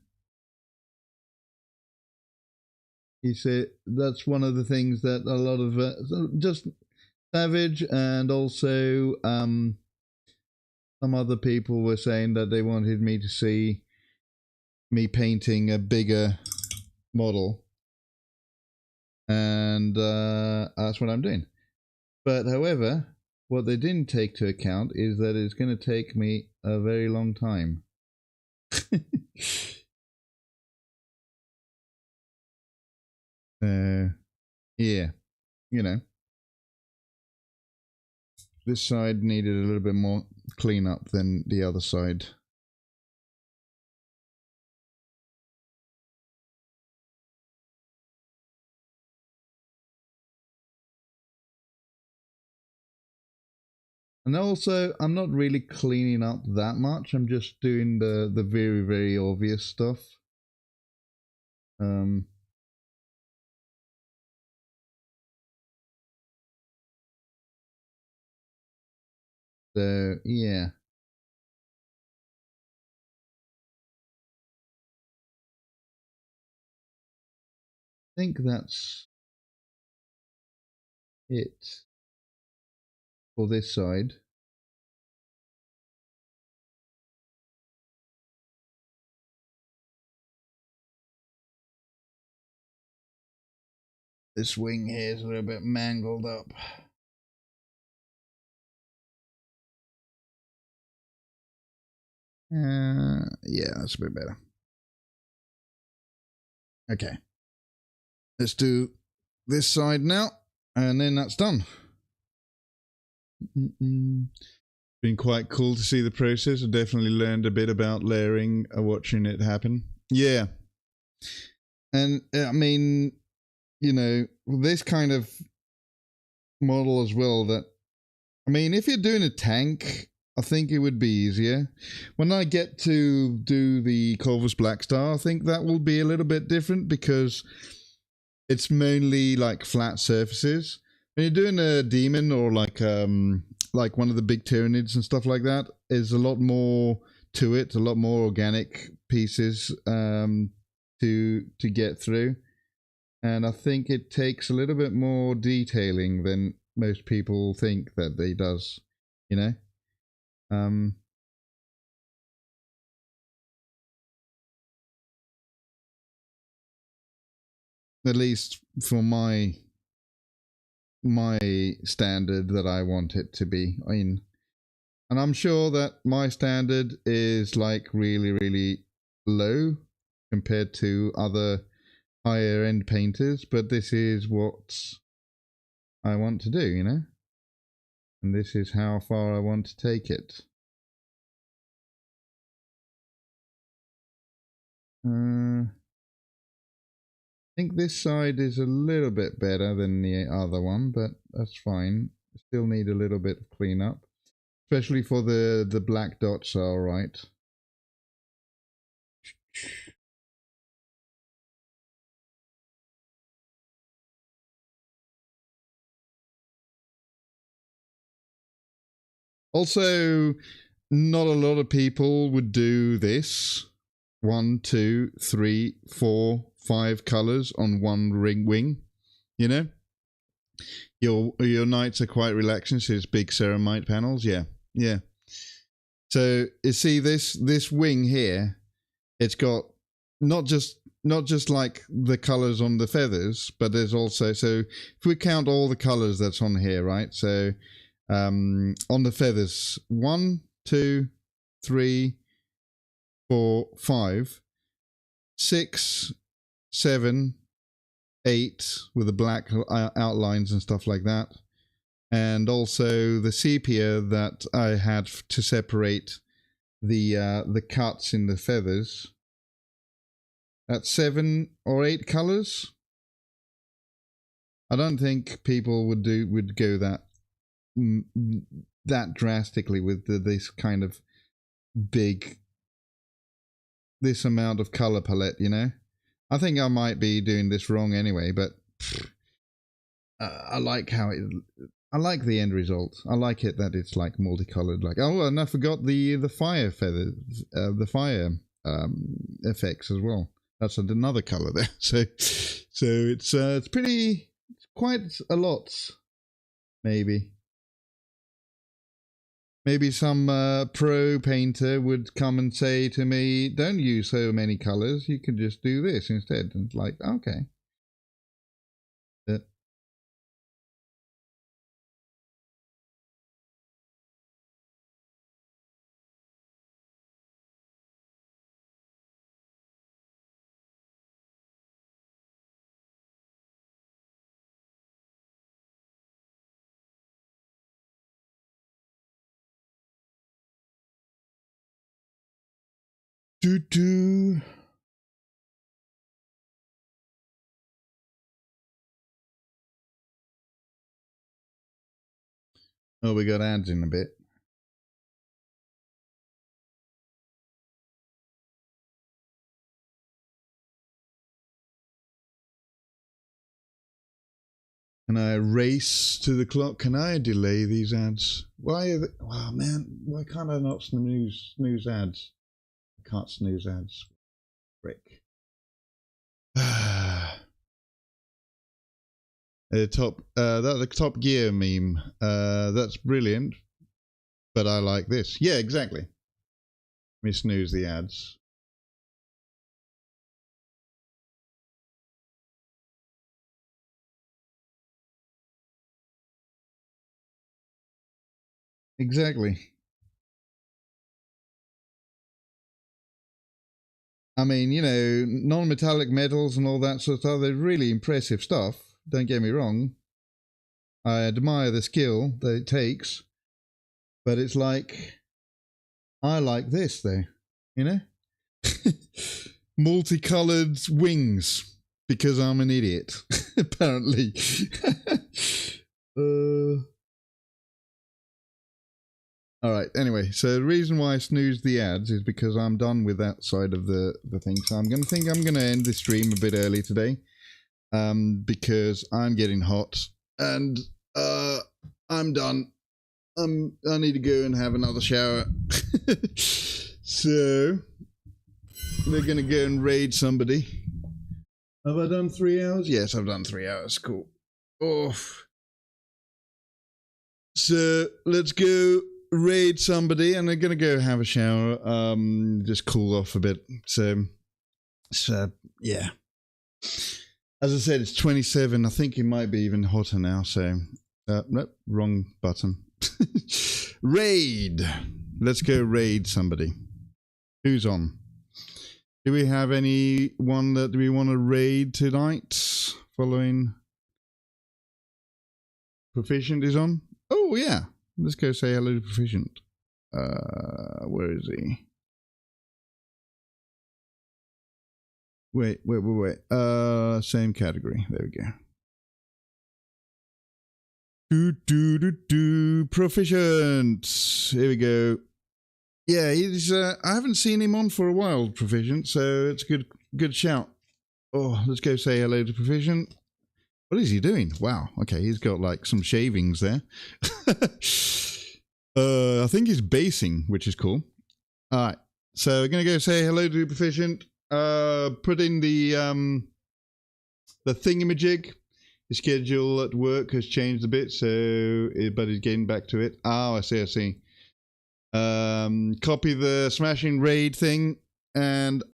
He said that's one of the things that a lot of just Savage and also some other people were saying that they wanted me to see me painting a bigger model, and that's what I'm doing. But however, what they didn't take to account is that it's going to take me a very long time. Yeah, you know, this side needed a little bit more cleanup than the other side. And also, I'm not really cleaning up that much. I'm just doing the very, very obvious stuff. So, yeah. I think that's it for this side. This wing here is a little bit mangled up. Yeah, that's a bit better. Okay. Let's do this side now, and then that's done. Been quite cool to see the process. I definitely learned a bit about layering, watching it happen. Yeah. And I mean, you know, this kind of model as well, that, I mean, if you're doing a tank, I think it would be easier. When I get to do the Corvus Black Star, I think that will be a little bit different because it's mainly like flat surfaces. When you're doing a demon or like one of the big Tyranids and stuff like that, there's a lot more to it, a lot more organic pieces to get through. And I think it takes a little bit more detailing than most people think that it does, you know? At least for my standard that I want it to be. I mean, and I'm sure that my standard is like really, really low compared to other higher end painters, but this is what I want to do, you know? And this is how far I want to take it. I think this side is a little bit better than the other one, but that's fine. Still need a little bit of cleanup, especially for the black dots are all right. Also, not a lot of people would do this. 1, 2, 3, 4, 5 colors on one wing, you know? Your knights are quite relaxing, so it's big ceramite panels, yeah. So you see this wing here, it's got not just like the colors on the feathers, but there's also, so if we count all the colors that's on here, right? So on the feathers, 1, 2, 3, 4, 5, 6, 7, 8 with the black outlines and stuff like that. And also the sepia that I had to separate the cuts in the feathers. That's 7 or 8 colors. I don't think people would go that drastically with this kind of this amount of color palette, you know. I think I might be doing this wrong anyway, but I like how I like the end result. I like it that it's like multicolored. Like, oh, and I forgot the fire feather, the fire effects as well. That's another color there. So it's quite a lot. Maybe some pro painter would come and say to me, "Don't use so many colors. You could just do this instead." And it's like, okay. Do. Oh, we got ads in a bit. Can I race to the clock? Can I delay these ads? Why are they, oh man, why can't I not snooze ads? I can't snooze ads. Frick. The Top Gear meme. That's brilliant. But I like this. Yeah, exactly. Let me snooze the ads. Exactly. I mean, you know, non-metallic metals and all that sort of stuff, they're really impressive stuff. Don't get me wrong. I admire the skill that it takes. But it's like, I like this though, you know? Multicolored wings, because I'm an idiot, apparently. All right, anyway, so the reason why I snoozed the ads is because I'm done with that side of the thing. So I'm going to end the stream a bit early today, because I'm getting hot and I'm done. I need to go and have another shower. So we're going to go and raid somebody. Have I done 3 hours? Yes, I've done 3 hours. Cool. Oh. So let's go raid somebody, and I'm gonna go have a shower, just cool off a bit. So yeah, as I said, it's 27. I think it might be even hotter now. So nope, wrong button. Raid. Let's go raid somebody. Who's on? Do we have anyone that we want to raid tonight? Following Proficient is on. Oh yeah. Let's go say hello to Proficient. Where is he? Wait. Same category. There we go. Proficient. Here we go. Yeah, he's. I haven't seen him on for a while, Proficient. So it's a good shout. Oh, let's go say hello to Proficient. What is he doing? Wow. Okay, he's got like some shavings there. I think he's basing, which is cool. All right. So we're going to go say hello to Proficient. Put in the thingamajig. His schedule at work has changed a bit, but he's getting back to it. Oh, I see. Copy the smashing raid thing, and